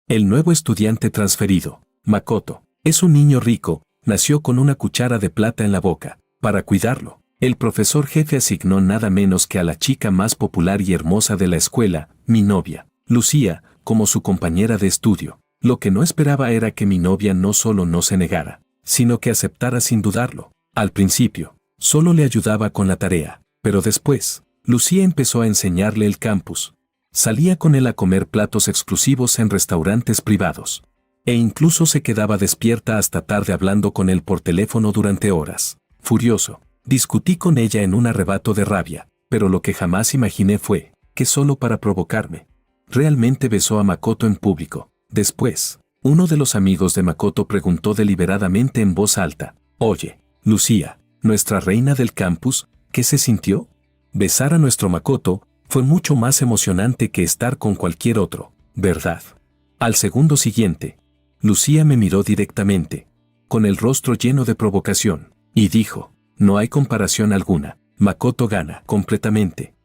El nuevo estudiante transferido, Makoto, es un niño rico, nació con una cuchara de plata en la boca. Para cuidarlo, el profesor jefe asignó nada menos que a la chica más popular y hermosa de la escuela, mi novia, Lucía, como su compañera de estudio. Lo que no esperaba era que mi novia no solo no se negara, sino que aceptara sin dudarlo. Al principio, solo le ayudaba con la tarea, pero después, Lucía empezó a enseñarle el campus. Salía con él a comer platos exclusivos en restaurantes privados. E incluso se quedaba despierta hasta tarde hablando con él por teléfono durante horas. Furioso, discutí con ella en un arrebato de rabia, pero lo que jamás imaginé fue que solo para provocarme. Realmente besó a Makoto en público. Después, uno de los amigos de Makoto preguntó deliberadamente en voz alta: «Oye, Lucía, nuestra reina del campus, ¿qué se sintió? Besar a nuestro Makoto fue mucho más emocionante que estar con cualquier otro, ¿verdad?». Al segundo siguiente, Lucía me miró directamente, con el rostro lleno de provocación, y dijo: «No hay comparación alguna, Makoto gana completamente».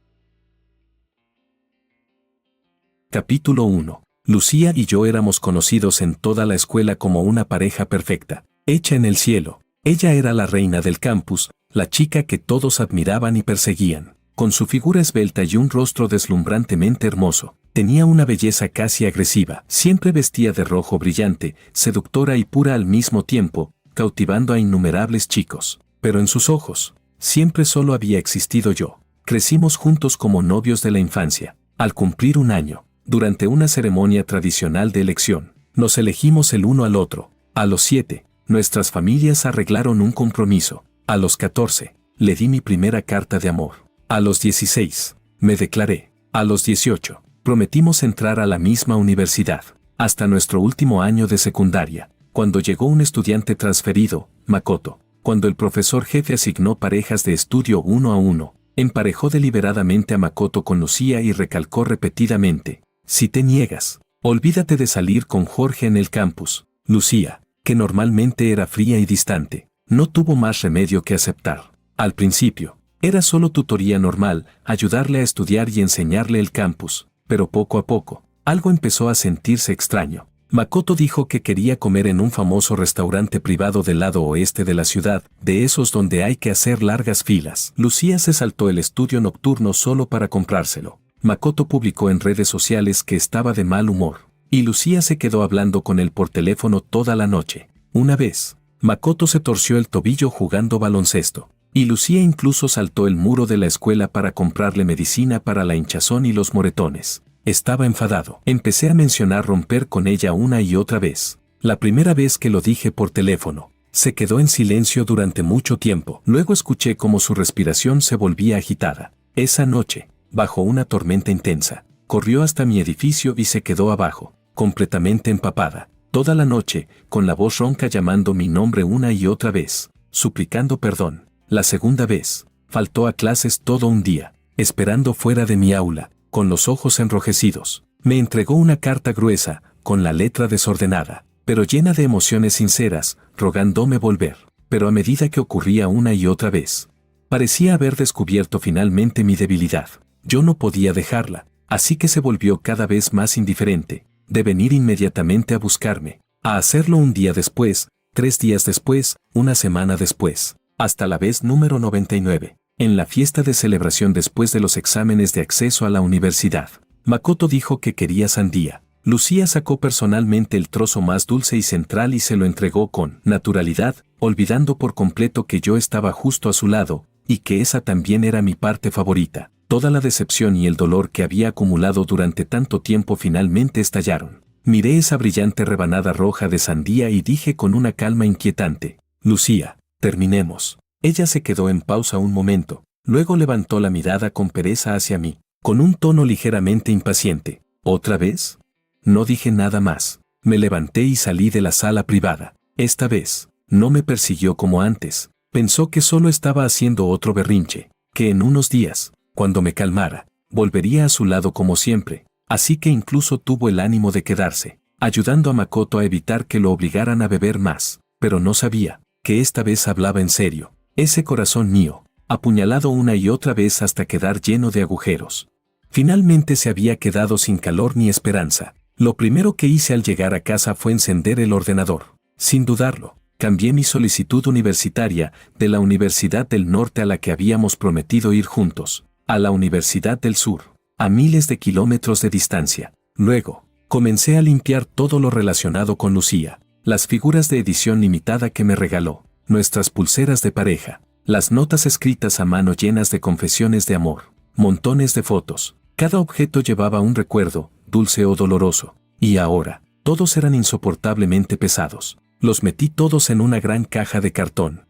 Capítulo 1. Lucía y yo éramos conocidos en toda la escuela como una pareja perfecta, hecha en el cielo. Ella era la reina del campus, la chica que todos admiraban y perseguían. Con su figura esbelta y un rostro deslumbrantemente hermoso, tenía una belleza casi agresiva. Siempre vestía de rojo brillante, seductora y pura al mismo tiempo, cautivando a innumerables chicos. Pero en sus ojos, siempre solo había existido yo. Crecimos juntos como novios de la infancia. Al cumplir un año, durante una ceremonia tradicional de elección, nos elegimos el uno al otro. A los 7, nuestras familias arreglaron un compromiso. A los 14, le di mi primera carta de amor. A los 16, me declaré. A los 18, prometimos entrar a la misma universidad. Hasta nuestro último año de secundaria, cuando llegó un estudiante transferido, Makoto. Cuando el profesor jefe asignó parejas de estudio uno a uno, emparejó deliberadamente a Makoto con Lucía y recalcó repetidamente: «Si te niegas, olvídate de salir con Jorge en el campus». Lucía, que normalmente era fría y distante, no tuvo más remedio que aceptar. Al principio, era solo tutoría normal, ayudarle a estudiar y enseñarle el campus, pero poco a poco, algo empezó a sentirse extraño. Makoto dijo que quería comer en un famoso restaurante privado del lado oeste de la ciudad, de esos donde hay que hacer largas filas. Lucía se saltó el estudio nocturno solo para comprárselo. Makoto publicó en redes sociales que estaba de mal humor, y Lucía se quedó hablando con él por teléfono toda la noche. Una vez, Makoto se torció el tobillo jugando baloncesto, y Lucía incluso saltó el muro de la escuela para comprarle medicina para la hinchazón y los moretones. Estaba enfadado. Empecé a mencionar romper con ella una y otra vez. La primera vez que lo dije por teléfono, se quedó en silencio durante mucho tiempo. Luego escuché cómo su respiración se volvía agitada. Esa noche, bajo una tormenta intensa, corrió hasta mi edificio y se quedó abajo, completamente empapada. Toda la noche, con la voz ronca llamando mi nombre una y otra vez, suplicando perdón. La segunda vez, faltó a clases todo un día, esperando fuera de mi aula, con los ojos enrojecidos. Me entregó una carta gruesa, con la letra desordenada, pero llena de emociones sinceras, rogándome volver. Pero a medida que ocurría una y otra vez, parecía haber descubierto finalmente mi debilidad. Yo no podía dejarla, así que se volvió cada vez más indiferente, de venir inmediatamente a buscarme, a hacerlo un día después, 3 días después, una semana después, hasta la vez número 99. En la fiesta de celebración después de los exámenes de acceso a la universidad, Makoto dijo que quería sandía. Lucía sacó personalmente el trozo más dulce y central y se lo entregó con naturalidad, olvidando por completo que yo estaba justo a su lado, y que esa también era mi parte favorita. Toda la decepción y el dolor que había acumulado durante tanto tiempo finalmente estallaron. Miré esa brillante rebanada roja de sandía y dije con una calma inquietante: «Lucía, terminemos». Ella se quedó en pausa un momento, luego levantó la mirada con pereza hacia mí, con un tono ligeramente impaciente. «¿Otra vez?». No dije nada más. Me levanté y salí de la sala privada. Esta vez, no me persiguió como antes. Pensó que solo estaba haciendo otro berrinche, que en unos días, cuando me calmara, volvería a su lado como siempre. Así que incluso tuvo el ánimo de quedarse, ayudando a Makoto a evitar que lo obligaran a beber más. Pero no sabía que esta vez hablaba en serio. Ese corazón mío, apuñalado una y otra vez hasta quedar lleno de agujeros, finalmente se había quedado sin calor ni esperanza. Lo primero que hice al llegar a casa fue encender el ordenador. Sin dudarlo, cambié mi solicitud universitaria de la Universidad del Norte a la que habíamos prometido ir juntos, a la Universidad del Sur, a miles de kilómetros de distancia. Luego, comencé a limpiar todo lo relacionado con Lucía, las figuras de edición limitada que me regaló, nuestras pulseras de pareja, las notas escritas a mano llenas de confesiones de amor, montones de fotos. Cada objeto llevaba un recuerdo, dulce o doloroso, y ahora, todos eran insoportablemente pesados. Los metí todos en una gran caja de cartón.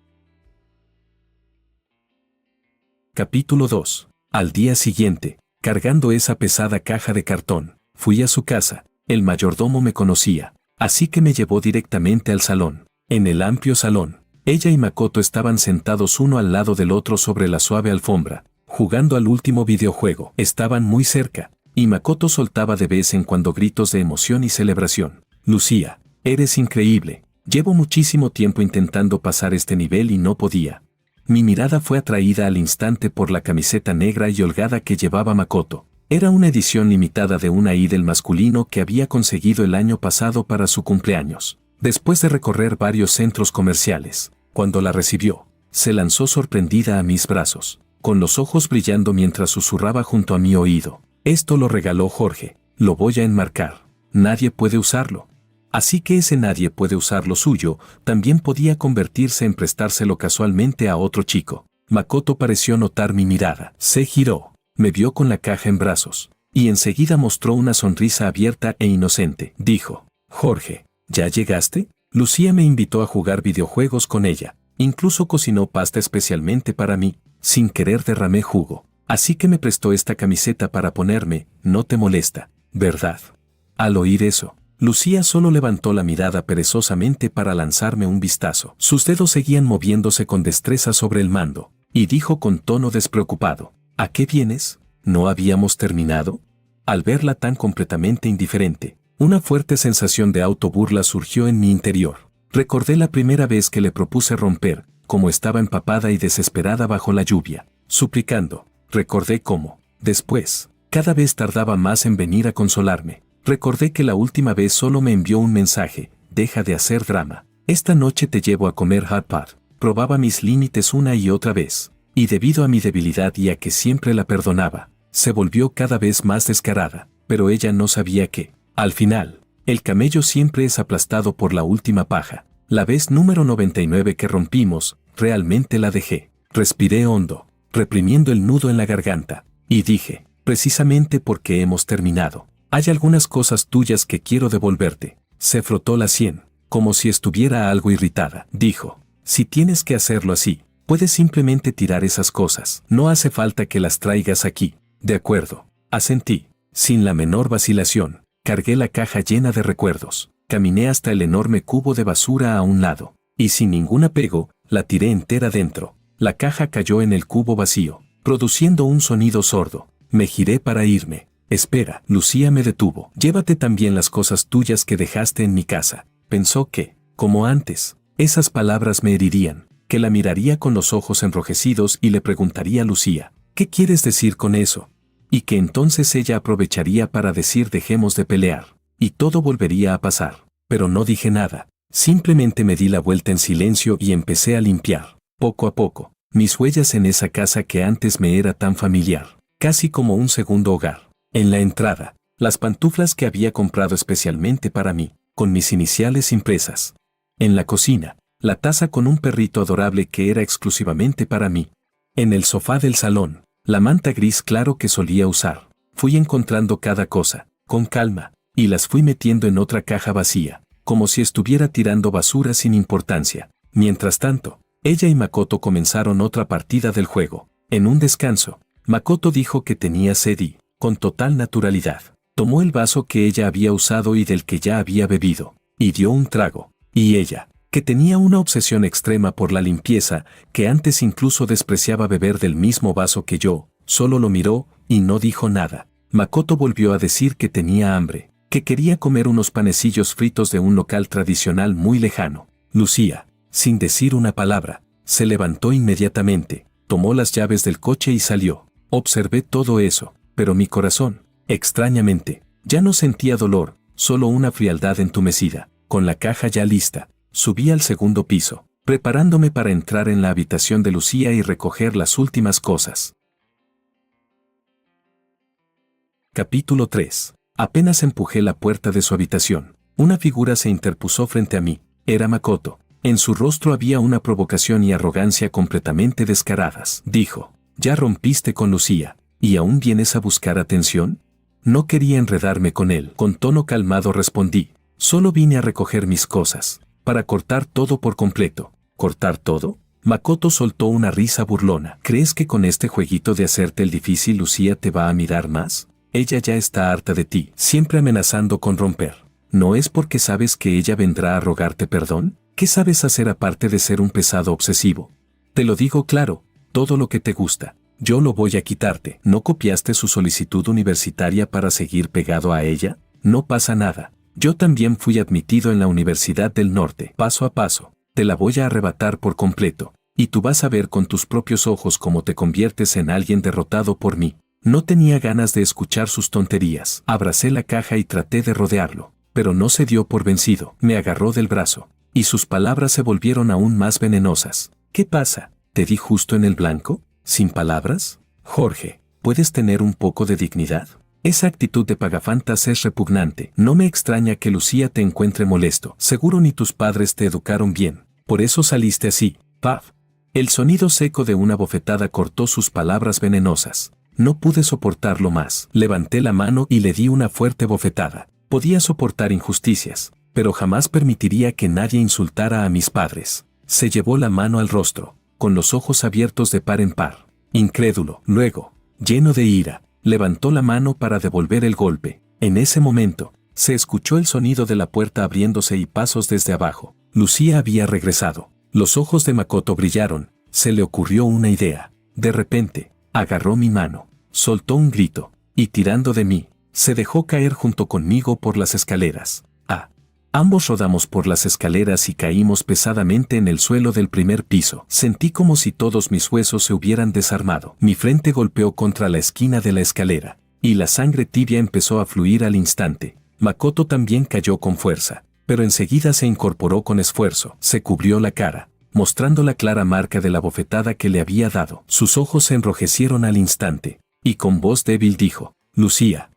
Capítulo 2. Al día siguiente, cargando esa pesada caja de cartón, fui a su casa. El mayordomo me conocía, así que me llevó directamente al salón. En el amplio salón, ella y Makoto estaban sentados uno al lado del otro sobre la suave alfombra, jugando al último videojuego. Estaban muy cerca, y Makoto soltaba de vez en cuando gritos de emoción y celebración. Lucía, eres increíble. Llevo muchísimo tiempo intentando pasar este nivel y no podía. Mi mirada fue atraída al instante por la camiseta negra y holgada que llevaba Makoto. Era una edición limitada de un idol masculino que había conseguido el año pasado para su cumpleaños. Después de recorrer varios centros comerciales, cuando la recibió, se lanzó sorprendida a mis brazos, con los ojos brillando mientras susurraba junto a mi oído. Esto lo regaló Jorge, lo voy a enmarcar. Nadie puede usarlo. Así que ese nadie puede usar lo suyo, también podía convertirse en prestárselo casualmente a otro chico. Makoto pareció notar mi mirada. Se giró, me vio con la caja en brazos, y enseguida mostró una sonrisa abierta e inocente. Dijo, Jorge, ¿ya llegaste? Lucía me invitó a jugar videojuegos con ella. Incluso cocinó pasta especialmente para mí. Sin querer derramé jugo. Así que me prestó esta camiseta para ponerme. No te molesta, ¿verdad? Al oír eso, Lucía solo levantó la mirada perezosamente para lanzarme un vistazo. Sus dedos seguían moviéndose con destreza sobre el mando, y dijo con tono despreocupado, ¿a qué vienes? ¿No habíamos terminado? Al verla tan completamente indiferente, una fuerte sensación de autoburla surgió en mi interior. Recordé la primera vez que le propuse romper, como estaba empapada y desesperada bajo la lluvia, suplicando. Recordé cómo, después, cada vez tardaba más en venir a consolarme. Recordé que la última vez solo me envió un mensaje, deja de hacer drama. Esta noche te llevo a comer hot pot. Probaba mis límites una y otra vez, y debido a mi debilidad y a que siempre la perdonaba, se volvió cada vez más descarada, pero ella no sabía que, al final, el camello siempre es aplastado por la última paja. La vez número 99 que rompimos, realmente la dejé. Respiré hondo, reprimiendo el nudo en la garganta, y dije, precisamente porque hemos terminado. Hay algunas cosas tuyas que quiero devolverte. Se frotó la sien, como si estuviera algo irritada. Dijo, si tienes que hacerlo así, puedes simplemente tirar esas cosas. No hace falta que las traigas aquí. De acuerdo. Asentí, sin la menor vacilación. Cargué la caja llena de recuerdos. Caminé hasta el enorme cubo de basura a un lado, y sin ningún apego, la tiré entera dentro. La caja cayó en el cubo vacío, produciendo un sonido sordo. Me giré para irme. Espera, Lucía me detuvo. Llévate también las cosas tuyas que dejaste en mi casa. Pensó que, como antes, esas palabras me herirían, que la miraría con los ojos enrojecidos y le preguntaría a Lucía, ¿qué quieres decir con eso? Y que entonces ella aprovecharía para decir dejemos de pelear, y todo volvería a pasar. Pero no dije nada, simplemente me di la vuelta en silencio y empecé a limpiar, poco a poco, mis huellas en esa casa que antes me era tan familiar, casi como un segundo hogar. En la entrada, las pantuflas que había comprado especialmente para mí, con mis iniciales impresas. En la cocina, la taza con un perrito adorable que era exclusivamente para mí. En el sofá del salón, la manta gris claro que solía usar. Fui encontrando cada cosa, con calma, y las fui metiendo en otra caja vacía, como si estuviera tirando basura sin importancia. Mientras tanto, ella y Makoto comenzaron otra partida del juego. En un descanso, Makoto dijo que tenía sed y, con total naturalidad, tomó el vaso que ella había usado y del que ya había bebido, y dio un trago. Y ella, que tenía una obsesión extrema por la limpieza, que antes incluso despreciaba beber del mismo vaso que yo, solo lo miró y no dijo nada. Makoto volvió a decir que tenía hambre, que quería comer unos panecillos fritos de un local tradicional muy lejano. Lucía, sin decir una palabra, se levantó inmediatamente, tomó las llaves del coche y salió. Observé todo eso, pero mi corazón, extrañamente, ya no sentía dolor, solo una frialdad entumecida. Con la caja ya lista, subí al segundo piso, preparándome para entrar en la habitación de Lucía y recoger las últimas cosas. Capítulo 3. Apenas empujé la puerta de su habitación, una figura se interpuso frente a mí. Era Makoto. En su rostro había una provocación y arrogancia completamente descaradas. Dijo: «¿Ya rompiste con Lucía, y aún vienes a buscar atención?» No quería enredarme con él. Con tono calmado respondí: «Solo vine a recoger mis cosas, para cortar todo por completo». ¿Cortar todo? Makoto soltó una risa burlona. ¿Crees que con este jueguito de hacerte el difícil Lucía te va a mirar más? Ella ya está harta de ti, siempre amenazando con romper. ¿No es porque sabes que ella vendrá a rogarte perdón? ¿Qué sabes hacer aparte de ser un pesado obsesivo? Te lo digo claro, todo lo que te gusta, yo lo voy a quitarte. ¿No copiaste su solicitud universitaria para seguir pegado a ella? No pasa nada. Yo también fui admitido en la Universidad del Norte. Paso a paso, te la voy a arrebatar por completo, y tú vas a ver con tus propios ojos cómo te conviertes en alguien derrotado por mí. No tenía ganas de escuchar sus tonterías. Abracé la caja y traté de rodearlo, pero no se dio por vencido. Me agarró del brazo, y sus palabras se volvieron aún más venenosas. ¿Qué pasa? ¿Te di justo en el blanco? ¿Sin palabras? Jorge, ¿puedes tener un poco de dignidad? Esa actitud de pagafantas es repugnante. No me extraña que Lucía te encuentre molesto. Seguro ni tus padres te educaron bien. Por eso saliste así. Paf. El sonido seco de una bofetada cortó sus palabras venenosas. No pude soportarlo más. Levanté la mano y le di una fuerte bofetada. Podía soportar injusticias, pero jamás permitiría que nadie insultara a mis padres. Se llevó la mano al rostro, con los ojos abiertos de par en par. Incrédulo. Luego, lleno de ira, levantó la mano para devolver el golpe. En ese momento, se escuchó el sonido de la puerta abriéndose y pasos desde abajo. Lucía había regresado. Los ojos de Makoto brillaron. Se le ocurrió una idea. De repente, agarró mi mano, soltó un grito, y tirando de mí, se dejó caer junto conmigo por las escaleras. Ambos rodamos por las escaleras y caímos pesadamente en el suelo del primer piso. Sentí como si todos mis huesos se hubieran desarmado. Mi frente golpeó contra la esquina de la escalera, y la sangre tibia empezó a fluir al instante. Makoto también cayó con fuerza, pero enseguida se incorporó con esfuerzo. Se cubrió la cara, mostrando la clara marca de la bofetada que le había dado. Sus ojos se enrojecieron al instante, y con voz débil dijo: «Lucía».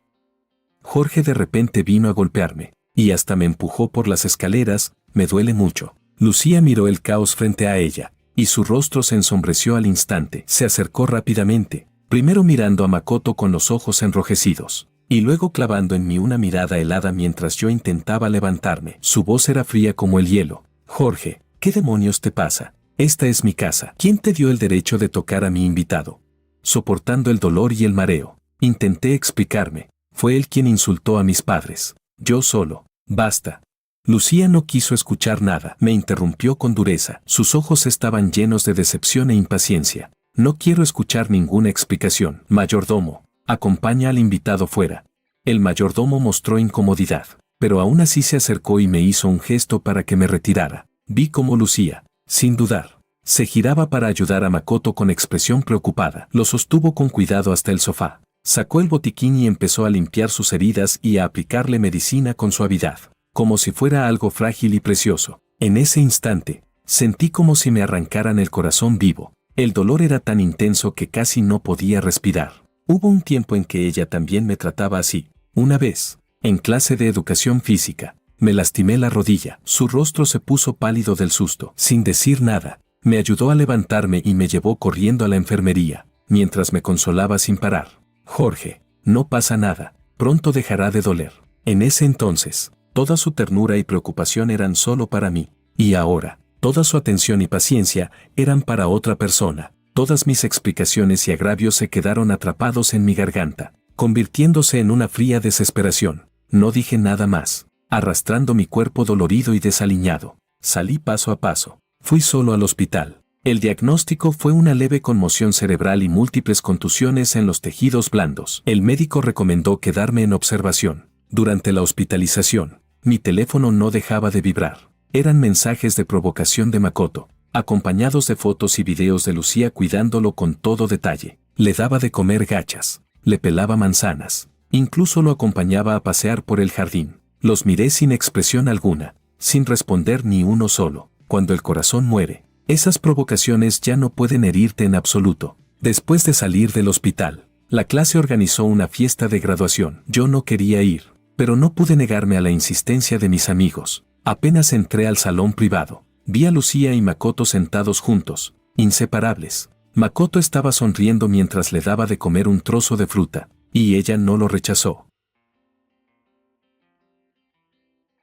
Jorge de repente vino a golpearme, y hasta me empujó por las escaleras. Me duele mucho. Lucía miró el caos frente a ella, y su rostro se ensombreció al instante. Se acercó rápidamente, primero mirando a Makoto con los ojos enrojecidos, y luego clavando en mí una mirada helada mientras yo intentaba levantarme. Su voz era fría como el hielo. «Jorge, ¿qué demonios te pasa? Esta es mi casa. ¿Quién te dio el derecho de tocar a mi invitado?» Soportando el dolor y el mareo, intenté explicarme. Fue él quien insultó a mis padres. Yo solo. Basta. Lucía no quiso escuchar nada. Me interrumpió con dureza. Sus ojos estaban llenos de decepción e impaciencia. «No quiero escuchar ninguna explicación. Mayordomo, acompaña al invitado fuera». El mayordomo mostró incomodidad, pero aún así se acercó y me hizo un gesto para que me retirara. Vi cómo Lucía, sin dudar, se giraba para ayudar a Makoto con expresión preocupada. Lo sostuvo con cuidado hasta el sofá. Sacó el botiquín y empezó a limpiar sus heridas y a aplicarle medicina con suavidad, como si fuera algo frágil y precioso. En ese instante, sentí como si me arrancaran el corazón vivo. El dolor era tan intenso que casi no podía respirar. Hubo un tiempo en que ella también me trataba así. Una vez, en clase de educación física, me lastimé la rodilla. Su rostro se puso pálido del susto. Sin decir nada, me ayudó a levantarme y me llevó corriendo a la enfermería, mientras me consolaba sin parar. «Jorge, no pasa nada, pronto dejará de doler». En ese entonces, toda su ternura y preocupación eran solo para mí, y ahora, toda su atención y paciencia eran para otra persona. Todas mis explicaciones y agravios se quedaron atrapados en mi garganta, convirtiéndose en una fría desesperación. No dije nada más. Arrastrando mi cuerpo dolorido y desaliñado, salí paso a paso. Fui solo al hospital. El diagnóstico fue una leve conmoción cerebral y múltiples contusiones en los tejidos blandos. El médico recomendó quedarme en observación. Durante la hospitalización, mi teléfono no dejaba de vibrar. Eran mensajes de provocación de Makoto, acompañados de fotos y videos de Lucía cuidándolo con todo detalle. Le daba de comer gachas, le pelaba manzanas, incluso lo acompañaba a pasear por el jardín. Los miré sin expresión alguna, sin responder ni uno solo. Cuando el corazón muere, esas provocaciones ya no pueden herirte en absoluto. Después de salir del hospital, la clase organizó una fiesta de graduación. Yo no quería ir, pero no pude negarme a la insistencia de mis amigos. Apenas entré al salón privado, vi a Lucía y Makoto sentados juntos, inseparables. Makoto estaba sonriendo mientras le daba de comer un trozo de fruta, y ella no lo rechazó.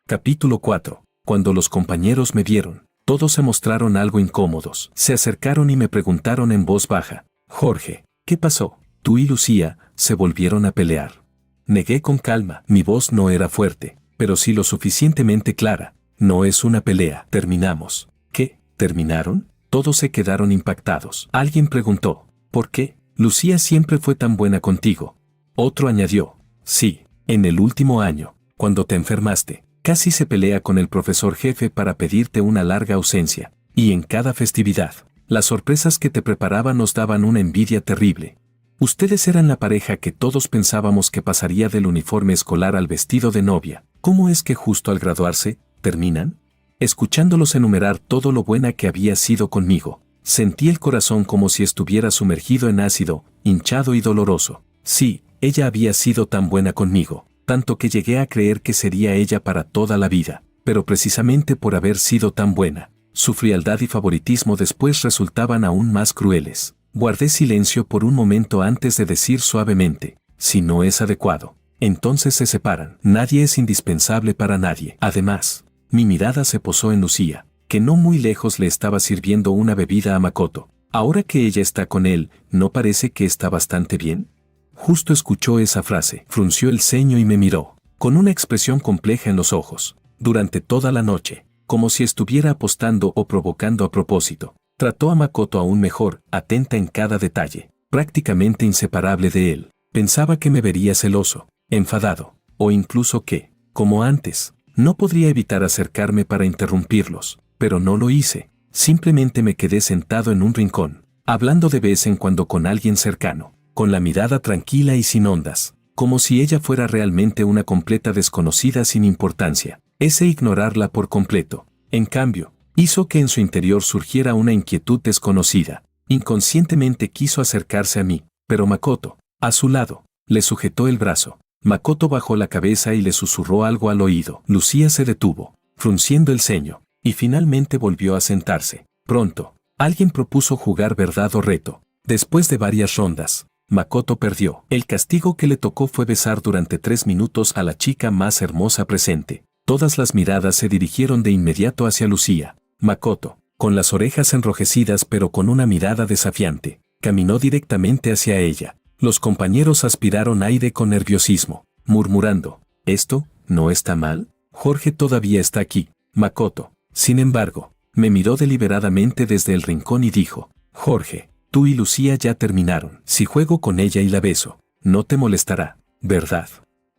Capítulo 4. Cuando los compañeros me vieron, todos se mostraron algo incómodos. Se acercaron y me preguntaron en voz baja: Jorge, ¿qué pasó? Tú y Lucía se volvieron a pelear. Negué con calma. Mi voz no era fuerte, pero sí lo suficientemente clara. No es una pelea. Terminamos. ¿Qué? ¿Terminaron? Todos se quedaron impactados. Alguien preguntó: ¿por qué? Lucía siempre fue tan buena contigo. Otro añadió: sí, en el último año, cuando te enfermaste, casi se pelea con el profesor jefe para pedirte una larga ausencia. Y en cada festividad, las sorpresas que te preparaba nos daban una envidia terrible. Ustedes eran la pareja que todos pensábamos que pasaría del uniforme escolar al vestido de novia. ¿Cómo es que justo al graduarse, terminan? Escuchándolos enumerar todo lo buena que había sido conmigo, sentí el corazón como si estuviera sumergido en ácido, hinchado y doloroso. Sí, ella había sido tan buena conmigo, tanto que llegué a creer que sería ella para toda la vida, pero precisamente por haber sido tan buena, su frialdad y favoritismo después resultaban aún más crueles. Guardé silencio por un momento antes de decir suavemente: si no es adecuado, entonces se separan. Nadie es indispensable para nadie. Además, mi mirada se posó en Lucía, que no muy lejos le estaba sirviendo una bebida a Makoto. Ahora que ella está con él, ¿no parece que está bastante bien? Justo escuchó esa frase, frunció el ceño y me miró, con una expresión compleja en los ojos, durante toda la noche, como si estuviera apostando o provocando a propósito. Trató a Makoto aún mejor, atenta en cada detalle, prácticamente inseparable de él. Pensaba que me vería celoso, enfadado, o incluso que, como antes, no podría evitar acercarme para interrumpirlos, pero no lo hice. Simplemente me quedé sentado en un rincón, hablando de vez en cuando con alguien cercano, con la mirada tranquila y sin ondas, como si ella fuera realmente una completa desconocida sin importancia. Ese ignorarla por completo, en cambio, hizo que en su interior surgiera una inquietud desconocida. Inconscientemente quiso acercarse a mí, pero Makoto, a su lado, le sujetó el brazo. Makoto bajó la cabeza y le susurró algo al oído. Lucía se detuvo, frunciendo el ceño, y finalmente volvió a sentarse. Pronto, alguien propuso jugar verdad o reto. Después de varias rondas, Makoto perdió. El castigo que le tocó fue besar durante 3 minutos a la chica más hermosa presente. Todas las miradas se dirigieron de inmediato hacia Lucía. Makoto, con las orejas enrojecidas pero con una mirada desafiante, caminó directamente hacia ella. Los compañeros aspiraron aire con nerviosismo, murmurando: ¿esto no está mal? Jorge todavía está aquí. Makoto, sin embargo, me miró deliberadamente desde el rincón y dijo: Jorge, tú y Lucía ya terminaron. Si juego con ella y la beso, no te molestará, ¿verdad?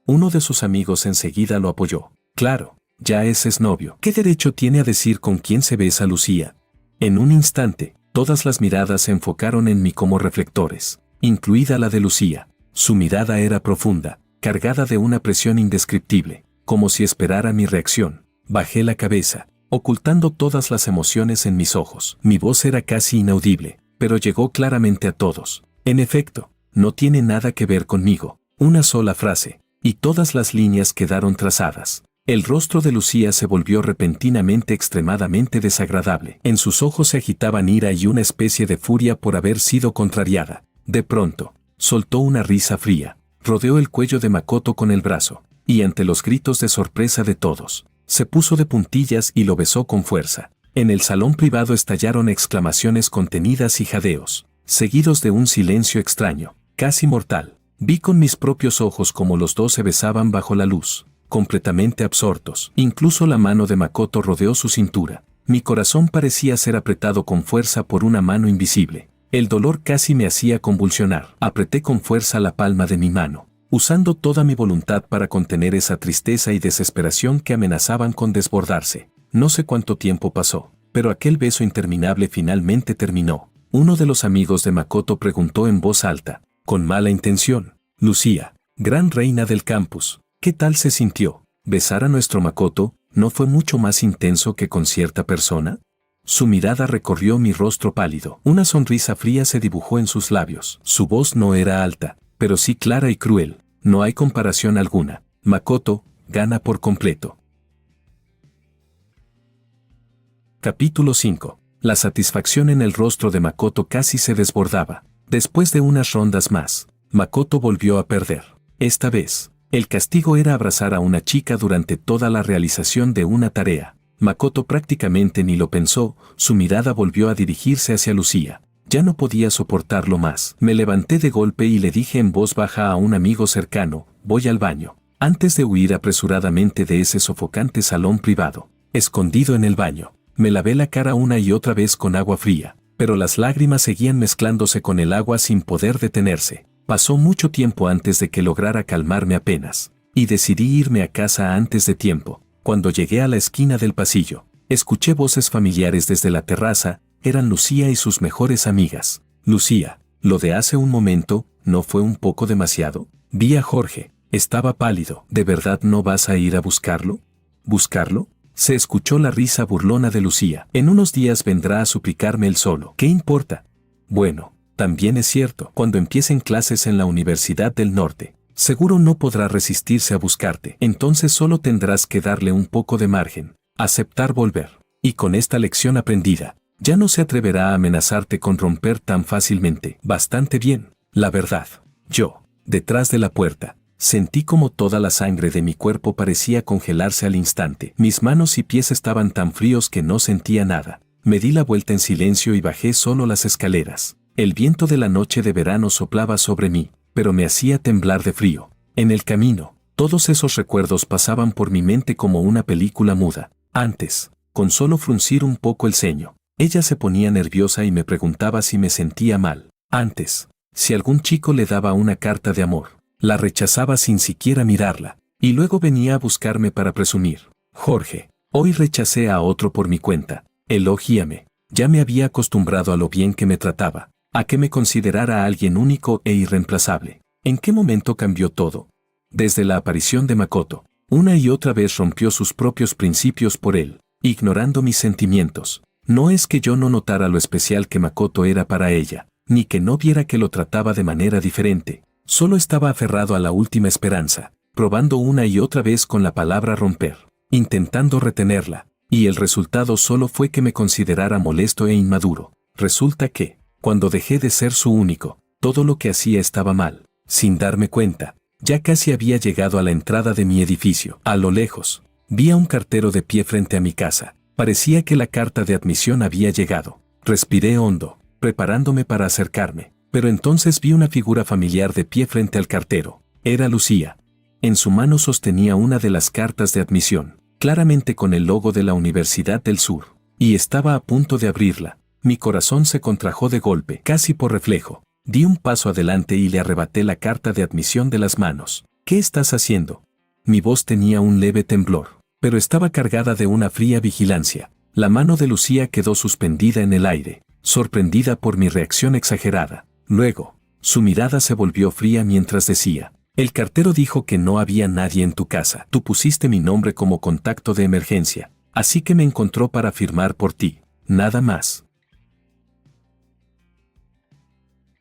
Uno de sus amigos enseguida lo apoyó. Claro, ya ese es novio. ¿Qué derecho tiene a decir con quién se besa Lucía? En un instante, todas las miradas se enfocaron en mí como reflectores, incluida la de Lucía. Su mirada era profunda, cargada de una presión indescriptible, como si esperara mi reacción. Bajé la cabeza, ocultando todas las emociones en mis ojos. Mi voz era casi inaudible, pero llegó claramente a todos. En efecto, no tiene nada que ver conmigo. Una sola frase, y todas las líneas quedaron trazadas. El rostro de Lucía se volvió repentinamente extremadamente desagradable. En sus ojos se agitaban ira y una especie de furia por haber sido contrariada. De pronto, soltó una risa fría, rodeó el cuello de Makoto con el brazo, y ante los gritos de sorpresa de todos, se puso de puntillas y lo besó con fuerza. En el salón privado estallaron exclamaciones contenidas y jadeos, seguidos de un silencio extraño, casi mortal. Vi con mis propios ojos cómo los dos se besaban bajo la luz, completamente absortos. Incluso la mano de Makoto rodeó su cintura. Mi corazón parecía ser apretado con fuerza por una mano invisible. El dolor casi me hacía convulsionar. Apreté con fuerza la palma de mi mano, usando toda mi voluntad para contener esa tristeza y desesperación que amenazaban con desbordarse. No sé cuánto tiempo pasó, pero aquel beso interminable finalmente terminó. Uno de los amigos de Makoto preguntó en voz alta, con mala intención: Lucía, gran reina del campus, ¿qué tal se sintió? ¿Besar a nuestro Makoto no fue mucho más intenso que con cierta persona? Su mirada recorrió mi rostro pálido. Una sonrisa fría se dibujó en sus labios. Su voz no era alta, pero sí clara y cruel. No hay comparación alguna. Makoto gana por completo. Capítulo 5. La satisfacción en el rostro de Makoto casi se desbordaba. Después de unas rondas más, Makoto volvió a perder. Esta vez, el castigo era abrazar a una chica durante toda la realización de una tarea. Makoto prácticamente ni lo pensó, su mirada volvió a dirigirse hacia Lucía. Ya no podía soportarlo más. Me levanté de golpe y le dije en voz baja a un amigo cercano, voy al baño. Antes de huir apresuradamente de ese sofocante salón privado, escondido en el baño, me lavé la cara una y otra vez con agua fría, pero las lágrimas seguían mezclándose con el agua sin poder detenerse. Pasó mucho tiempo antes de que lograra calmarme apenas, y decidí irme a casa antes de tiempo. Cuando llegué a la esquina del pasillo, escuché voces familiares desde la terraza. Eran Lucía y sus mejores amigas. Lucía, lo de hace un momento, ¿no fue un poco demasiado? Vi a Jorge, estaba pálido. ¿De verdad no vas a ir a buscarlo? ¿Buscarlo? Se escuchó la risa burlona de Lucía. En unos días vendrá a suplicarme él solo. ¿Qué importa? Bueno, también es cierto, cuando empiecen clases en la Universidad del Norte, seguro no podrá resistirse a buscarte. Entonces solo tendrás que darle un poco de margen, aceptar volver. Y con esta lección aprendida, ya no se atreverá a amenazarte con romper tan fácilmente. Bastante bien, la verdad. Yo, detrás de la puerta, sentí como toda la sangre de mi cuerpo parecía congelarse al instante. Mis manos y pies estaban tan fríos que no sentía nada. Me di la vuelta en silencio y bajé solo las escaleras. El viento de la noche de verano soplaba sobre mí, pero me hacía temblar de frío. En el camino, todos esos recuerdos pasaban por mi mente como una película muda. Antes, con solo fruncir un poco el ceño, ella se ponía nerviosa y me preguntaba si me sentía mal. Antes, si algún chico le daba una carta de amor, la rechazaba sin siquiera mirarla, y luego venía a buscarme para presumir. Jorge, hoy rechacé a otro por mi cuenta. Elogíame. Ya me había acostumbrado a lo bien que me trataba, a que me considerara a alguien único e irreemplazable. ¿En qué momento cambió todo? Desde la aparición de Makoto, una y otra vez rompió sus propios principios por él, ignorando mis sentimientos. No es que yo no notara lo especial que Makoto era para ella, ni que no viera que lo trataba de manera diferente. Solo estaba aferrado a la última esperanza, probando una y otra vez con la palabra romper, intentando retenerla, y el resultado solo fue que me considerara molesto e inmaduro. Resulta que, cuando dejé de ser su único, todo lo que hacía estaba mal. Sin darme cuenta, ya casi había llegado a la entrada de mi edificio. A lo lejos, vi a un cartero de pie frente a mi casa. Parecía que la carta de admisión había llegado. Respiré hondo, preparándome para acercarme, pero entonces vi una figura familiar de pie frente al cartero. Era Lucía. En su mano sostenía una de las cartas de admisión, claramente con el logo de la Universidad del Sur, y estaba a punto de abrirla. Mi corazón se contrajo de golpe, casi por reflejo. Di un paso adelante y le arrebaté la carta de admisión de las manos. ¿Qué estás haciendo? Mi voz tenía un leve temblor, pero estaba cargada de una fría vigilancia. La mano de Lucía quedó suspendida en el aire, sorprendida por mi reacción exagerada. Luego, su mirada se volvió fría mientras decía: el cartero dijo que no había nadie en tu casa. Tú pusiste mi nombre como contacto de emergencia, así que me encontró para firmar por ti. Nada más.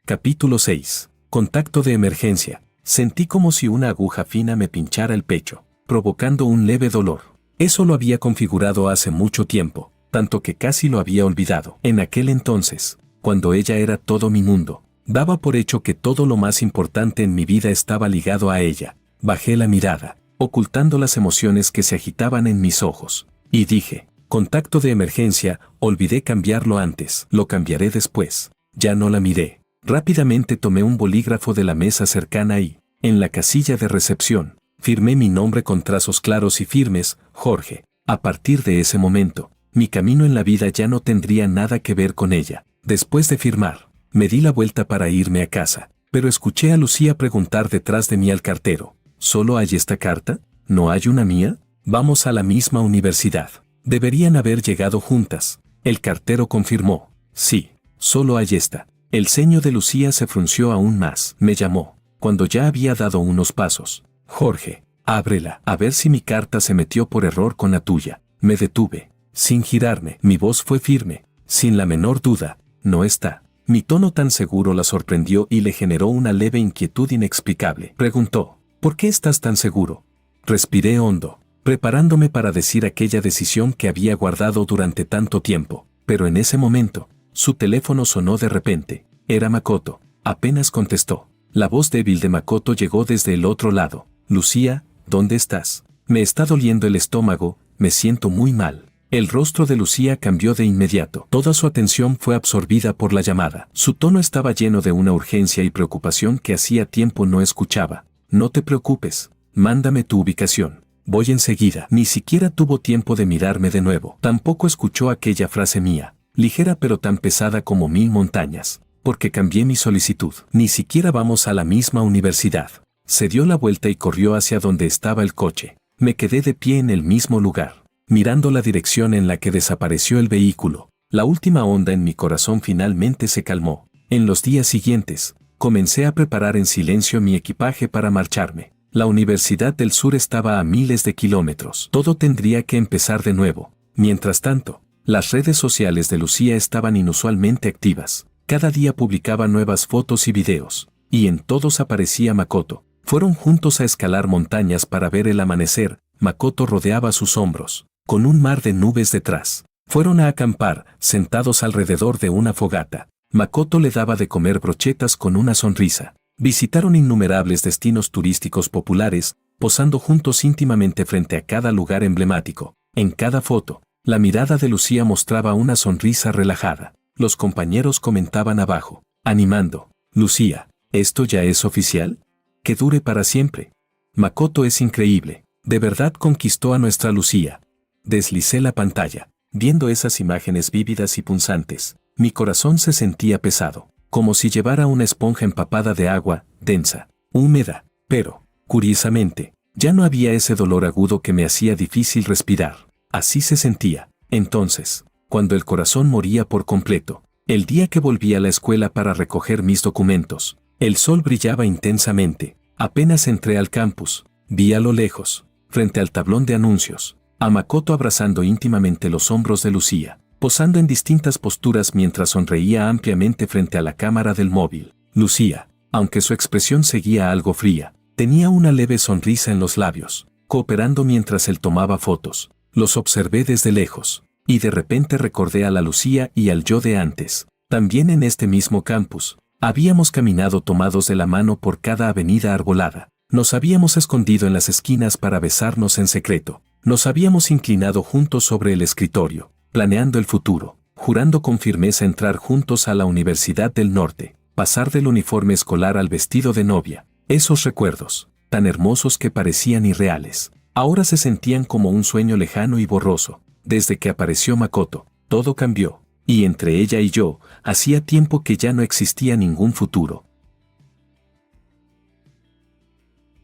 Capítulo 6. Contacto de emergencia. Sentí como si una aguja fina me pinchara el pecho, provocando un leve dolor. Eso lo había configurado hace mucho tiempo, tanto que casi lo había olvidado. En aquel entonces, cuando ella era todo mi mundo, daba por hecho que todo lo más importante en mi vida estaba ligado a ella. Bajé la mirada, ocultando las emociones que se agitaban en mis ojos, y dije: contacto de emergencia. Olvidé cambiarlo antes. Lo cambiaré después. Ya no la miré. Rápidamente tomé un bolígrafo de la mesa cercana y, en la casilla de recepción, firmé mi nombre con trazos claros y firmes: Jorge. A partir de ese momento, mi camino en la vida ya no tendría nada que ver con ella. Después de firmar, me di la vuelta para irme a casa, pero escuché a Lucía preguntar detrás de mí al cartero: ¿solo hay esta carta? ¿No hay una mía? Vamos a la misma universidad. Deberían haber llegado juntas. El cartero confirmó: sí, solo hay esta. El ceño de Lucía se frunció aún más. Me llamó, cuando ya había dado unos pasos. Jorge, Ábrela, a ver si mi carta se metió por error con la tuya. Me detuve. Sin girarme, mi voz fue firme, sin la menor duda. No está. Mi tono tan seguro la sorprendió y le generó una leve inquietud inexplicable. Preguntó, ¿por qué estás tan seguro? Respiré hondo, preparándome para decir aquella decisión que había guardado durante tanto tiempo. Pero en ese momento, su teléfono sonó de repente. Era Makoto. Apenas contestó. La voz débil de Makoto llegó desde el otro lado. Lucía, ¿dónde estás? Me está doliendo el estómago, me siento muy mal. El rostro de Lucía cambió de inmediato. Toda su atención fue absorbida por la llamada. Su tono estaba lleno de una urgencia y preocupación que hacía tiempo no escuchaba. No te preocupes, mándame tu ubicación. Voy enseguida. Ni siquiera tuvo tiempo de mirarme de nuevo. Tampoco escuchó aquella frase mía, ligera pero tan pesada como 1000 montañas, porque cambié mi solicitud. Ni siquiera vamos a la misma universidad. Se dio la vuelta y corrió hacia donde estaba el coche. Me quedé de pie en el mismo lugar, mirando la dirección en la que desapareció el vehículo. La última onda en mi corazón finalmente se calmó. En los días siguientes, comencé a preparar en silencio mi equipaje para marcharme. La Universidad del Sur estaba a miles de kilómetros. Todo tendría que empezar de nuevo. Mientras tanto, las redes sociales de Lucía estaban inusualmente activas. Cada día publicaba nuevas fotos y videos, y en todos aparecía Makoto. Fueron juntos a escalar montañas para ver el amanecer. Makoto rodeaba sus hombros, con un mar de nubes detrás. Fueron a acampar, sentados alrededor de una fogata. Makoto le daba de comer brochetas con una sonrisa. Visitaron innumerables destinos turísticos populares, posando juntos íntimamente frente a cada lugar emblemático. En cada foto, la mirada de Lucía mostraba una sonrisa relajada. Los compañeros comentaban abajo, animando. Lucía, ¿esto ya es oficial? Que dure para siempre. Makoto es increíble. De verdad conquistó a nuestra Lucía. Deslicé la pantalla. Viendo esas imágenes vívidas y punzantes, mi corazón se sentía pesado, como si llevara una esponja empapada de agua, densa, húmeda, pero, curiosamente, ya no había ese dolor agudo que me hacía difícil respirar. Así se sentía. Entonces, cuando el corazón moría por completo, el día que volví a la escuela para recoger mis documentos, el sol brillaba intensamente. Apenas entré al campus, vi a lo lejos, frente al tablón de anuncios, a Makoto abrazando íntimamente los hombros de Lucía, posando en distintas posturas mientras sonreía ampliamente frente a la cámara del móvil. Lucía, aunque su expresión seguía algo fría, tenía una leve sonrisa en los labios, cooperando mientras él tomaba fotos. Los observé desde lejos, y de repente recordé a la Lucía y al yo de antes. También en este mismo campus, habíamos caminado tomados de la mano por cada avenida arbolada. Nos habíamos escondido en las esquinas para besarnos en secreto. Nos habíamos inclinado juntos sobre el escritorio, planeando el futuro, jurando con firmeza entrar juntos a la Universidad del Norte, pasar del uniforme escolar al vestido de novia. Esos recuerdos, tan hermosos que parecían irreales, ahora se sentían como un sueño lejano y borroso. Desde que apareció Makoto, todo cambió, y entre ella y yo, hacía tiempo que ya no existía ningún futuro.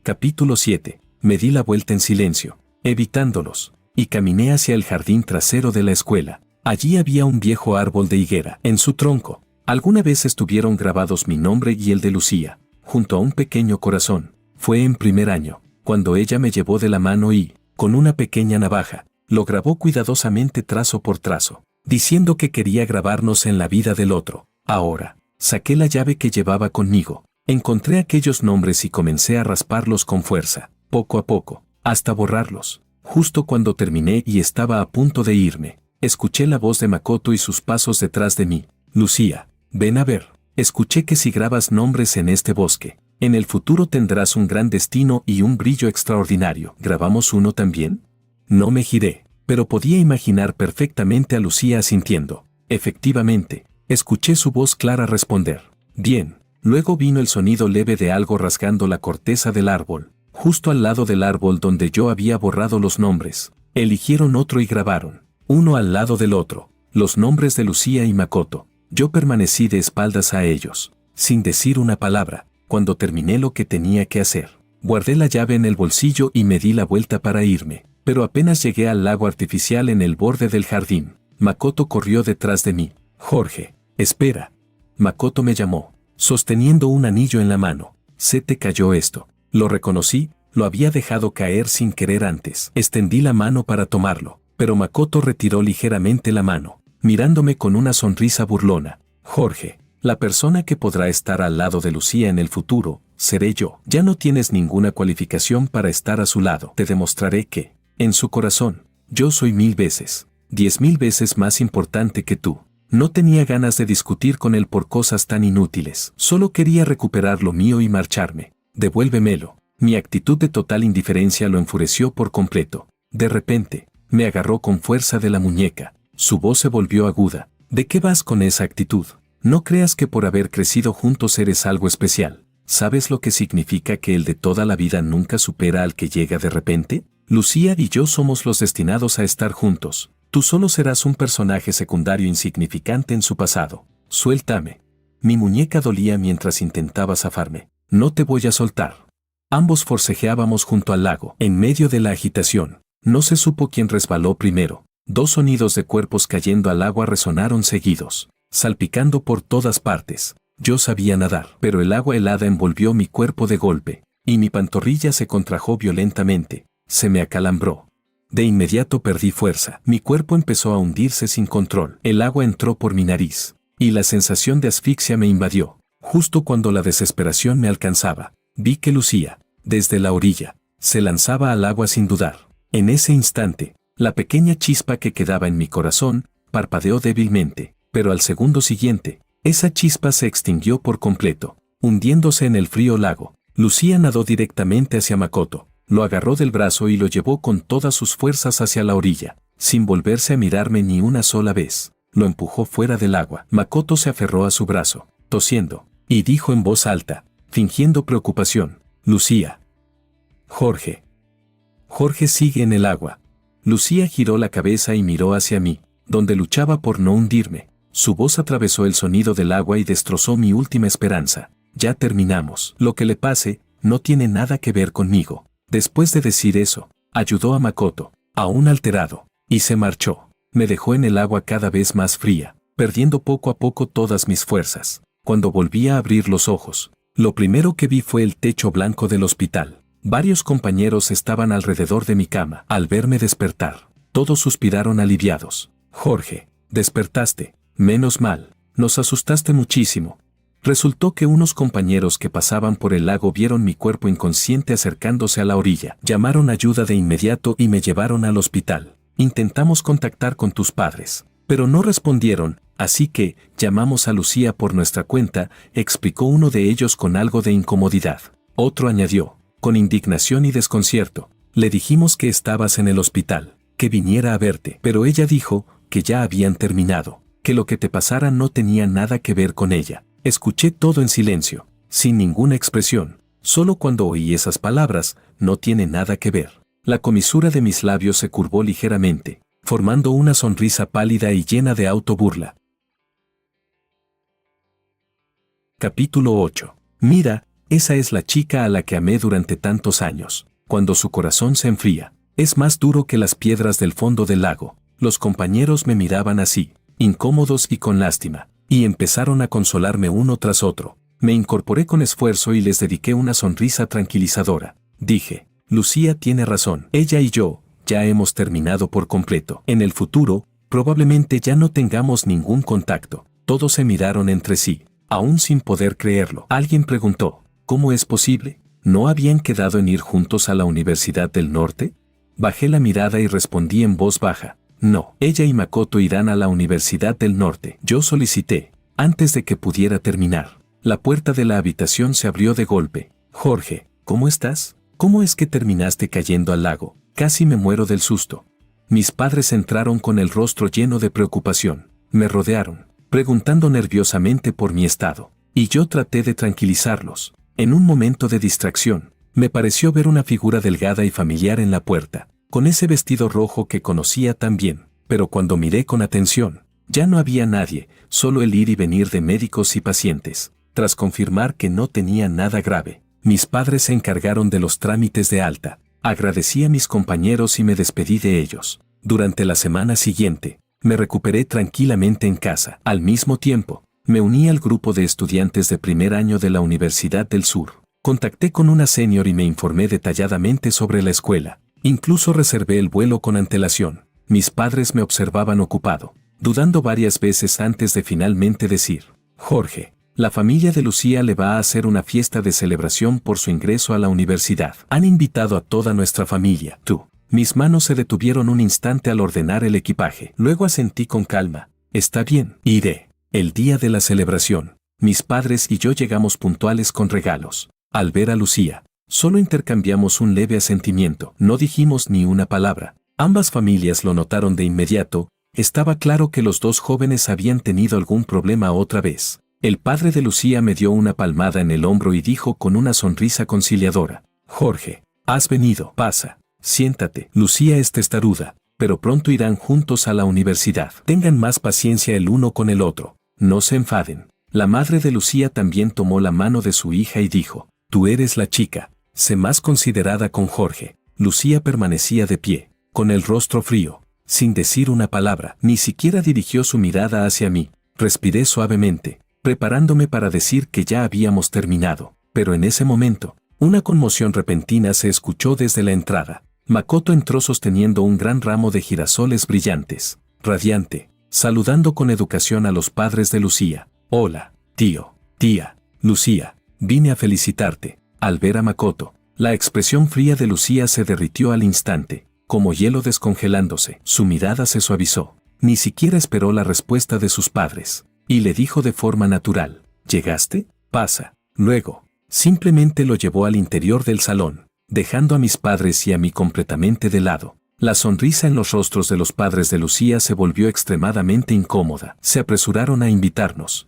Capítulo 7. Me di la vuelta en silencio, evitándolos, y caminé hacia el jardín trasero de la escuela. Allí había un viejo árbol de higuera. En su tronco, alguna vez estuvieron grabados mi nombre y el de Lucía, junto a un pequeño corazón. Fue en primer año, cuando ella me llevó de la mano y, con una pequeña navaja, lo grabó cuidadosamente trazo por trazo, diciendo que quería grabarnos en la vida del otro. Ahora, saqué la llave que llevaba conmigo, encontré aquellos nombres y comencé a rasparlos con fuerza, poco a poco, hasta borrarlos. Justo cuando terminé y estaba a punto de irme, escuché la voz de Makoto y sus pasos detrás de mí. Lucía, ven a ver. Escuché que si grabas nombres en este bosque, en el futuro tendrás un gran destino y un brillo extraordinario. ¿Grabamos uno también? No me giré, pero podía imaginar perfectamente a Lucía asintiendo. Efectivamente, escuché su voz clara responder. Bien. Luego vino el sonido leve de algo rasgando la corteza del árbol. Justo al lado del árbol donde yo había borrado los nombres, eligieron otro y grabaron, uno al lado del otro, los nombres de Lucía y Makoto. Yo permanecí de espaldas a ellos, sin decir una palabra. Cuando terminé lo que tenía que hacer, guardé la llave en el bolsillo y me di la vuelta para irme. Pero apenas llegué al lago artificial en el borde del jardín, Makoto corrió detrás de mí. Jorge, espera. Makoto me llamó, sosteniendo un anillo en la mano. Se te cayó esto. Lo reconocí, Lo había dejado caer sin querer antes. Extendí la mano para tomarlo, pero Makoto retiró ligeramente la mano, mirándome con una sonrisa burlona. Jorge, la persona que podrá estar al lado de Lucía en el futuro, seré yo. Ya no tienes ninguna cualificación para estar a su lado. Te demostraré que, en su corazón, yo soy 1000 veces, 10.000 veces más importante que tú. No tenía ganas de discutir con él por cosas tan inútiles. Solo quería recuperar lo mío y marcharme. Devuélvemelo. Mi actitud de total indiferencia lo enfureció por completo. De repente, me agarró con fuerza de la muñeca. Su voz se volvió aguda. ¿De qué vas con esa actitud? No creas que por haber crecido juntos eres algo especial. ¿Sabes lo que significa que el de toda la vida nunca supera al que llega de repente? Lucía y yo somos los destinados a estar juntos. Tú solo serás un personaje secundario insignificante en su pasado. Suéltame. Mi muñeca dolía mientras intentaba zafarme. No te voy a soltar. Ambos forcejeábamos junto al lago, en medio de la agitación. No se supo quién resbaló primero. 2 sonidos de cuerpos cayendo al agua resonaron seguidos, salpicando por todas partes. Yo sabía nadar, pero el agua helada envolvió mi cuerpo de golpe, y mi pantorrilla se contrajo violentamente. Se me acalambró. De inmediato perdí fuerza. Mi cuerpo empezó a hundirse sin control. El agua entró por mi nariz, y la sensación de asfixia me invadió. Justo cuando la desesperación me alcanzaba, vi que Lucía, desde la orilla, se lanzaba al agua sin dudar. En ese instante, la pequeña chispa que quedaba en mi corazón parpadeó débilmente, pero al segundo siguiente, esa chispa se extinguió por completo, hundiéndose en el frío lago. Lucía nadó directamente hacia Makoto, lo agarró del brazo y lo llevó con todas sus fuerzas hacia la orilla, sin volverse a mirarme ni una sola vez. Lo empujó fuera del agua. Makoto se aferró a su brazo, tosiendo, y dijo en voz alta, fingiendo preocupación: Lucía. Jorge. Jorge sigue en el agua. Lucía giró la cabeza y miró hacia mí, donde luchaba por no hundirme. Su voz atravesó el sonido del agua y destrozó mi última esperanza. Ya terminamos. Lo que le pase, no tiene nada que ver conmigo. Después de decir eso, ayudó a Makoto, aún alterado, y se marchó. Me dejó en el agua cada vez más fría, perdiendo poco a poco todas mis fuerzas. Cuando volví a abrir los ojos, lo primero que vi fue el techo blanco del hospital. Varios compañeros estaban alrededor de mi cama. Al verme despertar, todos suspiraron aliviados. Jorge, despertaste. Menos mal, nos asustaste muchísimo. Resultó que unos compañeros que pasaban por el lago vieron mi cuerpo inconsciente acercándose a la orilla. Llamaron ayuda de inmediato y me llevaron al hospital. Intentamos contactar con tus padres, pero no respondieron, así que llamamos a Lucía por nuestra cuenta, explicó uno de ellos con algo de incomodidad. Otro añadió, con indignación y desconcierto: le dijimos que estabas en el hospital, que viniera a verte, pero ella dijo que ya habían terminado, que lo que te pasara no tenía nada que ver con ella. Escuché todo en silencio, sin ninguna expresión. Solo cuando oí esas palabras, no tiene nada que ver. La comisura de mis labios se curvó ligeramente, formando una sonrisa pálida y llena de autoburla. Capítulo 8. Mira, esa es la chica a la que amé durante tantos años. Cuando su corazón se enfría, es más duro que las piedras del fondo del lago. Los compañeros me miraban así, incómodos y con lástima, y empezaron a consolarme uno tras otro. Me incorporé con esfuerzo y les dediqué una sonrisa tranquilizadora. Dije, Lucía tiene razón. Ella y yo, ya hemos terminado por completo. En el futuro, probablemente ya no tengamos ningún contacto. Todos se miraron entre sí, aún sin poder creerlo. Alguien preguntó, ¿cómo es posible? ¿No habían quedado en ir juntos a la Universidad del Norte? Bajé la mirada y respondí en voz baja, no. Ella y Makoto irán a la Universidad del Norte. Yo solicité, antes de que pudiera terminar. La puerta de la habitación se abrió de golpe. Jorge, ¿cómo estás? ¿Cómo es que terminaste cayendo al lago? Casi me muero del susto. Mis padres entraron con el rostro lleno de preocupación. Me rodearon, preguntando nerviosamente por mi estado, y yo traté de tranquilizarlos. En un momento de distracción, me pareció ver una figura delgada y familiar en la puerta, con ese vestido rojo que conocía tan bien, pero cuando miré con atención, ya no había nadie, solo el ir y venir de médicos y pacientes. Tras confirmar que no tenía nada grave, mis padres se encargaron de los trámites de alta. Agradecí a mis compañeros y me despedí de ellos. Durante la semana siguiente, me recuperé tranquilamente en casa. Al mismo tiempo, me uní al grupo de estudiantes de primer año de la Universidad del Sur. Contacté con una senior y me informé detalladamente sobre la escuela. Incluso reservé el vuelo con antelación. Mis padres me observaban ocupado, dudando varias veces antes de finalmente decir: Jorge, la familia de Lucía le va a hacer una fiesta de celebración por su ingreso a la universidad. Han invitado a toda nuestra familia. Tú. Mis manos se detuvieron un instante al ordenar el equipaje. Luego asentí con calma. Está bien, iré. El día de la celebración, mis padres y yo llegamos puntuales con regalos. Al ver a Lucía, solo intercambiamos un leve asentimiento. No dijimos ni una palabra. Ambas familias lo notaron de inmediato. Estaba claro que los dos jóvenes habían tenido algún problema otra vez. El padre de Lucía me dio una palmada en el hombro y dijo con una sonrisa conciliadora: Jorge, has venido, pasa, siéntate. Lucía es testaruda, pero pronto irán juntos a la universidad. Tengan más paciencia el uno con el otro. No se enfaden. La madre de Lucía también tomó la mano de su hija y dijo: Tú eres la chica, sé más considerada con Jorge. Lucía permanecía de pie, con el rostro frío, sin decir una palabra. Ni siquiera dirigió su mirada hacia mí. Respiré suavemente, preparándome para decir que ya habíamos terminado. Pero en ese momento, una conmoción repentina se escuchó desde la entrada. Makoto entró sosteniendo un gran ramo de girasoles brillantes, radiante, saludando con educación a los padres de Lucía. Hola, tío, tía, Lucía, vine a felicitarte. Al ver a Makoto, la expresión fría de Lucía se derritió al instante, como hielo descongelándose. Su mirada se suavizó. Ni siquiera esperó la respuesta de sus padres, y le dijo de forma natural: ¿Llegaste? Pasa. Luego, simplemente lo llevó al interior del salón, dejando a mis padres y a mí completamente de lado. La sonrisa en los rostros de los padres de Lucía se volvió extremadamente incómoda. Se apresuraron a invitarnos.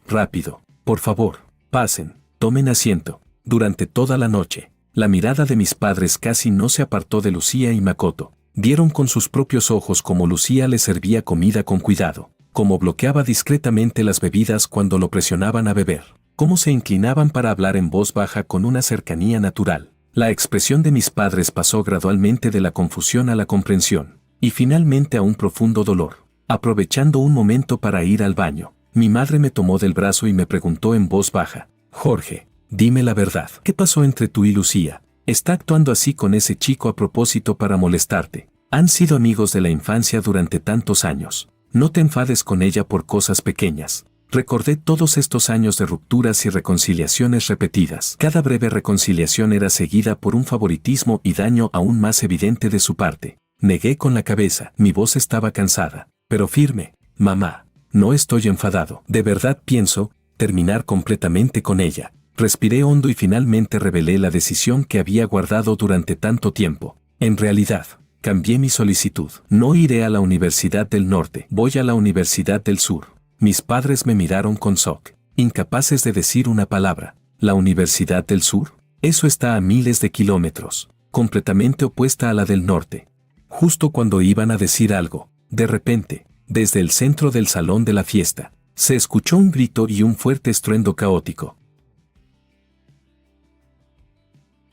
Rápido, por favor, pasen, tomen asiento. Durante toda la noche, la mirada de mis padres casi no se apartó de Lucía y Makoto. Vieron con sus propios ojos cómo Lucía les servía comida con cuidado, cómo bloqueaba discretamente las bebidas cuando lo presionaban a beber, cómo se inclinaban para hablar en voz baja con una cercanía natural. La expresión de mis padres pasó gradualmente de la confusión a la comprensión, y finalmente a un profundo dolor. Aprovechando un momento para ir al baño, mi madre me tomó del brazo y me preguntó en voz baja: Jorge, dime la verdad. ¿Qué pasó entre tú y Lucía? ¿Está actuando así con ese chico a propósito para molestarte? Han sido amigos de la infancia durante tantos años. No te enfades con ella por cosas pequeñas. Recordé todos estos años de rupturas y reconciliaciones repetidas. Cada breve reconciliación era seguida por un favoritismo y daño aún más evidente de su parte. Negué con la cabeza. Mi voz estaba cansada, pero firme. Mamá, no estoy enfadado. De verdad pienso terminar completamente con ella. Respiré hondo y finalmente revelé la decisión que había guardado durante tanto tiempo. En realidad, cambié mi solicitud. No iré a la Universidad del Norte. Voy a la Universidad del Sur. Mis padres me miraron con shock, incapaces de decir una palabra. ¿La Universidad del Sur? Eso está a miles de kilómetros, completamente opuesta a la del norte. Justo cuando iban a decir algo, de repente, desde el centro del salón de la fiesta, se escuchó un grito y un fuerte estruendo caótico.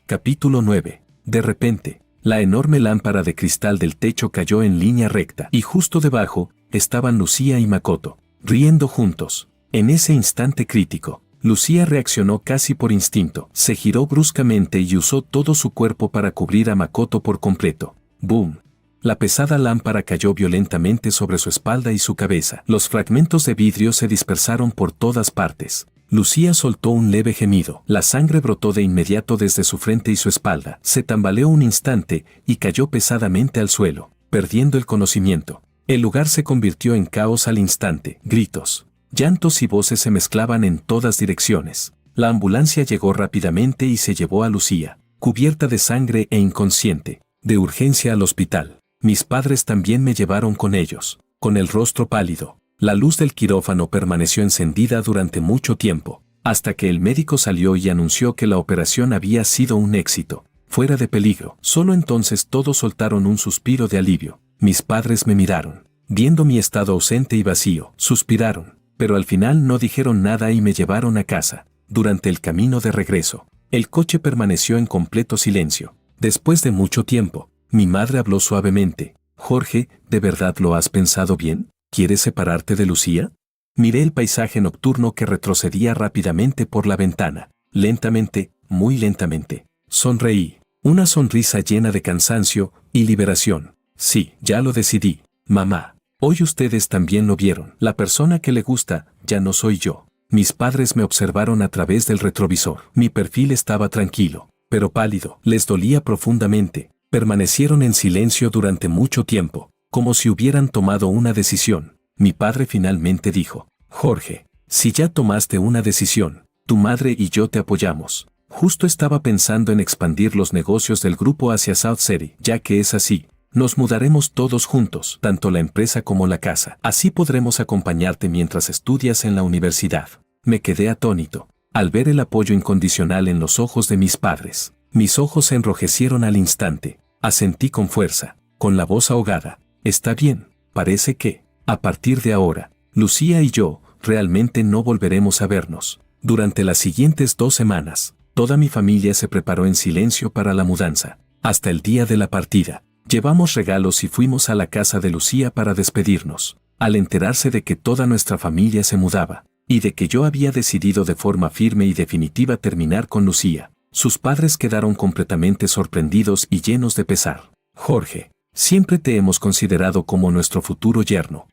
Capítulo 9. De repente, la enorme lámpara de cristal del techo cayó en línea recta, y justo debajo estaban Lucía y Makoto, riendo juntos. En ese instante crítico, Lucía reaccionó casi por instinto. Se giró bruscamente y usó todo su cuerpo para cubrir a Makoto por completo. ¡Boom! La pesada lámpara cayó violentamente sobre su espalda y su cabeza. Los fragmentos de vidrio se dispersaron por todas partes. Lucía soltó un leve gemido. La sangre brotó de inmediato desde su frente y su espalda. Se tambaleó un instante y cayó pesadamente al suelo, perdiendo el conocimiento. El lugar se convirtió en caos al instante. Gritos, llantos y voces se mezclaban en todas direcciones. La ambulancia llegó rápidamente y se llevó a Lucía, cubierta de sangre e inconsciente, de urgencia al hospital. Mis padres también me llevaron con ellos, con el rostro pálido. La luz del quirófano permaneció encendida durante mucho tiempo, hasta que el médico salió y anunció que la operación había sido un éxito, fuera de peligro. Solo entonces todos soltaron un suspiro de alivio. Mis padres me miraron, viendo mi estado ausente y vacío. Suspiraron, pero al final no dijeron nada y me llevaron a casa. Durante el camino de regreso, el coche permaneció en completo silencio. Después de mucho tiempo, mi madre habló suavemente. Jorge, ¿de verdad lo has pensado bien? ¿Quieres separarte de Lucía? Miré el paisaje nocturno que retrocedía rápidamente por la ventana. Lentamente, muy lentamente. Sonreí. Una sonrisa llena de cansancio y liberación. Sí, ya lo decidí, mamá. Hoy ustedes también lo vieron. La persona que le gusta ya no soy yo. Mis padres me observaron a través del retrovisor. Mi perfil estaba tranquilo, pero pálido. Les dolía profundamente. Permanecieron en silencio durante mucho tiempo, como si hubieran tomado una decisión. Mi padre finalmente dijo: Jorge, si ya tomaste una decisión, tu madre y yo te apoyamos. Justo estaba pensando en expandir los negocios del grupo hacia South City. Ya que es así, nos mudaremos todos juntos, tanto la empresa como la casa. Así podremos acompañarte mientras estudias en la universidad. Me quedé atónito al ver el apoyo incondicional en los ojos de mis padres. Mis ojos se enrojecieron al instante. Asentí con fuerza, con la voz ahogada. Está bien, parece que, a partir de ahora, Lucía y yo realmente no volveremos a vernos. Durante las siguientes 2 semanas, toda mi familia se preparó en silencio para la mudanza. Hasta el día de la partida, llevamos regalos y fuimos a la casa de Lucía para despedirnos. Al enterarse de que toda nuestra familia se mudaba, y de que yo había decidido de forma firme y definitiva terminar con Lucía, sus padres quedaron completamente sorprendidos y llenos de pesar. Jorge, siempre te hemos considerado como nuestro futuro yerno.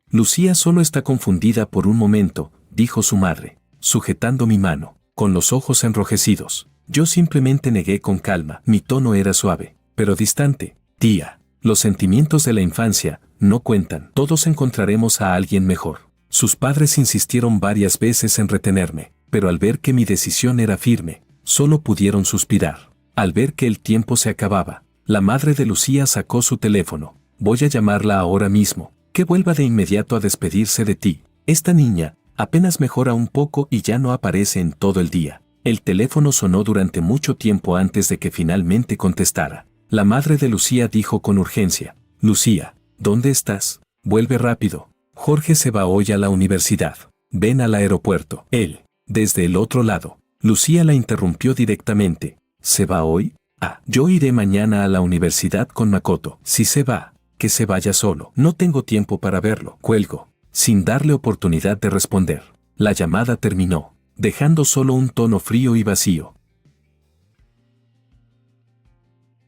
Lucía solo está confundida por un momento, dijo su madre, sujetando mi mano, con los ojos enrojecidos. Yo simplemente negué con calma. Mi tono era suave, pero distante. Tía, los sentimientos de la infancia no cuentan. Todos encontraremos a alguien mejor. Sus padres insistieron varias veces en retenerme, pero al ver que mi decisión era firme, solo pudieron suspirar. Al ver que el tiempo se acababa, la madre de Lucía sacó su teléfono. Voy a llamarla ahora mismo, que vuelva de inmediato a despedirse de ti. Esta niña apenas mejora un poco y ya no aparece en todo el día. El teléfono sonó durante mucho tiempo antes de que finalmente contestara. La madre de Lucía dijo con urgencia: Lucía, ¿dónde estás? Vuelve rápido. Jorge se va hoy a la universidad. Ven al aeropuerto. Él, desde el otro lado. Lucía la interrumpió directamente. ¿Se va hoy? Yo iré mañana a la universidad con Makoto. Si se va, que se vaya solo. No tengo tiempo para verlo. Cuelgo, sin darle oportunidad de responder. La llamada terminó, dejando solo un tono frío y vacío.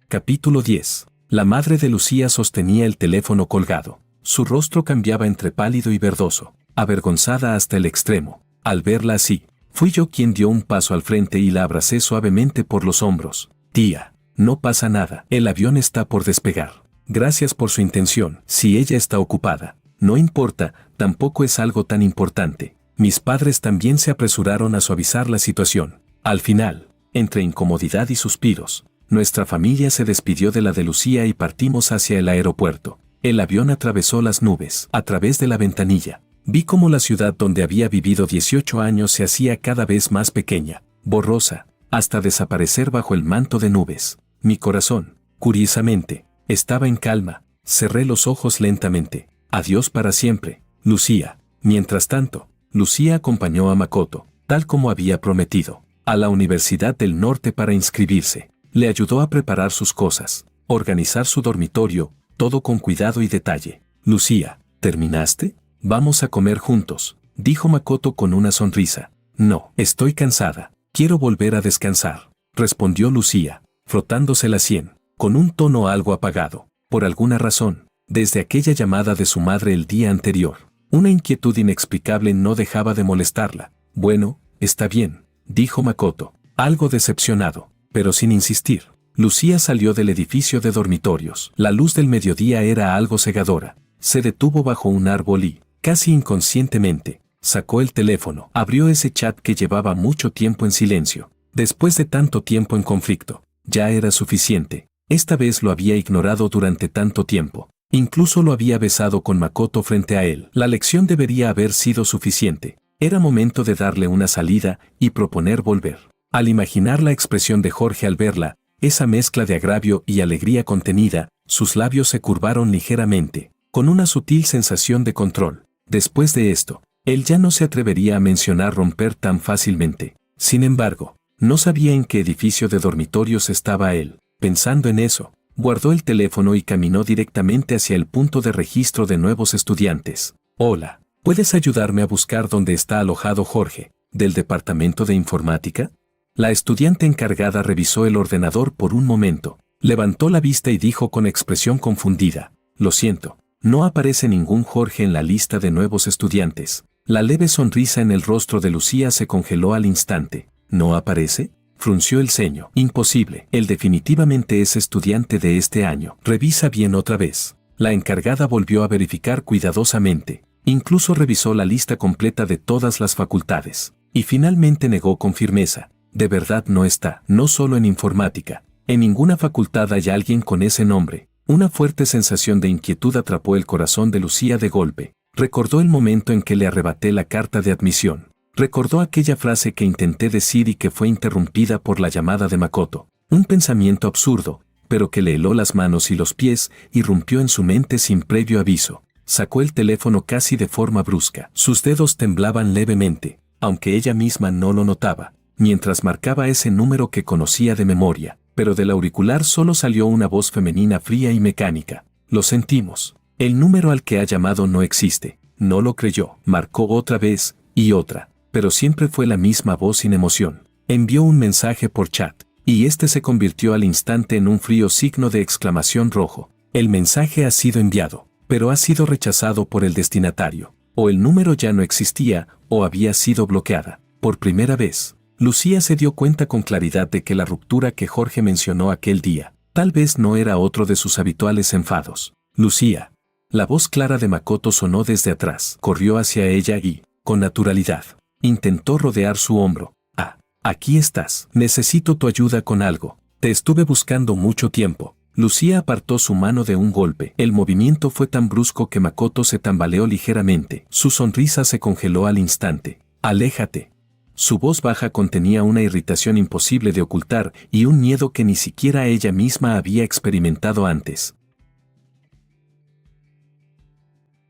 Capítulo 10. La madre de Lucía sostenía el teléfono colgado. Su rostro cambiaba entre pálido y verdoso, avergonzada hasta el extremo. Al verla así, fui yo quien dio un paso al frente y la abracé suavemente por los hombros. Tía, no pasa nada. El avión está por despegar. Gracias por su intención. Si ella está ocupada, no importa, tampoco es algo tan importante. Mis padres también se apresuraron a suavizar la situación. Al final, entre incomodidad y suspiros, nuestra familia se despidió de la de Lucía y partimos hacia el aeropuerto. El avión atravesó las nubes. A través de la ventanilla, vi cómo la ciudad donde había vivido 18 años se hacía cada vez más pequeña, borrosa, hasta desaparecer bajo el manto de nubes. Mi corazón, curiosamente, estaba en calma. Cerré los ojos lentamente. Adiós para siempre, Lucía. Mientras tanto, Lucía acompañó a Makoto, tal como había prometido, a la Universidad del Norte para inscribirse. Le ayudó a preparar sus cosas, organizar su dormitorio, todo con cuidado y detalle. Lucía, ¿terminaste? Vamos a comer juntos, dijo Makoto con una sonrisa. No, estoy cansada. Quiero volver a descansar, respondió Lucía, frotándose la sien, con un tono algo apagado. Por alguna razón, desde aquella llamada de su madre el día anterior, una inquietud inexplicable no dejaba de molestarla. Bueno, está bien, dijo Makoto, algo decepcionado, pero sin insistir. Lucía salió del edificio de dormitorios. La luz del mediodía era algo cegadora. Se detuvo bajo un árbol y, casi inconscientemente, sacó el teléfono. Abrió ese chat que llevaba mucho tiempo en silencio. Después de tanto tiempo en conflicto, ya era suficiente. Esta vez lo había ignorado durante tanto tiempo. Incluso lo había besado con Makoto frente a él. La lección debería haber sido suficiente. Era momento de darle una salida y proponer volver. Al imaginar la expresión de Jorge al verla, esa mezcla de agravio y alegría contenida, sus labios se curvaron ligeramente, con una sutil sensación de control. Después de esto, él ya no se atrevería a mencionar romper tan fácilmente. Sin embargo, no sabía en qué edificio de dormitorios estaba él. Pensando en eso, guardó el teléfono y caminó directamente hacia el punto de registro de nuevos estudiantes. Hola, ¿puedes ayudarme a buscar dónde está alojado Jorge, del departamento de informática? La estudiante encargada revisó el ordenador por un momento, levantó la vista y dijo con expresión confundida: «Lo siento, no aparece ningún Jorge en la lista de nuevos estudiantes». La leve sonrisa en el rostro de Lucía se congeló al instante. «¿No aparece?». Frunció el ceño. «Imposible. Él definitivamente es estudiante de este año. Revisa bien otra vez». La encargada volvió a verificar cuidadosamente. Incluso revisó la lista completa de todas las facultades. Y finalmente negó con firmeza: «De verdad no está. No solo en informática. En ninguna facultad hay alguien con ese nombre». Una fuerte sensación de inquietud atrapó el corazón de Lucía de golpe. Recordó el momento en que le arrebaté la carta de admisión. Recordó aquella frase que intenté decir y que fue interrumpida por la llamada de Makoto. Un pensamiento absurdo, pero que le heló las manos y los pies, irrumpió en su mente sin previo aviso. Sacó el teléfono casi de forma brusca. Sus dedos temblaban levemente, aunque ella misma no lo notaba, mientras marcaba ese número que conocía de memoria, pero del auricular solo salió una voz femenina fría y mecánica: «Lo sentimos. El número al que ha llamado no existe». No lo creyó. Marcó otra vez, y otra, pero siempre fue la misma voz sin emoción. Envió un mensaje por chat, y este se convirtió al instante en un frío signo de exclamación rojo. El mensaje ha sido enviado, pero ha sido rechazado por el destinatario. O el número ya no existía, o había sido bloqueada. Por primera vez, Lucía se dio cuenta con claridad de que la ruptura que Jorge mencionó aquel día, tal vez no era otro de sus habituales enfados. «Lucía». La voz clara de Makoto sonó desde atrás. Corrió hacia ella y, con naturalidad, intentó rodear su hombro. «Ah, aquí estás. Necesito tu ayuda con algo. Te estuve buscando mucho tiempo». Lucía apartó su mano de un golpe. El movimiento fue tan brusco que Makoto se tambaleó ligeramente. Su sonrisa se congeló al instante. «Aléjate». Su voz baja contenía una irritación imposible de ocultar y un miedo que ni siquiera ella misma había experimentado antes.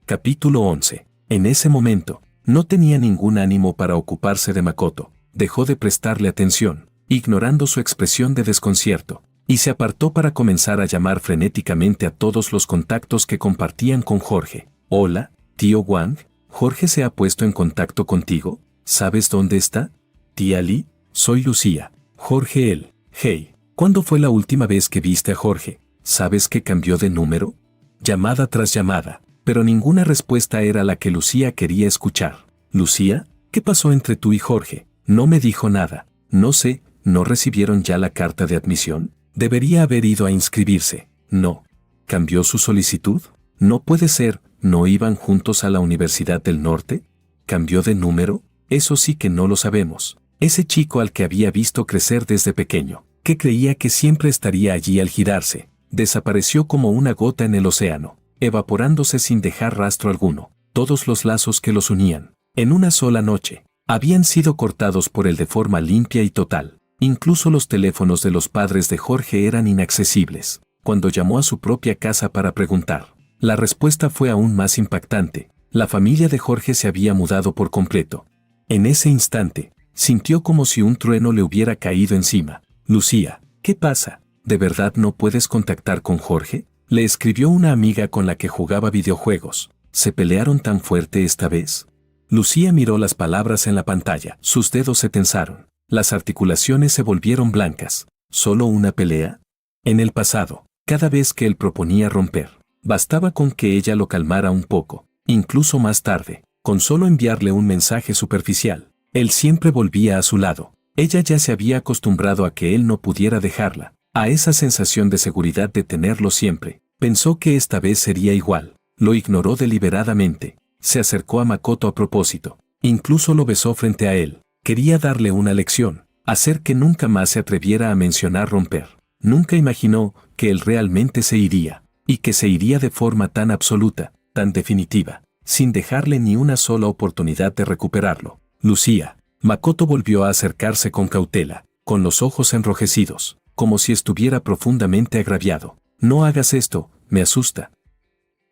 Capítulo 11. En ese momento, no tenía ningún ánimo para ocuparse de Makoto. Dejó de prestarle atención, ignorando su expresión de desconcierto, y se apartó para comenzar a llamar frenéticamente a todos los contactos que compartían con Jorge. «Hola, tío Wang, ¿Jorge se ha puesto en contacto contigo? ¿Sabes dónde está? Tía Lee, soy Lucía. Jorge él. Hey, ¿cuándo fue la última vez que viste a Jorge? ¿Sabes que cambió de número?». Llamada tras llamada, pero ninguna respuesta era la que Lucía quería escuchar. «Lucía, ¿qué pasó entre tú y Jorge? No me dijo nada». «No sé, ¿no recibieron ya la carta de admisión? Debería haber ido a inscribirse». «No». ¿Cambió su solicitud? «No puede ser, ¿no iban juntos a la Universidad del Norte? ¿Cambió de número? Eso sí que no lo sabemos». Ese chico al que había visto crecer desde pequeño, que creía que siempre estaría allí al girarse, desapareció como una gota en el océano, evaporándose sin dejar rastro alguno. Todos los lazos que los unían, en una sola noche, habían sido cortados por él de forma limpia y total. Incluso los teléfonos de los padres de Jorge eran inaccesibles. Cuando llamó a su propia casa para preguntar, la respuesta fue aún más impactante. La familia de Jorge se había mudado por completo. En ese instante, sintió como si un trueno le hubiera caído encima. «Lucía, ¿qué pasa? ¿De verdad no puedes contactar con Jorge?», le escribió una amiga con la que jugaba videojuegos. «¿Se pelearon tan fuerte esta vez?». Lucía miró las palabras en la pantalla. Sus dedos se tensaron. Las articulaciones se volvieron blancas. ¿Solo una pelea? En el pasado, cada vez que él proponía romper, bastaba con que ella lo calmara un poco. Incluso más tarde, con solo enviarle un mensaje superficial, él siempre volvía a su lado. Ella ya se había acostumbrado a que él no pudiera dejarla, a esa sensación de seguridad de tenerlo siempre. Pensó que esta vez sería igual. Lo ignoró deliberadamente. Se acercó a Makoto a propósito. Incluso lo besó frente a él. Quería darle una lección, hacer que nunca más se atreviera a mencionar romper. Nunca imaginó que él realmente se iría, y que se iría de forma tan absoluta, tan definitiva, sin dejarle ni una sola oportunidad de recuperarlo. «Lucía». Makoto volvió a acercarse con cautela, con los ojos enrojecidos, como si estuviera profundamente agraviado. «No hagas esto, me asusta.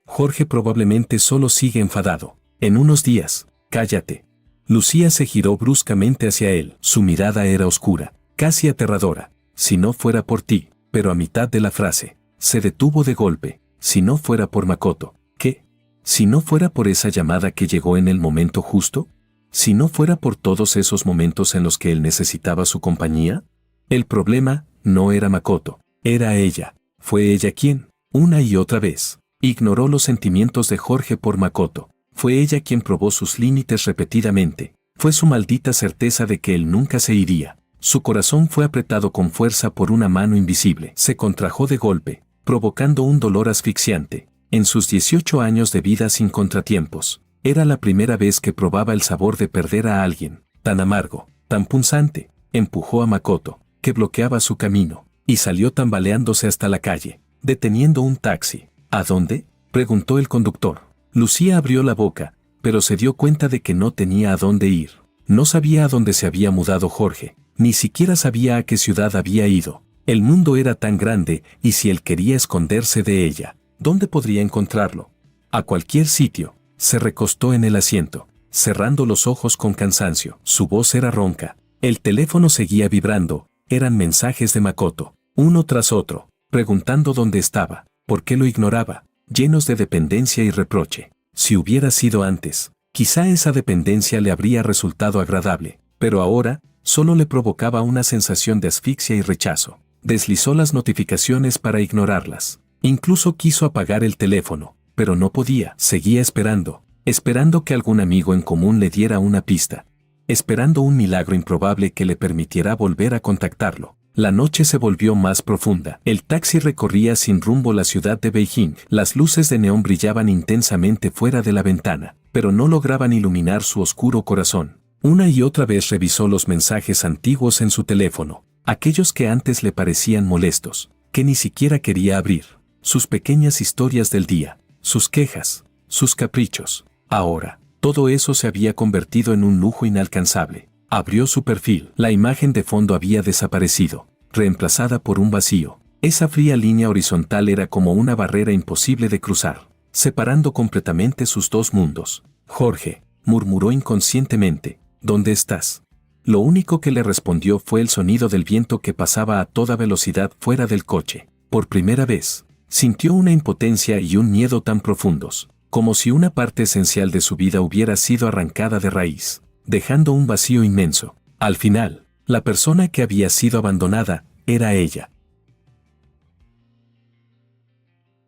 Jorge probablemente solo sigue enfadado. En unos días, cállate». Lucía se giró bruscamente hacia él. Su mirada era oscura, casi aterradora. «Si no fuera por ti», pero a mitad de la frase, se detuvo de golpe. «Si no fuera por Makoto». ¿Qué? ¿Si no fuera por esa llamada que llegó en el momento justo? Si no fuera por todos esos momentos en los que él necesitaba su compañía, el problema no era Makoto, era ella. Fue ella quien, una y otra vez, ignoró los sentimientos de Jorge por Makoto. Fue ella quien probó sus límites repetidamente. Fue su maldita certeza de que él nunca se iría. Su corazón fue apretado con fuerza por una mano invisible. Se contrajo de golpe, provocando un dolor asfixiante. En sus 18 años de vida sin contratiempos, era la primera vez que probaba el sabor de perder a alguien, tan amargo, tan punzante. Empujó a Makoto, que bloqueaba su camino, y salió tambaleándose hasta la calle, deteniendo un taxi. ¿A dónde?, preguntó el conductor. Lucía abrió la boca, pero se dio cuenta de que no tenía a dónde ir. No sabía a dónde se había mudado Jorge, ni siquiera sabía a qué ciudad había ido. El mundo era tan grande, y si él quería esconderse de ella, ¿dónde podría encontrarlo? A cualquier sitio. Se recostó en el asiento, cerrando los ojos con cansancio. Su voz era ronca. El teléfono seguía vibrando. Eran mensajes de Makoto, uno tras otro, preguntando dónde estaba, por qué lo ignoraba, llenos de dependencia y reproche. Si hubiera sido antes, quizá esa dependencia le habría resultado agradable, pero ahora, solo le provocaba una sensación de asfixia y rechazo. Deslizó las notificaciones para ignorarlas. Incluso quiso apagar el teléfono, pero no podía. Seguía esperando que algún amigo en común le diera una pista, esperando un milagro improbable que le permitiera volver a contactarlo. La noche se volvió más profunda. El taxi recorría sin rumbo la ciudad de Beijing. Las luces de neón brillaban intensamente fuera de la ventana, pero no lograban iluminar su oscuro corazón. Una y otra vez revisó los mensajes antiguos en su teléfono, aquellos que antes le parecían molestos, que ni siquiera quería abrir. Sus pequeñas historias del día, sus quejas, sus caprichos. Ahora, todo eso se había convertido en un lujo inalcanzable. Abrió su perfil. La imagen de fondo había desaparecido, reemplazada por un vacío. Esa fría línea horizontal era como una barrera imposible de cruzar, separando completamente sus dos mundos. Jorge, murmuró inconscientemente, ¿dónde estás? Lo único que le respondió fue el sonido del viento que pasaba a toda velocidad fuera del coche. Por primera vez, sintió una impotencia y un miedo tan profundos, como si una parte esencial de su vida hubiera sido arrancada de raíz, dejando un vacío inmenso. Al final, la persona que había sido abandonada era ella.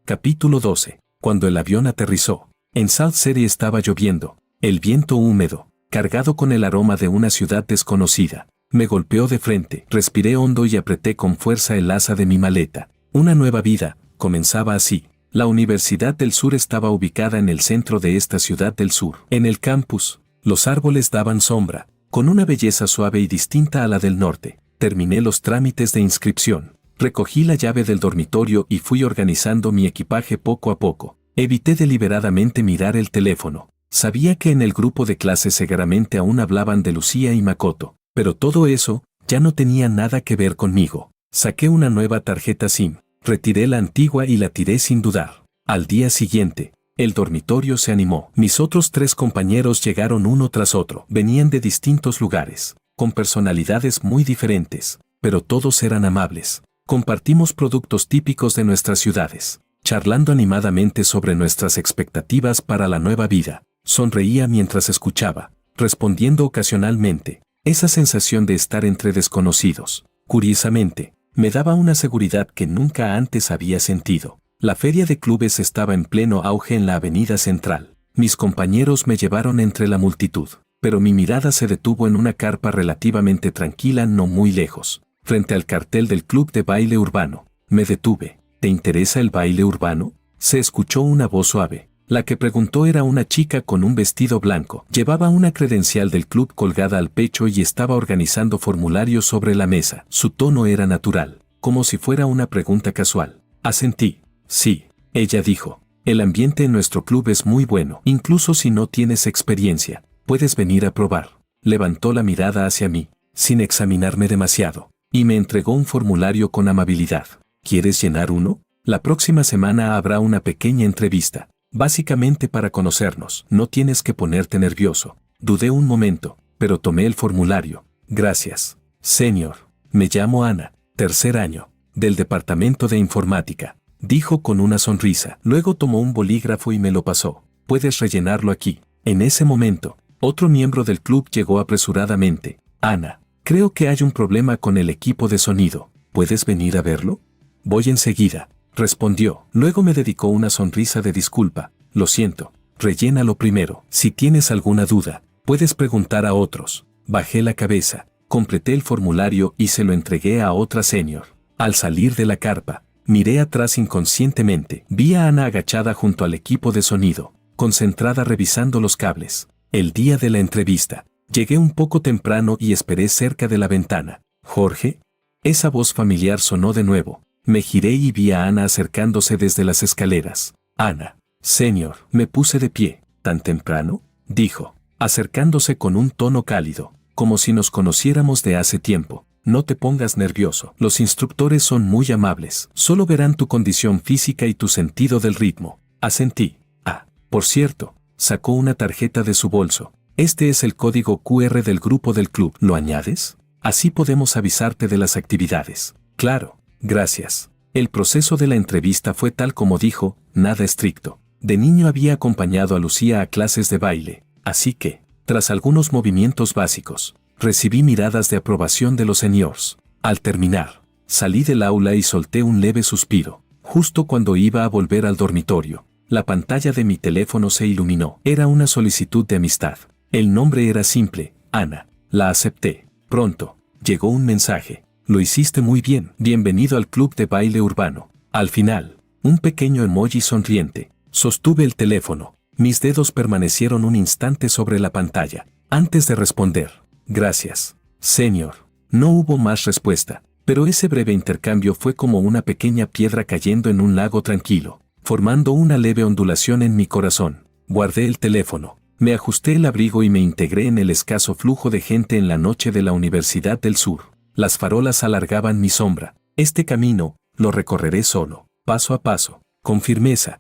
Capítulo 12. Cuando el avión aterrizó, en Salt City estaba lloviendo. El viento húmedo, cargado con el aroma de una ciudad desconocida, me golpeó de frente. Respiré hondo y apreté con fuerza el asa de mi maleta. Una nueva vida comenzaba así. La Universidad del Sur estaba ubicada en el centro de esta ciudad del sur. En el campus, los árboles daban sombra, con una belleza suave y distinta a la del norte. Terminé los trámites de inscripción. Recogí la llave del dormitorio y fui organizando mi equipaje poco a poco. Evité deliberadamente mirar el teléfono. Sabía que en el grupo de clase seguramente aún hablaban de Lucía y Makoto, pero todo eso ya no tenía nada que ver conmigo. Saqué una nueva tarjeta SIM, retiré la antigua y la tiré sin dudar. Al día siguiente, el dormitorio se animó. Mis otros 3 compañeros llegaron uno tras otro. Venían de distintos lugares, con personalidades muy diferentes, pero todos eran amables. Compartimos productos típicos de nuestras ciudades, charlando animadamente sobre nuestras expectativas para la nueva vida. Sonreía mientras escuchaba, respondiendo ocasionalmente. Esa sensación de estar entre desconocidos, curiosamente, me daba una seguridad que nunca antes había sentido. La feria de clubes estaba en pleno auge en la avenida central. Mis compañeros me llevaron entre la multitud, pero mi mirada se detuvo en una carpa relativamente tranquila no muy lejos, frente al cartel del club de baile urbano. Me detuve. ¿Te interesa el baile urbano?, se escuchó una voz suave. La que preguntó era una chica con un vestido blanco. Llevaba una credencial del club colgada al pecho y estaba organizando formularios sobre la mesa. Su tono era natural, como si fuera una pregunta casual. Asentí. Sí, ella dijo. El ambiente en nuestro club es muy bueno. Incluso si no tienes experiencia, puedes venir a probar. Levantó la mirada hacia mí, sin examinarme demasiado, y me entregó un formulario con amabilidad. ¿Quieres llenar uno? La próxima semana habrá una pequeña entrevista. Básicamente para conocernos. No tienes que ponerte nervioso. Dudé un momento, pero tomé el formulario. Gracias, señor. Me llamo Ana, 3er año, del departamento de informática, dijo con una sonrisa. Luego tomó un bolígrafo y me lo pasó. Puedes rellenarlo aquí. En ese momento, Otro miembro del club llegó apresuradamente. Ana, creo que hay un problema con el equipo de sonido. ¿Puedes venir a verlo? Voy enseguida, respondió. Luego me dedicó una sonrisa de disculpa. Lo siento, rellénalo primero. Si tienes alguna duda, puedes preguntar a otros. Bajé la cabeza, completé el formulario y se lo entregué a otra senior. Al salir de la carpa, miré atrás inconscientemente. Vi a Ana agachada junto al equipo de sonido, concentrada revisando los cables. El día de la entrevista, llegué un poco temprano y esperé cerca de la ventana. ¿Jorge? Esa voz familiar sonó de nuevo. Me giré y vi a Ana acercándose desde las escaleras. Ana, señor, me puse de pie. ¿Tan temprano?, dijo, acercándose con un tono cálido, como si nos conociéramos de hace tiempo. No te pongas nervioso. Los instructores son muy amables. Solo verán tu condición física y tu sentido del ritmo. Asentí. Ah, por cierto, sacó una tarjeta de su bolso. Este es el código QR del grupo del club. ¿Lo añades? Así podemos avisarte de las actividades. Claro, gracias. El proceso de la entrevista fue tal como dijo, nada estricto. De niño había acompañado a Lucía a clases de baile, así que, tras algunos movimientos básicos, recibí miradas de aprobación de los seniors. Al terminar, salí del aula y solté un leve suspiro. Justo cuando iba a volver al dormitorio, la pantalla de mi teléfono se iluminó. Era una solicitud de amistad. El nombre era simple, Ana. La acepté. Pronto, llegó un mensaje. Lo hiciste muy bien. Bienvenido al club de baile urbano. Al final, un pequeño emoji sonriente. Sostuve el teléfono. Mis dedos permanecieron un instante sobre la pantalla, antes de responder. Gracias, señor. No hubo más respuesta, pero ese breve intercambio fue como una pequeña piedra cayendo en un lago tranquilo, formando una leve ondulación en mi corazón. Guardé el teléfono, me ajusté el abrigo y me integré en el escaso flujo de gente en la noche de la Universidad del Sur. Las farolas alargaban mi sombra. Este camino, lo recorreré solo, paso a paso, con firmeza.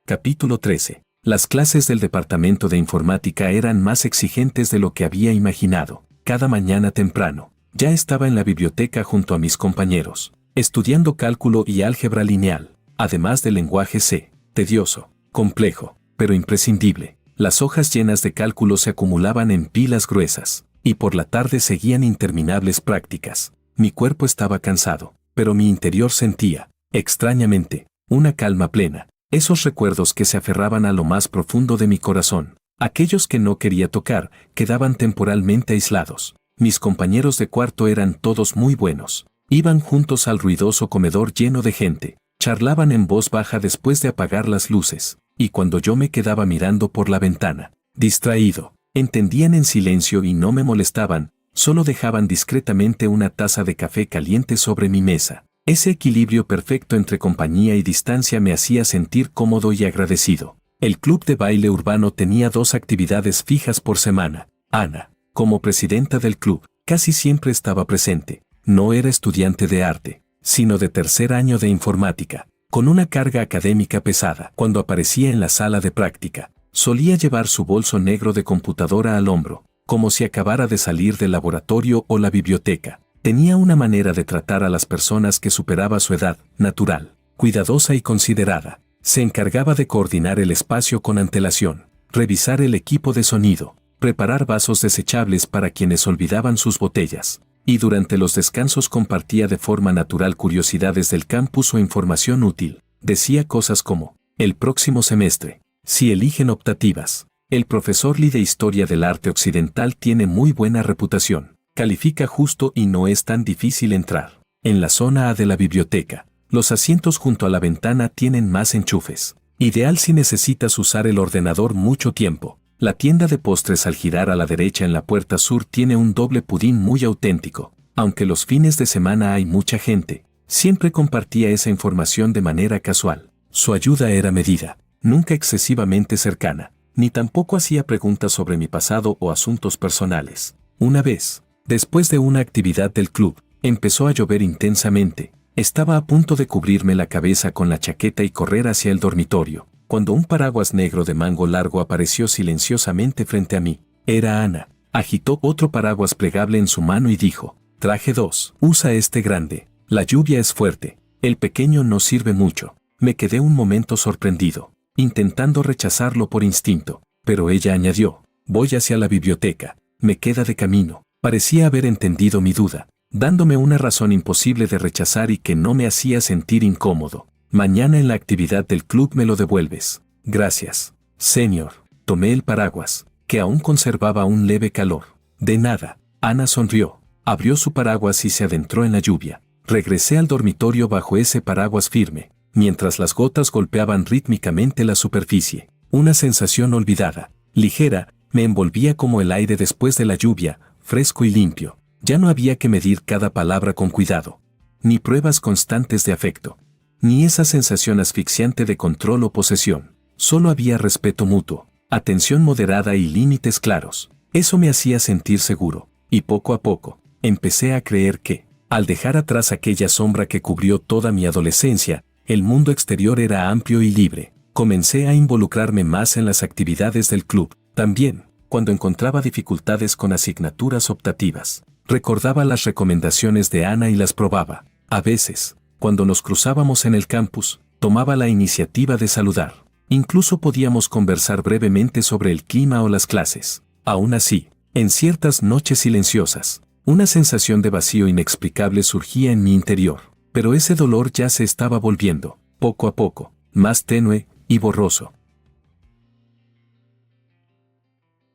Capítulo 13. Las clases del departamento de informática eran más exigentes de lo que había imaginado. Cada mañana temprano, ya estaba en la biblioteca junto a mis compañeros, estudiando cálculo y álgebra lineal, además del lenguaje C, tedioso, complejo, pero imprescindible. Las hojas llenas de cálculos se acumulaban en pilas gruesas, y por la tarde seguían interminables prácticas. Mi cuerpo estaba cansado, pero mi interior sentía, extrañamente, una calma plena. Esos recuerdos que se aferraban a lo más profundo de mi corazón, aquellos que no quería tocar, quedaban temporalmente aislados. Mis compañeros de cuarto eran todos muy buenos. Iban juntos al ruidoso comedor lleno de gente, charlaban en voz baja después de apagar las luces, y cuando yo me quedaba mirando por la ventana, distraído, entendían en silencio y no me molestaban, solo dejaban discretamente una taza de café caliente sobre mi mesa. Ese equilibrio perfecto entre compañía y distancia me hacía sentir cómodo y agradecido. El club de baile urbano tenía 2 actividades fijas por semana. Ana, como presidenta del club, casi siempre estaba presente. No era estudiante de arte, sino de tercer año de informática, con una carga académica pesada. Cuando aparecía en la sala de práctica, solía llevar su bolso negro de computadora al hombro, como si acabara de salir del laboratorio o la biblioteca. Tenía una manera de tratar a las personas que superaba su edad, natural, cuidadosa y considerada. Se encargaba de coordinar el espacio con antelación, revisar el equipo de sonido, preparar vasos desechables para quienes olvidaban sus botellas, y durante los descansos compartía de forma natural curiosidades del campus o información útil. Decía cosas como, el próximo semestre, si eligen optativas, el profesor Lee de Historia del Arte Occidental tiene muy buena reputación. Califica justo y no es tan difícil entrar. En la zona A de la biblioteca, los asientos junto a la ventana tienen más enchufes. Ideal si necesitas usar el ordenador mucho tiempo. La tienda de postres al girar a la derecha en la puerta sur tiene un doble pudín muy auténtico. Aunque los fines de semana hay mucha gente, siempre compartía esa información de manera casual. Su ayuda era medida, nunca excesivamente cercana, ni tampoco hacía preguntas sobre mi pasado o asuntos personales. Una vez, después de una actividad del club, empezó a llover intensamente. Estaba a punto de cubrirme la cabeza con la chaqueta y correr hacia el dormitorio, cuando un paraguas negro de mango largo apareció silenciosamente frente a mí. Era Ana. Agitó otro paraguas plegable en su mano y dijo, traje 2. Usa este grande. La lluvia es fuerte. El pequeño no sirve mucho. Me quedé un momento sorprendido. intentando rechazarlo por instinto, pero ella añadió, voy hacia la biblioteca, me queda de camino. Parecía haber entendido mi duda, dándome una razón imposible de rechazar y que no me hacía sentir incómodo. Mañana en la actividad del club me lo devuelves. Gracias, señor. Tomé el paraguas, que aún conservaba un leve calor. De nada. Ana sonrió, abrió su paraguas y se adentró en la lluvia. Regresé al dormitorio bajo ese paraguas firme, mientras las gotas golpeaban rítmicamente la superficie. Una sensación olvidada, ligera, me envolvía como el aire después de la lluvia, fresco y limpio. Ya no había que medir cada palabra con cuidado, ni pruebas constantes de afecto, ni esa sensación asfixiante de control o posesión. Solo había respeto mutuo, atención moderada y límites claros. Eso me hacía sentir seguro, y poco a poco, empecé a creer que, al dejar atrás aquella sombra que cubrió toda mi adolescencia, el mundo exterior era amplio y libre. Comencé a involucrarme más en las actividades del club, también, cuando encontraba dificultades con asignaturas optativas. Recordaba las recomendaciones de Ana y las probaba. A veces, cuando nos cruzábamos en el campus, tomaba la iniciativa de saludar. Incluso podíamos conversar brevemente sobre el clima o las clases. Aún así, en ciertas noches silenciosas, una sensación de vacío inexplicable surgía en mi interior. Pero ese dolor ya se estaba volviendo, poco a poco, más tenue y borroso.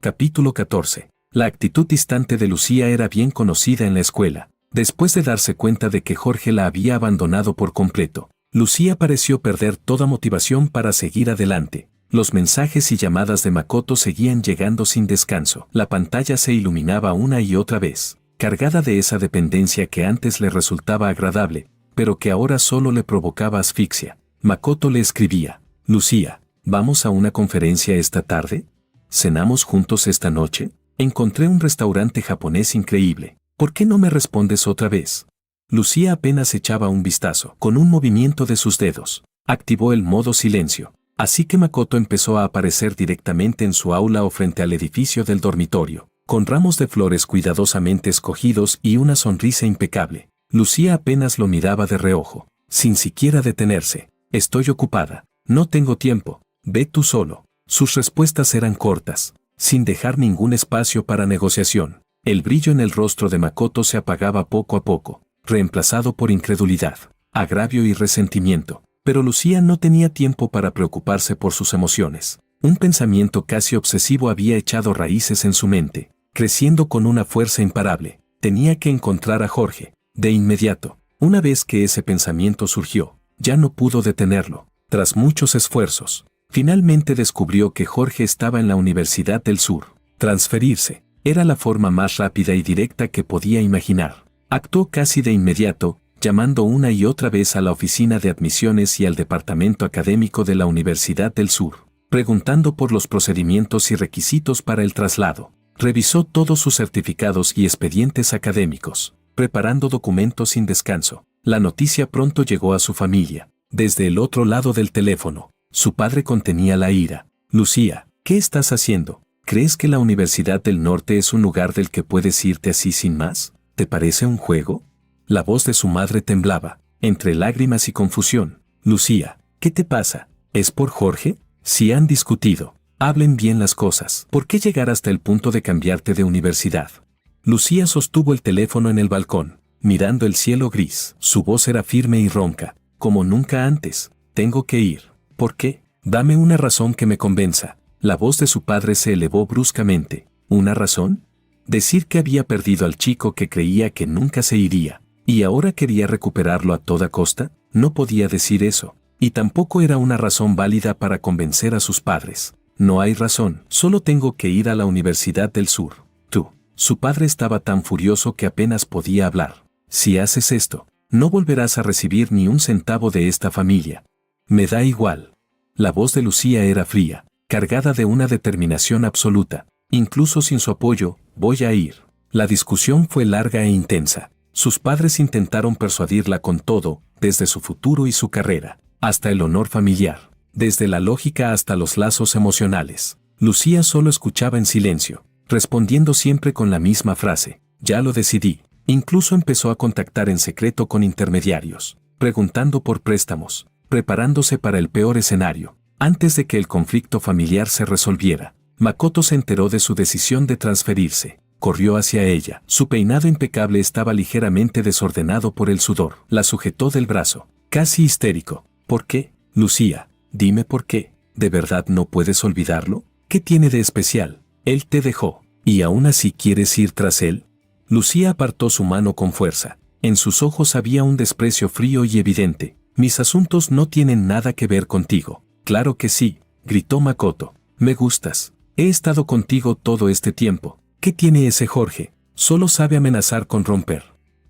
Capítulo 14. La actitud distante de Lucía era bien conocida en la escuela. Después de darse cuenta de que Jorge la había abandonado por completo, Lucía pareció perder toda motivación para seguir adelante. Los mensajes y llamadas de Makoto seguían llegando sin descanso. La pantalla se iluminaba una y otra vez, cargada de esa dependencia que antes le resultaba agradable, pero que ahora solo le provocaba asfixia. Makoto le escribía, Lucía, ¿vamos a una conferencia esta tarde? ¿Cenamos juntos esta noche? Encontré un restaurante japonés increíble. ¿Por qué no me respondes otra vez? Lucía apenas echaba un vistazo. Con un movimiento de sus dedos, activó el modo silencio. Así que Makoto empezó a aparecer directamente en su aula o frente al edificio del dormitorio, con ramos de flores cuidadosamente escogidos y una sonrisa impecable. Lucía apenas lo miraba de reojo, sin siquiera detenerse. Estoy ocupada. No tengo tiempo. Ve tú solo. Sus respuestas eran cortas, sin dejar ningún espacio para negociación. El brillo en el rostro de Makoto se apagaba poco a poco, reemplazado por incredulidad, agravio y resentimiento. Pero Lucía no tenía tiempo para preocuparse por sus emociones. Un pensamiento casi obsesivo había echado raíces en su mente, creciendo con una fuerza imparable. Tenía que encontrar a Jorge, de inmediato. Una vez que ese pensamiento surgió, ya no pudo detenerlo. Tras muchos esfuerzos, finalmente descubrió que Jorge estaba en la Universidad del Sur. Transferirse era la forma más rápida y directa que podía imaginar. Actuó casi de inmediato, llamando una y otra vez a la oficina de admisiones y al departamento académico de la Universidad del Sur, preguntando por los procedimientos y requisitos para el traslado. Revisó todos sus certificados y expedientes académicos, preparando documentos sin descanso. La noticia pronto llegó a su familia. Desde el otro lado del teléfono, su padre contenía la ira. Lucía, ¿qué estás haciendo? ¿Crees que la Universidad del Norte es un lugar del que puedes irte así sin más? ¿Te parece un juego? La voz de su madre temblaba, entre lágrimas y confusión. Lucía, ¿qué te pasa? ¿Es por Jorge? Si han discutido, hablen bien las cosas. ¿Por qué llegar hasta el punto de cambiarte de universidad? Lucía sostuvo el teléfono en el balcón, mirando el cielo gris. Su voz era firme y ronca, como nunca antes. Tengo que ir. ¿Por qué? Dame una razón que me convenza. La voz de su padre se elevó bruscamente. ¿Una razón? Decir que había perdido al chico que creía que nunca se iría, y ahora quería recuperarlo a toda costa. No podía decir eso, y tampoco era una razón válida para convencer a sus padres. No hay razón, solo tengo que ir a la Universidad del Sur. Tú. Su padre estaba tan furioso que apenas podía hablar. Si haces esto, no volverás a recibir ni un centavo de esta familia. Me da igual. La voz de Lucía era fría, cargada de una determinación absoluta. Incluso sin su apoyo, voy a ir. La discusión fue larga e intensa. Sus padres intentaron persuadirla con todo, desde su futuro y su carrera, hasta el honor familiar, desde la lógica hasta los lazos emocionales. Lucía solo escuchaba en silencio, respondiendo siempre con la misma frase, ya lo decidí. Incluso empezó a contactar en secreto con intermediarios, preguntando por préstamos, preparándose para el peor escenario. Antes de que el conflicto familiar se resolviera, Makoto se enteró de su decisión de transferirse. Corrió hacia ella. Su peinado impecable estaba ligeramente desordenado por el sudor. La sujetó del brazo, casi histérico. ¿Por qué, Lucía? Dime por qué. ¿De verdad no puedes olvidarlo? ¿Qué tiene de especial? Él te dejó. ¿Y aún así quieres ir tras él? Lucía apartó su mano con fuerza. En sus ojos había un desprecio frío y evidente. Mis asuntos no tienen nada que ver contigo. Claro que sí, gritó Makoto. Me gustas. He estado contigo todo este tiempo. ¿Qué tiene ese Jorge? Solo sabe amenazar con romper.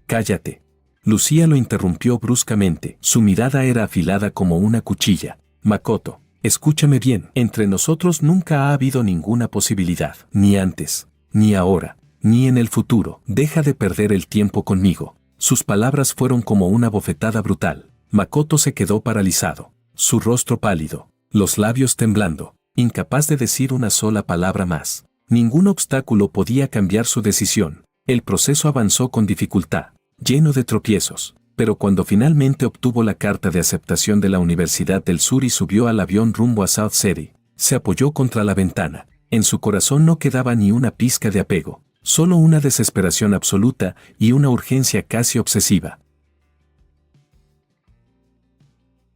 Cállate. Lucía lo interrumpió bruscamente. Su mirada era afilada como una cuchilla. Makoto, escúchame bien. Entre nosotros nunca ha habido ninguna posibilidad. Ni antes, ni ahora, ni en el futuro. Deja de perder el tiempo conmigo. Sus palabras fueron como una bofetada brutal. Makoto se quedó paralizado. Su rostro pálido, los labios temblando, incapaz de decir una sola palabra más. Ningún obstáculo podía cambiar su decisión. El proceso avanzó con dificultad, lleno de tropiezos, pero cuando finalmente obtuvo la carta de aceptación de la Universidad del Sur y subió al avión rumbo a South City, se apoyó contra la ventana. En su corazón no quedaba ni una pizca de apego, solo una desesperación absoluta y una urgencia casi obsesiva.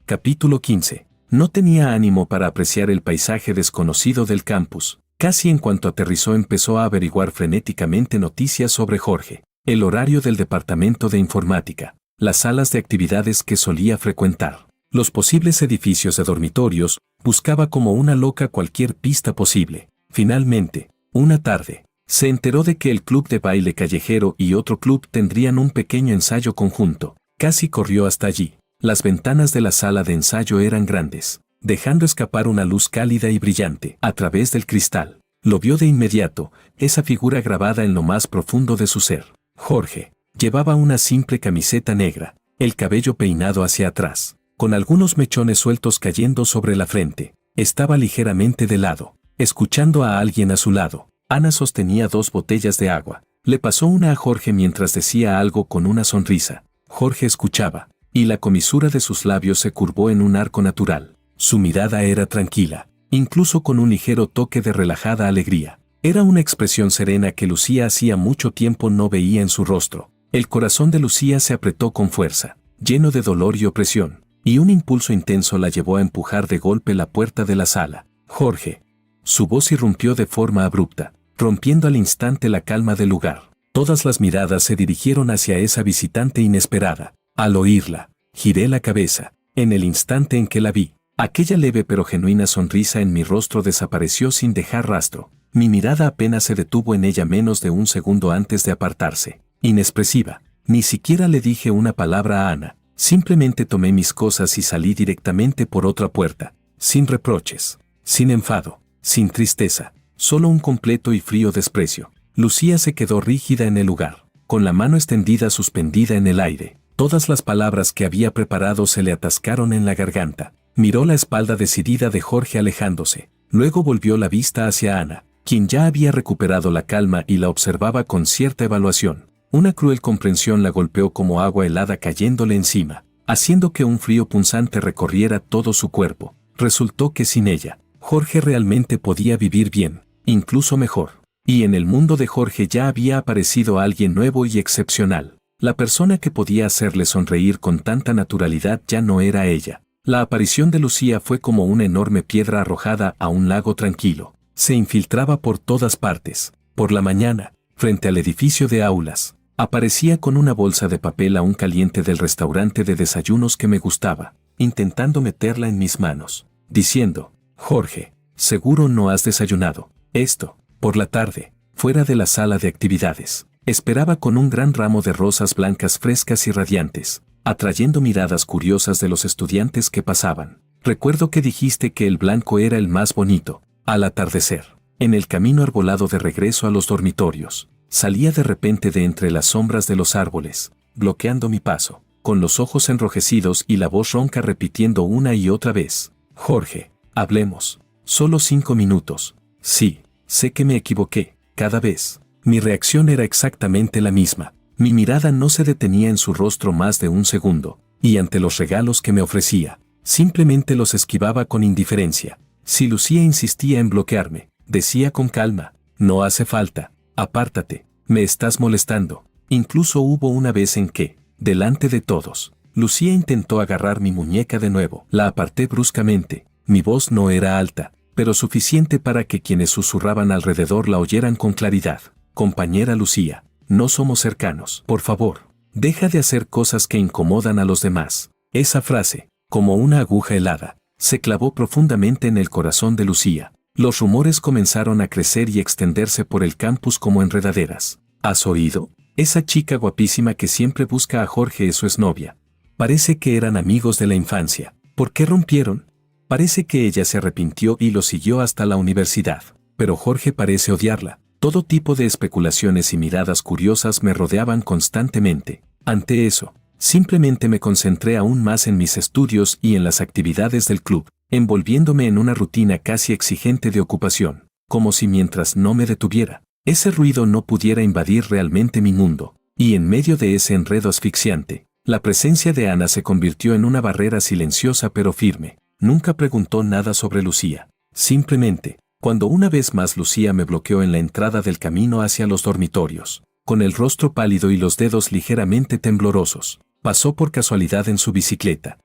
Capítulo 15. No tenía ánimo para apreciar el paisaje desconocido del campus. Casi en cuanto aterrizó empezó a averiguar frenéticamente noticias sobre Jorge, el horario del departamento de informática, las salas de actividades que solía frecuentar, los posibles edificios de dormitorios. Buscaba como una loca cualquier pista posible. Finalmente, una tarde, se enteró de que el club de baile callejero y otro club tendrían un pequeño ensayo conjunto. Casi corrió hasta allí. Las ventanas de la sala de ensayo eran grandes, dejando escapar una luz cálida y brillante a través del cristal. Lo vio de inmediato, esa figura grabada en lo más profundo de su ser. Jorge llevaba una simple camiseta negra, el cabello peinado hacia atrás, con algunos mechones sueltos cayendo sobre la frente. Estaba ligeramente de lado, escuchando a alguien a su lado. Ana sostenía 2 botellas de agua. Le pasó una a Jorge mientras decía algo con una sonrisa. Jorge escuchaba, y la comisura de sus labios se curvó en un arco natural. Su mirada era tranquila, incluso con un ligero toque de relajada alegría. Era una expresión serena que Lucía hacía mucho tiempo no veía en su rostro. El corazón de Lucía se apretó con fuerza, lleno de dolor y opresión, y un impulso intenso la llevó a empujar de golpe la puerta de la sala. Jorge. Su voz irrumpió de forma abrupta, rompiendo al instante la calma del lugar. Todas las miradas se dirigieron hacia esa visitante inesperada. Al oírla, giré la cabeza. En el instante en que la vi, aquella leve pero genuina sonrisa en mi rostro desapareció sin dejar rastro. Mi mirada apenas se detuvo en ella menos de un segundo antes de apartarse. Inexpresiva. Ni siquiera le dije una palabra a Ana. Simplemente tomé mis cosas y salí directamente por otra puerta. Sin reproches, sin enfado, sin tristeza, solo un completo y frío desprecio. Lucía se quedó rígida en el lugar, con la mano extendida suspendida en el aire. Todas las palabras que había preparado se le atascaron en la garganta. Miró la espalda decidida de Jorge alejándose. Luego volvió la vista hacia Ana, quien ya había recuperado la calma y la observaba con cierta evaluación. Una cruel comprensión la golpeó como agua helada cayéndole encima, haciendo que un frío punzante recorriera todo su cuerpo. Resultó que sin ella, Jorge realmente podía vivir bien, incluso mejor. Y en el mundo de Jorge ya había aparecido alguien nuevo y excepcional. La persona que podía hacerle sonreír con tanta naturalidad ya no era ella. La aparición de Lucía fue como una enorme piedra arrojada a un lago tranquilo. Se infiltraba por todas partes. Por la mañana, frente al edificio de aulas, aparecía con una bolsa de papel aún caliente del restaurante de desayunos que me gustaba, intentando meterla en mis manos, diciendo: Jorge, seguro no has desayunado. Esto, por la tarde, fuera de la sala de actividades. Esperaba con un gran ramo de rosas blancas frescas y radiantes, atrayendo miradas curiosas de los estudiantes que pasaban. Recuerdo que dijiste que el blanco era el más bonito. Al atardecer, en el camino arbolado de regreso a los dormitorios, salía de repente de entre las sombras de los árboles, bloqueando mi paso, con los ojos enrojecidos y la voz ronca repitiendo una y otra vez: Jorge, hablemos. Solo 5 minutos. Sí, sé que me equivoqué. Cada vez. Mi reacción era exactamente la misma. Mi mirada no se detenía en su rostro más de un segundo, y ante los regalos que me ofrecía, Simplemente los esquivaba con indiferencia. Si Lucía insistía en bloquearme, decía con calma, no hace falta, apártate, me estás molestando. Incluso hubo una vez en que, delante de todos, Lucía intentó agarrar mi muñeca de nuevo. La aparté bruscamente. Mi voz no era alta, pero suficiente para que quienes susurraban alrededor la oyeran con claridad. Compañera Lucía, no somos cercanos. Por favor, deja de hacer cosas que incomodan a los demás. Esa frase, como una aguja helada, se clavó profundamente en el corazón de Lucía. Los rumores comenzaron a crecer y extenderse por el campus como enredaderas. ¿Has oído? Esa chica guapísima que siempre busca a Jorge es su exnovia. Parece que eran amigos de la infancia. ¿Por qué rompieron? Parece que ella se arrepintió y lo siguió hasta la universidad. Pero Jorge parece odiarla. Todo tipo de especulaciones y miradas curiosas me rodeaban constantemente. Ante eso, simplemente me concentré aún más en mis estudios y en las actividades del club, envolviéndome en una rutina casi exigente de ocupación, como si mientras no me detuviera, ese ruido no pudiera invadir realmente mi mundo. Y en medio de ese enredo asfixiante, la presencia de Ana se convirtió en una barrera silenciosa pero firme. Nunca preguntó nada sobre Lucía. Simplemente, cuando una vez más Lucía me bloqueó en la entrada del camino hacia los dormitorios, con el rostro pálido y los dedos ligeramente temblorosos, pasó por casualidad en su bicicleta.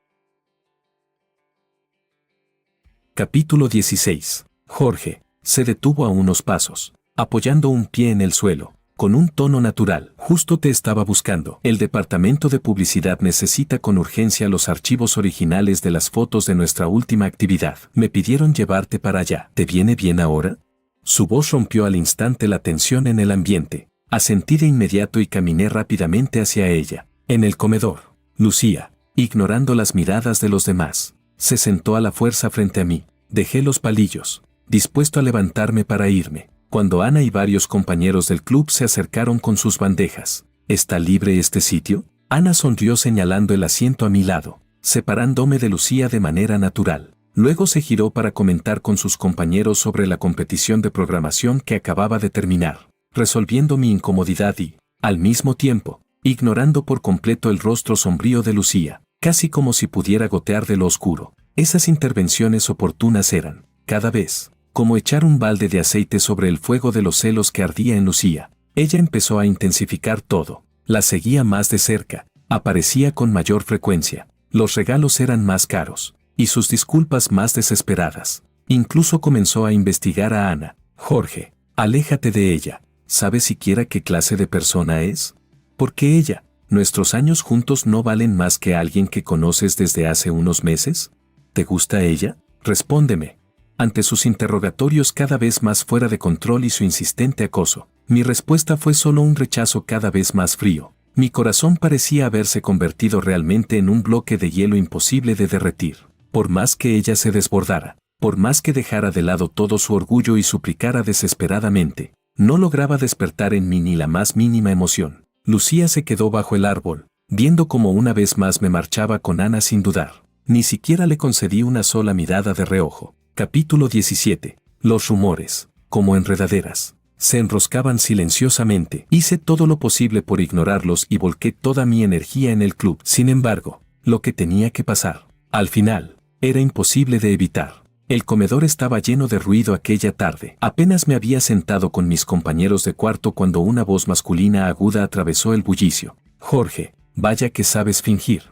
Capítulo 16. Jorge se detuvo a unos pasos, apoyando un pie en el suelo, con un tono natural. Justo te estaba buscando. El departamento de publicidad necesita con urgencia los archivos originales de las fotos de nuestra última actividad. Me pidieron llevarte para allá. ¿Te viene bien ahora? Su voz rompió al instante la tensión en el ambiente. Asentí de inmediato y caminé rápidamente hacia ella. En el comedor, Lucía, ignorando las miradas de los demás, se sentó a la fuerza frente a mí. Dejé los palillos, dispuesto a levantarme para irme, cuando Ana y varios compañeros del club se acercaron con sus bandejas. ¿Está libre este sitio? Ana sonrió señalando el asiento a mi lado, separándome de Lucía de manera natural. Luego se giró para comentar con sus compañeros sobre la competición de programación que acababa de terminar, resolviendo mi incomodidad y, al mismo tiempo, ignorando por completo el rostro sombrío de Lucía, casi como si pudiera gotear de lo oscuro. Esas intervenciones oportunas eran, cada vez, como echar un balde de aceite sobre el fuego de los celos que ardía en Lucía. Ella empezó a intensificar todo. La seguía más de cerca, aparecía con mayor frecuencia. Los regalos eran más caros, y sus disculpas más desesperadas. Incluso comenzó a investigar a Ana. Jorge, aléjate de ella. ¿Sabes siquiera qué clase de persona es? Porque ella, nuestros años juntos no valen más que alguien que conoces desde hace unos meses. ¿Te gusta ella? Respóndeme. Ante sus interrogatorios cada vez más fuera de control y su insistente acoso, mi respuesta fue solo un rechazo cada vez más frío. Mi corazón parecía haberse convertido realmente en un bloque de hielo imposible de derretir. Por más que ella se desbordara, por más que dejara de lado todo su orgullo y suplicara desesperadamente, no lograba despertar en mí ni la más mínima emoción. Lucía se quedó bajo el árbol, viendo cómo una vez más me marchaba con Ana sin dudar. Ni siquiera le concedí una sola mirada de reojo. Capítulo 17. Los rumores, como enredaderas, se enroscaban silenciosamente. Hice todo lo posible por ignorarlos y volqué toda mi energía en el club. Sin embargo, lo que tenía que pasar, al final, era imposible de evitar. El comedor estaba lleno de ruido aquella tarde. Apenas me había sentado con mis compañeros de cuarto cuando una voz masculina aguda atravesó el bullicio. Jorge, vaya que sabes fingir.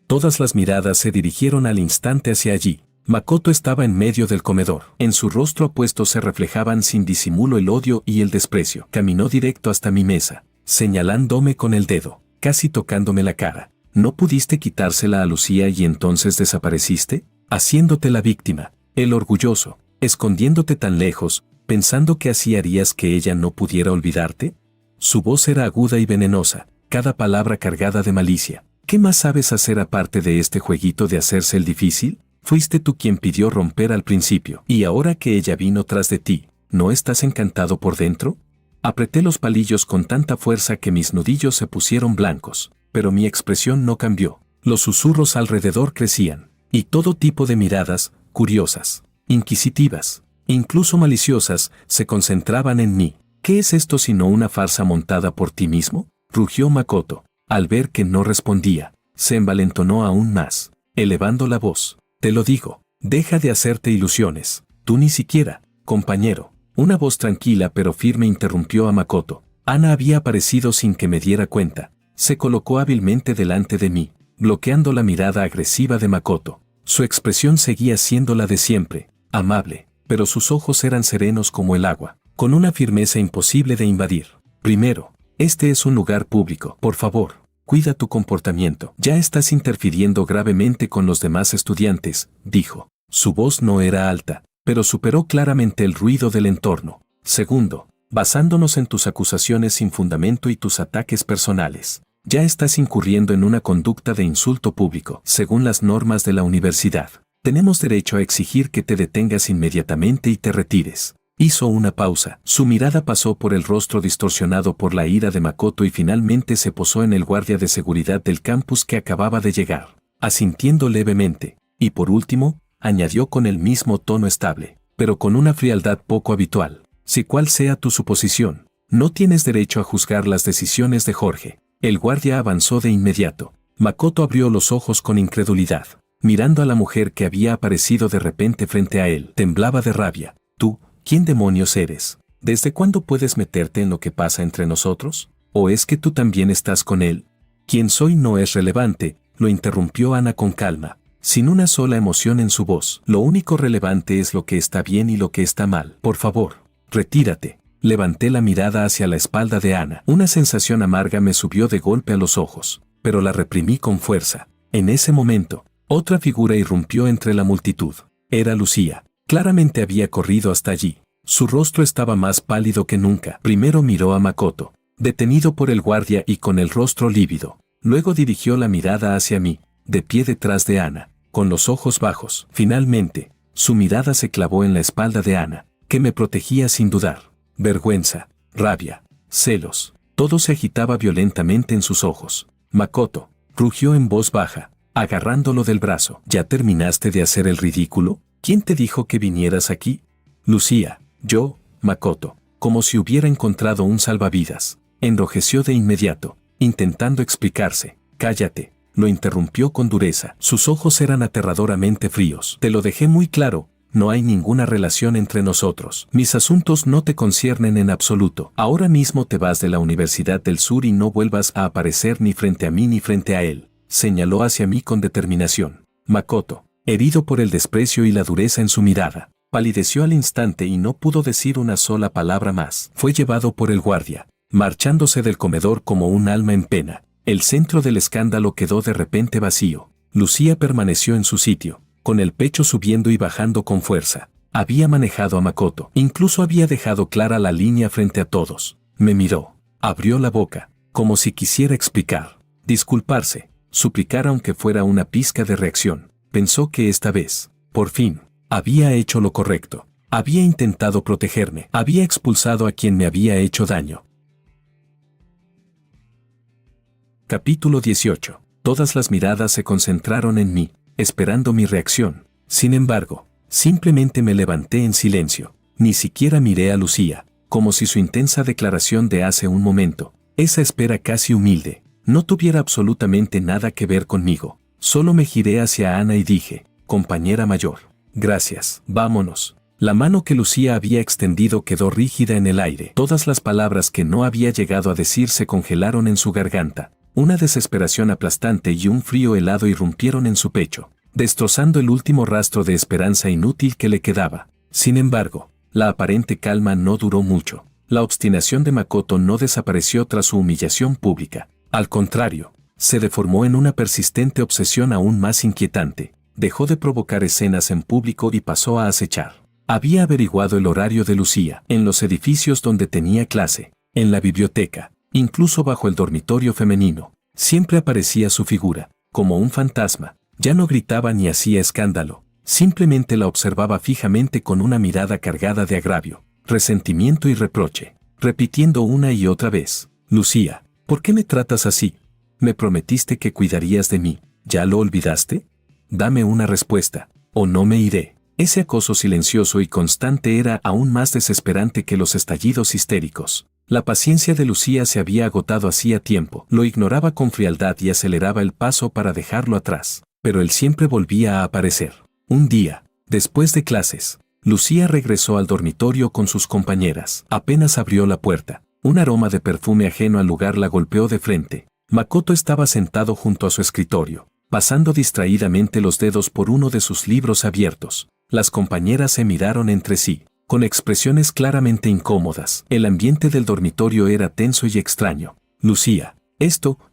Todas las miradas se dirigieron al instante hacia allí. Makoto estaba en medio del comedor. En su rostro apuesto se reflejaban sin disimulo el odio y el desprecio. Caminó directo hasta mi mesa, señalándome con el dedo, casi tocándome la cara. ¿No pudiste quitársela a Lucía y entonces desapareciste? Haciéndote la víctima, el orgulloso, escondiéndote tan lejos, pensando que así harías que ella no pudiera olvidarte. Su voz era aguda y venenosa, cada palabra cargada de malicia. ¿Qué más sabes hacer aparte de este jueguito de hacerse el difícil? Fuiste tú quien pidió romper al principio, y ahora que ella vino tras de ti, ¿no estás encantado por dentro? Apreté los palillos con tanta fuerza que mis nudillos se pusieron blancos, pero mi expresión no cambió. Los susurros alrededor crecían, y todo tipo de miradas, curiosas, inquisitivas, incluso maliciosas, se concentraban en mí. ¿Qué es esto sino una farsa montada por ti mismo? Rugió Makoto. Al ver que no respondía, se envalentonó aún más, elevando la voz. Te lo digo, deja de hacerte ilusiones. Tú ni siquiera, compañero. Una voz tranquila pero firme interrumpió a Makoto. Ana había aparecido sin que me diera cuenta. Se colocó hábilmente delante de mí, bloqueando la mirada agresiva de Makoto. Su expresión seguía siendo la de siempre, amable, pero sus ojos eran serenos como el agua, con una firmeza imposible de invadir. Primero, este es un lugar público. Por favor, cuida tu comportamiento. Ya estás interfiriendo gravemente con los demás estudiantes, dijo. Su voz no era alta, pero superó claramente el ruido del entorno. Segundo, basándonos en tus acusaciones sin fundamento y tus ataques personales, ya estás incurriendo en una conducta de insulto público. Según las normas de la universidad, tenemos derecho a exigir que te detengas inmediatamente y te retires. Hizo una pausa. Su mirada pasó por el rostro distorsionado por la ira de Makoto y finalmente se posó en el guardia de seguridad del campus que acababa de llegar, asintiendo levemente. Y por último, añadió con el mismo tono estable, pero con una frialdad poco habitual. Si cual sea tu suposición, no tienes derecho a juzgar las decisiones de Jorge. El guardia avanzó de inmediato. Makoto abrió los ojos con incredulidad, mirando a la mujer que había aparecido de repente frente a él. Temblaba de rabia. Tú, ¿quién demonios eres? ¿Desde cuándo puedes meterte en lo que pasa entre nosotros? ¿O es que tú también estás con él? Quién soy no es relevante, lo interrumpió Ana con calma, sin una sola emoción en su voz. Lo único relevante es lo que está bien y lo que está mal. Por favor, retírate. Levanté la mirada hacia la espalda de Ana. Una sensación amarga me subió de golpe a los ojos, pero la reprimí con fuerza. En ese momento, otra figura irrumpió entre la multitud. Era Lucía. Claramente había corrido hasta allí. Su rostro estaba más pálido que nunca. Primero miró a Makoto, detenido por el guardia y con el rostro lívido. Luego dirigió la mirada hacia mí, de pie detrás de Ana, con los ojos bajos. Finalmente, su mirada se clavó en la espalda de Ana, que me protegía sin dudar. Vergüenza, rabia, celos, todo se agitaba violentamente en sus ojos. Makoto, rugió en voz baja, agarrándolo del brazo. ¿Ya terminaste de hacer el ridículo? ¿Quién te dijo que vinieras aquí? Lucía, yo, Makoto, como si hubiera encontrado un salvavidas. Enrojeció de inmediato, intentando explicarse. Cállate, lo interrumpió con dureza. Sus ojos eran aterradoramente fríos. Te lo dejé muy claro. No hay ninguna relación entre nosotros. Mis asuntos no te conciernen en absoluto. Ahora mismo te vas de la Universidad del Sur y no vuelvas a aparecer ni frente a mí ni frente a él. Señaló hacia mí con determinación. Makoto, herido por el desprecio y la dureza en su mirada, palideció al instante y no pudo decir una sola palabra más. Fue llevado por el guardia, marchándose del comedor como un alma en pena. El centro del escándalo quedó de repente vacío. Lucía permaneció en su sitio, con el pecho subiendo y bajando con fuerza. Había manejado a Makoto. Incluso había dejado clara la línea frente a todos. Me miró. Abrió la boca, como si quisiera explicar, disculparse, suplicar aunque fuera una pizca de reacción. Pensó que esta vez, por fin, había hecho lo correcto. Había intentado protegerme. Había expulsado a quien me había hecho daño. Capítulo 18. Todas las miradas se concentraron en mí, esperando mi reacción. Sin embargo, simplemente me levanté en silencio. Ni siquiera miré a Lucía, como si su intensa declaración de hace un momento, esa espera casi humilde, no tuviera absolutamente nada que ver conmigo. Solo me giré hacia Ana y dije, compañera mayor, gracias, vámonos. La mano que Lucía había extendido quedó rígida en el aire. Todas las palabras que no había llegado a decir se congelaron en su garganta. Una desesperación aplastante y un frío helado irrumpieron en su pecho, destrozando el último rastro de esperanza inútil que le quedaba. Sin embargo, la aparente calma no duró mucho. La obstinación de Makoto no desapareció tras su humillación pública. Al contrario, se deformó en una persistente obsesión aún más inquietante. Dejó de provocar escenas en público y pasó a acechar. Había averiguado el horario de Lucía en los edificios donde tenía clase, en la biblioteca, incluso bajo el dormitorio femenino. Siempre aparecía su figura, como un fantasma. Ya no gritaba ni hacía escándalo. Simplemente la observaba fijamente con una mirada cargada de agravio, resentimiento y reproche, repitiendo una y otra vez, Lucía, ¿por qué me tratas así? Me prometiste que cuidarías de mí. ¿Ya lo olvidaste? Dame una respuesta, o no me iré. Ese acoso silencioso y constante era aún más desesperante que los estallidos histéricos. La paciencia de Lucía se había agotado hacía tiempo. Lo ignoraba con frialdad y aceleraba el paso para dejarlo atrás. Pero él siempre volvía a aparecer. Un día, después de clases, Lucía regresó al dormitorio con sus compañeras. Apenas abrió la puerta, un aroma de perfume ajeno al lugar la golpeó de frente. Makoto estaba sentado junto a su escritorio, pasando distraídamente los dedos por uno de sus libros abiertos. Las compañeras se miraron entre sí, con expresiones claramente incómodas. El ambiente del dormitorio era tenso y extraño. Lucía,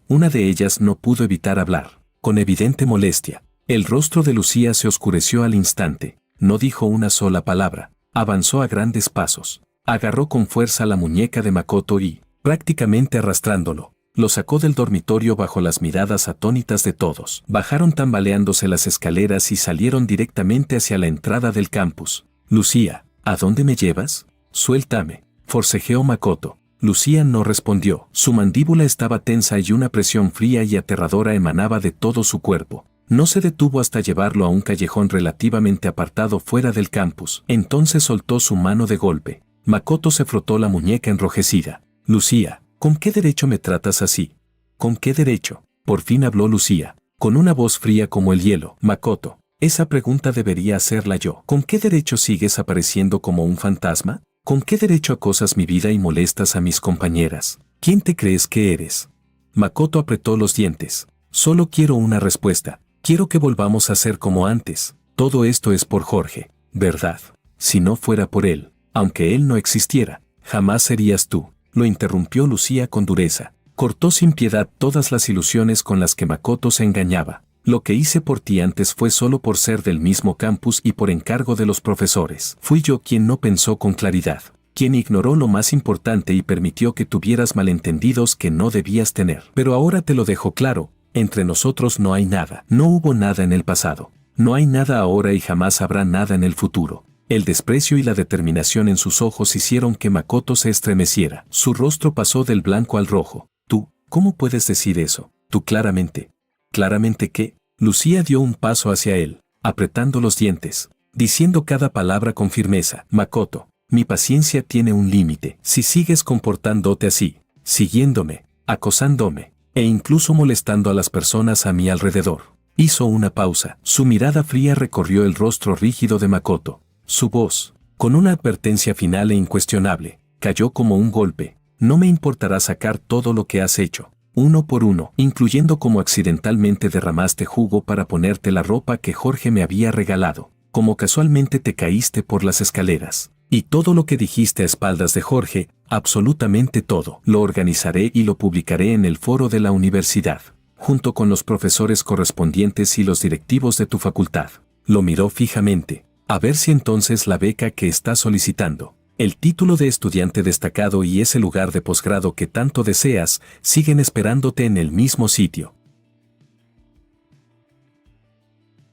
una de ellas no pudo evitar hablar, con evidente molestia. El rostro de Lucía se oscureció al instante. No dijo una sola palabra. Avanzó a grandes pasos. Agarró con fuerza la muñeca de Makoto y, prácticamente arrastrándolo, lo sacó del dormitorio bajo las miradas atónitas de todos. Bajaron tambaleándose las escaleras y salieron directamente hacia la entrada del campus. Lucía, ¿a dónde me llevas? Suéltame, forcejeó Makoto. Lucía no respondió. Su mandíbula estaba tensa y una presión fría y aterradora emanaba de todo su cuerpo. No se detuvo hasta llevarlo a un callejón relativamente apartado fuera del campus. Entonces soltó su mano de golpe. Makoto se frotó la muñeca enrojecida. Lucía, ¿con qué derecho me tratas así? ¿Con qué derecho? Por fin habló Lucía, con una voz fría como el hielo. Makoto, esa pregunta debería hacerla yo. ¿Con qué derecho sigues apareciendo como un fantasma? ¿Con qué derecho acosas mi vida y molestas a mis compañeras? ¿Quién te crees que eres? Makoto apretó los dientes. Solo quiero una respuesta. Quiero que volvamos a ser como antes. Todo esto es por Jorge, ¿verdad? Si no fuera por él, aunque él no existiera, jamás serías tú. Lo interrumpió Lucía con dureza. Cortó sin piedad todas las ilusiones con las que Makoto se engañaba. Lo que hice por ti antes fue solo por ser del mismo campus y por encargo de los profesores. Fui yo quien no pensó con claridad, quien ignoró lo más importante y permitió que tuvieras malentendidos que no debías tener. Pero ahora te lo dejo claro, entre nosotros no hay nada. No hubo nada en el pasado. No hay nada ahora y jamás habrá nada en el futuro. El desprecio y la determinación en sus ojos hicieron que Makoto se estremeciera. Su rostro pasó del blanco al rojo. Tú, ¿cómo puedes decir eso? Tú claramente. ¿Claramente qué? Lucía dio un paso hacia él, apretando los dientes, diciendo cada palabra con firmeza. Makoto, mi paciencia tiene un límite. Si sigues comportándote así, siguiéndome, acosándome, e incluso molestando a las personas a mi alrededor. Hizo una pausa. Su mirada fría recorrió el rostro rígido de Makoto. Su voz, con una advertencia final e incuestionable, cayó como un golpe. No me importará sacar todo lo que has hecho, uno por uno, incluyendo cómo accidentalmente derramaste jugo para ponerte la ropa que Jorge me había regalado, cómo casualmente te caíste por las escaleras, y todo lo que dijiste a espaldas de Jorge, absolutamente todo. Lo organizaré y lo publicaré en el foro de la universidad, junto con los profesores correspondientes y los directivos de tu facultad. Lo miró fijamente. A ver si entonces la beca que estás solicitando, el título de estudiante destacado y ese lugar de posgrado que tanto deseas, siguen esperándote en el mismo sitio.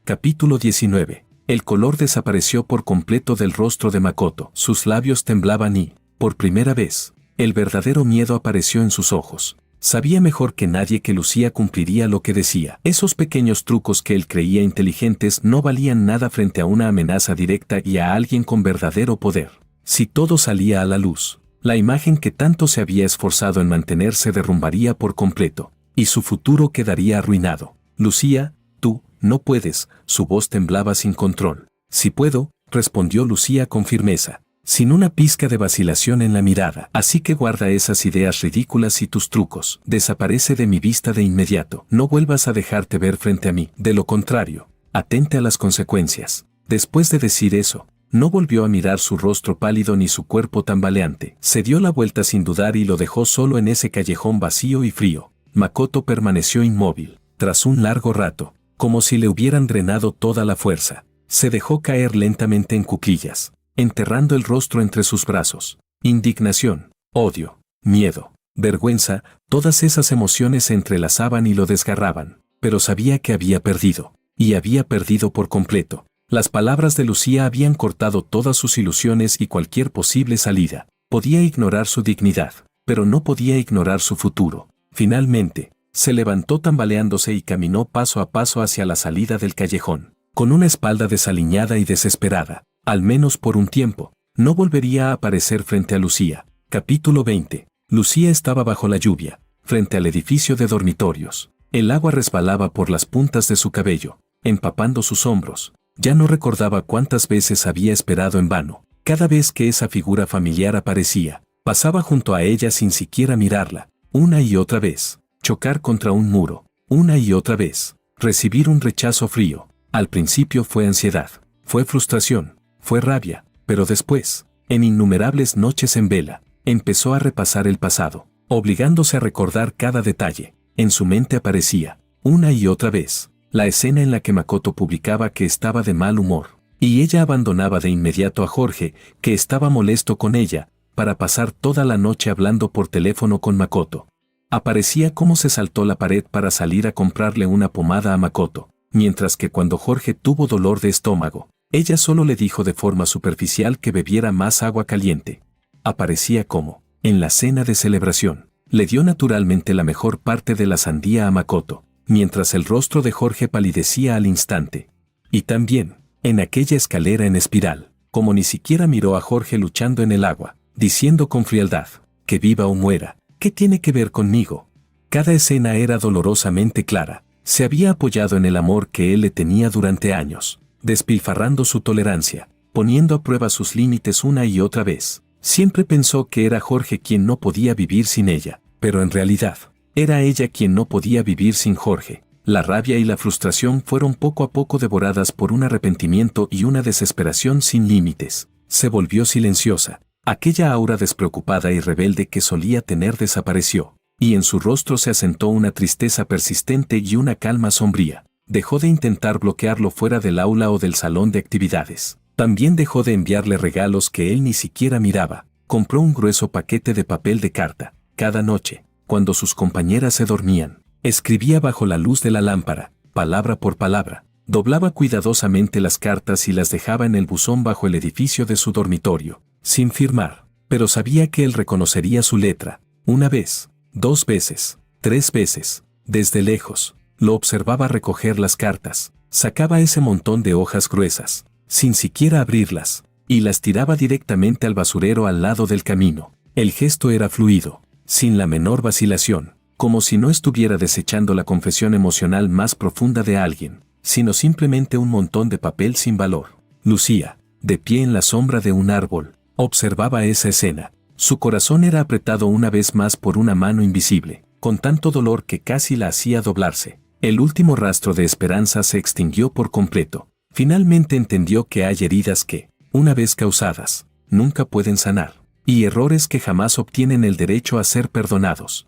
Capítulo 19. El color desapareció por completo del rostro de Makoto. Sus labios temblaban y, por primera vez, el verdadero miedo apareció en sus ojos. Sabía mejor que nadie que Lucía cumpliría lo que decía. Esos pequeños trucos que él creía inteligentes no valían nada frente a una amenaza directa y a alguien con verdadero poder. Si todo salía a la luz, la imagen que tanto se había esforzado en mantener se derrumbaría por completo, y su futuro quedaría arruinado. Lucía, tú, no puedes. Su voz temblaba sin control. Sí puedo, respondió Lucía con firmeza, sin una pizca de vacilación en la mirada. Así que guarda esas ideas ridículas y tus trucos. Desaparece de mi vista de inmediato. No vuelvas a dejarte ver frente a mí. De lo contrario, atente a las consecuencias. Después de decir eso, no volvió a mirar su rostro pálido ni su cuerpo tambaleante. Se dio la vuelta sin dudar y lo dejó solo en ese callejón vacío y frío. Makoto permaneció inmóvil. Tras un largo rato, como si le hubieran drenado toda la fuerza, se dejó caer lentamente en cuclillas, enterrando el rostro entre sus brazos. Indignación, odio, miedo, vergüenza, todas esas emociones se entrelazaban y lo desgarraban, pero sabía que había perdido, y había perdido por completo. Las palabras de Lucía habían cortado todas sus ilusiones y cualquier posible salida. Podía ignorar su dignidad, pero no podía ignorar su futuro. Finalmente, se levantó tambaleándose y caminó paso a paso hacia la salida del callejón, con una espalda desaliñada y desesperada. Al menos por un tiempo, no volvería a aparecer frente a Lucía. Capítulo 20. Lucía estaba bajo la lluvia, frente al edificio de dormitorios. El agua resbalaba por las puntas de su cabello, empapando sus hombros. Ya no recordaba cuántas veces había esperado en vano. Cada vez que esa figura familiar aparecía, pasaba junto a ella sin siquiera mirarla, una y otra vez, chocar contra un muro, una y otra vez, recibir un rechazo frío. Al principio fue ansiedad, fue frustración, fue rabia, pero después, en innumerables noches en vela, empezó a repasar el pasado, obligándose a recordar cada detalle. En su mente aparecía, una y otra vez, la escena en la que Makoto publicaba que estaba de mal humor, y ella abandonaba de inmediato a Jorge, que estaba molesto con ella, para pasar toda la noche hablando por teléfono con Makoto. Aparecía cómo se saltó la pared para salir a comprarle una pomada a Makoto, mientras que cuando Jorge tuvo dolor de estómago, ella solo le dijo de forma superficial que bebiera más agua caliente. Aparecía como, en la cena de celebración, le dio naturalmente la mejor parte de la sandía a Makoto, mientras el rostro de Jorge palidecía al instante. Y también, en aquella escalera en espiral, como ni siquiera miró a Jorge luchando en el agua, diciendo con frialdad, que viva o muera, ¿qué tiene que ver conmigo? Cada escena era dolorosamente clara. Se había apoyado en el amor que él le tenía durante años, despilfarrando su tolerancia, poniendo a prueba sus límites una y otra vez. Siempre pensó que era Jorge quien no podía vivir sin ella, pero en realidad, era ella quien no podía vivir sin Jorge. La rabia y la frustración fueron poco a poco devoradas por un arrepentimiento y una desesperación sin límites. Se volvió silenciosa. Aquella aura despreocupada y rebelde que solía tener desapareció, y en su rostro se asentó una tristeza persistente y una calma sombría. Dejó de intentar bloquearlo fuera del aula o del salón de actividades. También dejó de enviarle regalos que él ni siquiera miraba. Compró un grueso paquete de papel de carta. Cada noche, cuando sus compañeras se dormían, escribía bajo la luz de la lámpara, palabra por palabra. Doblaba cuidadosamente las cartas y las dejaba en el buzón bajo el edificio de su dormitorio, sin firmar, pero sabía que él reconocería su letra. Una vez, 2 veces, 3 veces, desde lejos, lo observaba recoger las cartas, sacaba ese montón de hojas gruesas, sin siquiera abrirlas, y las tiraba directamente al basurero al lado del camino. El gesto era fluido, sin la menor vacilación, como si no estuviera desechando la confesión emocional más profunda de alguien, sino simplemente un montón de papel sin valor. Lucía, de pie en la sombra de un árbol, observaba esa escena. Su corazón era apretado una vez más por una mano invisible, con tanto dolor que casi la hacía doblarse. El último rastro de esperanza se extinguió por completo. Finalmente entendió que hay heridas que, una vez causadas, nunca pueden sanar, y errores que jamás obtienen el derecho a ser perdonados.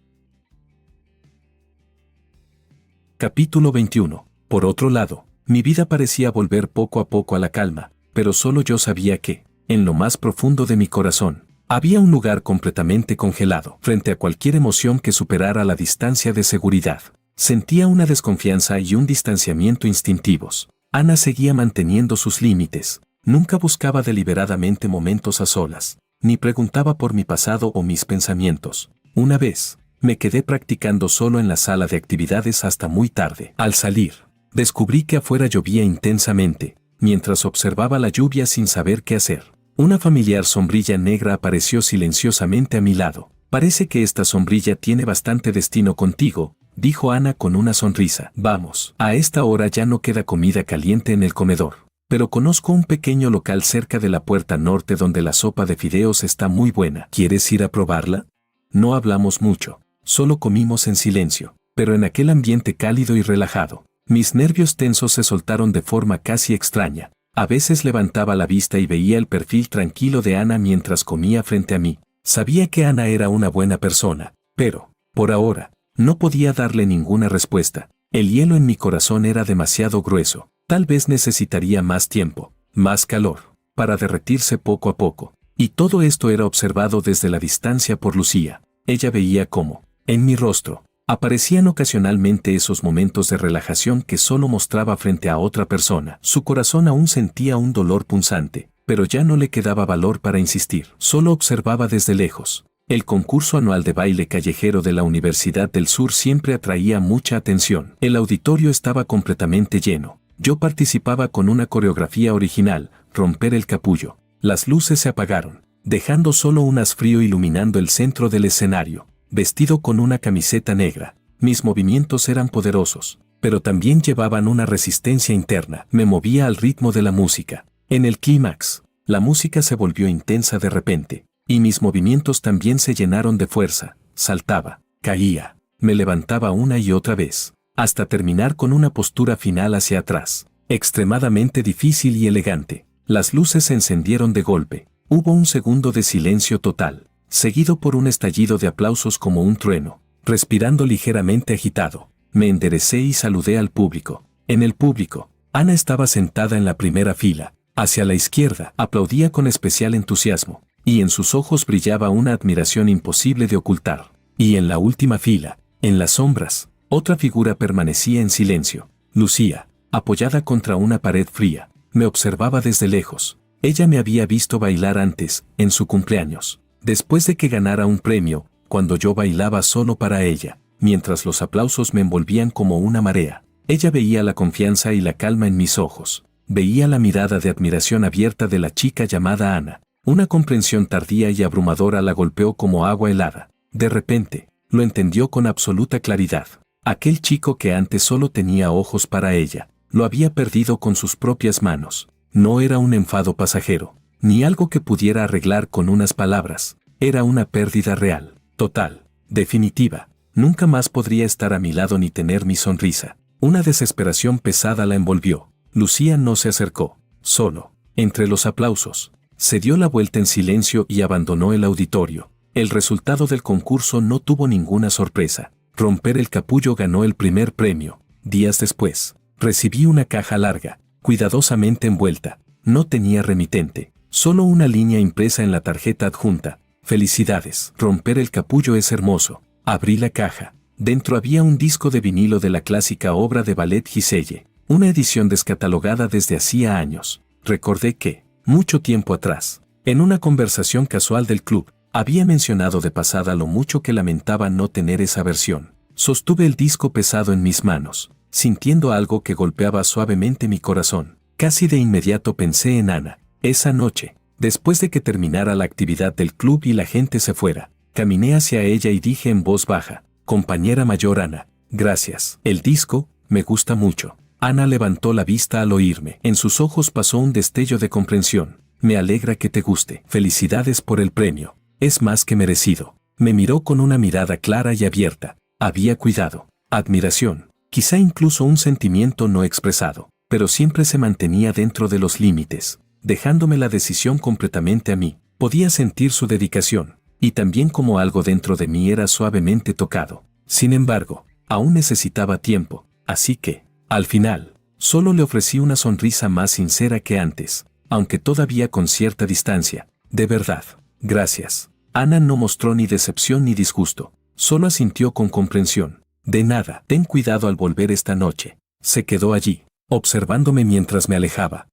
Capítulo 21. Por otro lado, mi vida parecía volver poco a poco a la calma, pero solo yo sabía que, en lo más profundo de mi corazón, había un lugar completamente congelado. Frente a cualquier emoción que superara la distancia de seguridad, sentía una desconfianza y un distanciamiento instintivos. Ana seguía manteniendo sus límites, nunca buscaba deliberadamente momentos a solas, ni preguntaba por mi pasado o mis pensamientos. Una vez, me quedé practicando solo en la sala de actividades hasta muy tarde. Al salir, descubrí que afuera llovía intensamente, mientras observaba la lluvia sin saber qué hacer. Una familiar sombrilla negra apareció silenciosamente a mi lado. Parece que esta sombrilla tiene bastante destino contigo, dijo Ana con una sonrisa. Vamos, a esta hora ya no queda comida caliente en el comedor, pero conozco un pequeño local cerca de la puerta norte donde la sopa de fideos está muy buena. ¿Quieres ir a probarla? No hablamos mucho, solo comimos en silencio, pero en aquel ambiente cálido y relajado, mis nervios tensos se soltaron de forma casi extraña. A veces levantaba la vista y veía el perfil tranquilo de Ana mientras comía frente a mí. Sabía que Ana era una buena persona, pero, por ahora, no podía darle ninguna respuesta. El hielo en mi corazón era demasiado grueso. Tal vez necesitaría más tiempo, más calor, para derretirse poco a poco. Y todo esto era observado desde la distancia por Lucía. Ella veía cómo, en mi rostro, aparecían ocasionalmente esos momentos de relajación que solo mostraba frente a otra persona. Su corazón aún sentía un dolor punzante, pero ya no le quedaba valor para insistir. Solo observaba desde lejos. El concurso anual de baile callejero de la Universidad del Sur siempre atraía mucha atención. El auditorio estaba completamente lleno. Yo participaba con una coreografía original, Romper el Capullo. Las luces se apagaron, dejando solo un haz frío iluminando el centro del escenario. Vestido con una camiseta negra, mis movimientos eran poderosos, pero también llevaban una resistencia interna. Me movía al ritmo de la música. En el clímax, la música se volvió intensa de repente, y mis movimientos también se llenaron de fuerza. Saltaba, caía, me levantaba una y otra vez, hasta terminar con una postura final hacia atrás, extremadamente difícil y elegante. Las luces se encendieron de golpe. Hubo un segundo de silencio total, seguido por un estallido de aplausos como un trueno. Respirando ligeramente agitado, me enderecé y saludé al público. En el público, Ana estaba sentada en la primera fila, hacia la izquierda, aplaudía con especial entusiasmo, y en sus ojos brillaba una admiración imposible de ocultar. Y en la última fila, en las sombras, otra figura permanecía en silencio. Lucía, apoyada contra una pared fría, me observaba desde lejos. Ella me había visto bailar antes, en su cumpleaños, después de que ganara un premio, cuando yo bailaba solo para ella, mientras los aplausos me envolvían como una marea. Ella veía la confianza y la calma en mis ojos, veía la mirada de admiración abierta de la chica llamada Ana. Una comprensión tardía y abrumadora la golpeó como agua helada. De repente, lo entendió con absoluta claridad. Aquel chico que antes solo tenía ojos para ella, lo había perdido con sus propias manos. No era un enfado pasajero, ni algo que pudiera arreglar con unas palabras. Era una pérdida real, total, definitiva. Nunca más podría estar a mi lado ni tener mi sonrisa. Una desesperación pesada la envolvió. Lucía no se acercó. Solo, entre los aplausos, se dio la vuelta en silencio y abandonó el auditorio. El resultado del concurso no tuvo ninguna sorpresa. Romper el Capullo ganó el primer premio. Días después, recibí una caja larga, cuidadosamente envuelta. No tenía remitente, solo una línea impresa en la tarjeta adjunta. Felicidades. Romper el Capullo es hermoso. Abrí la caja. Dentro había un disco de vinilo de la clásica obra de ballet Giselle, una edición descatalogada desde hacía años. Recordé que, mucho tiempo atrás, en una conversación casual del club, había mencionado de pasada lo mucho que lamentaba no tener esa versión. Sostuve el disco pesado en mis manos, sintiendo algo que golpeaba suavemente mi corazón. Casi de inmediato pensé en Ana. Esa noche, después de que terminara la actividad del club y la gente se fuera, caminé hacia ella y dije en voz baja: compañera mayor Ana, gracias. El disco, me gusta mucho. Ana levantó la vista al oírme. En sus ojos pasó un destello de comprensión. Me alegra que te guste. Felicidades por el premio. Es más que merecido. Me miró con una mirada clara y abierta. Había cuidado, admiración, quizá incluso un sentimiento no expresado, pero siempre se mantenía dentro de los límites, dejándome la decisión completamente a mí. Podía sentir su dedicación, y también como algo dentro de mí era suavemente tocado. Sin embargo, aún necesitaba tiempo, así que, al final, solo le ofrecí una sonrisa más sincera que antes, aunque todavía con cierta distancia. De verdad, gracias. Ana no mostró ni decepción ni disgusto, solo asintió con comprensión. De nada. Ten cuidado al volver esta noche. Se quedó allí, observándome mientras me alejaba.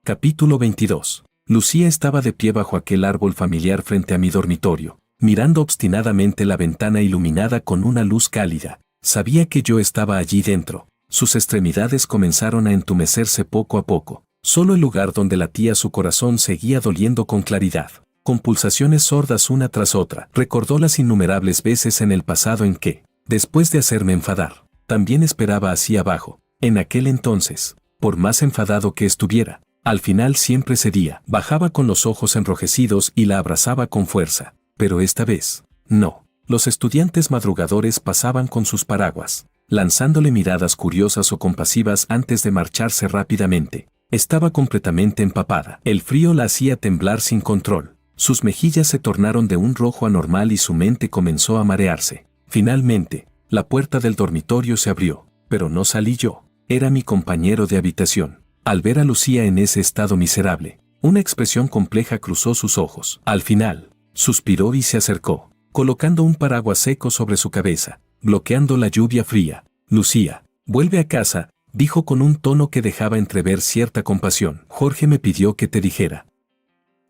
Capítulo 22. Lucía estaba de pie bajo aquel árbol familiar frente a mi dormitorio, mirando obstinadamente la ventana iluminada con una luz cálida. Sabía que yo estaba allí dentro. Sus extremidades comenzaron a entumecerse poco a poco. Solo el lugar donde latía su corazón seguía doliendo con claridad, con pulsaciones sordas una tras otra. Recordó las innumerables veces en el pasado en que, después de hacerme enfadar, también esperaba así abajo. En aquel entonces, por más enfadado que estuviera, al final siempre cedía. Bajaba con los ojos enrojecidos y la abrazaba con fuerza. Pero esta vez, no. Los estudiantes madrugadores pasaban con sus paraguas, lanzándole miradas curiosas o compasivas antes de marcharse rápidamente. Estaba completamente empapada. El frío la hacía temblar sin control. Sus mejillas se tornaron de un rojo anormal y su mente comenzó a marearse. Finalmente, la puerta del dormitorio se abrió, pero no salí yo. Era mi compañero de habitación. Al ver a Lucía en ese estado miserable, una expresión compleja cruzó sus ojos. Al final, suspiró y se acercó, colocando un paraguas seco sobre su cabeza, bloqueando la lluvia fría. Lucía, vuelve a casa, dijo con un tono que dejaba entrever cierta compasión. Jorge me pidió que te dijera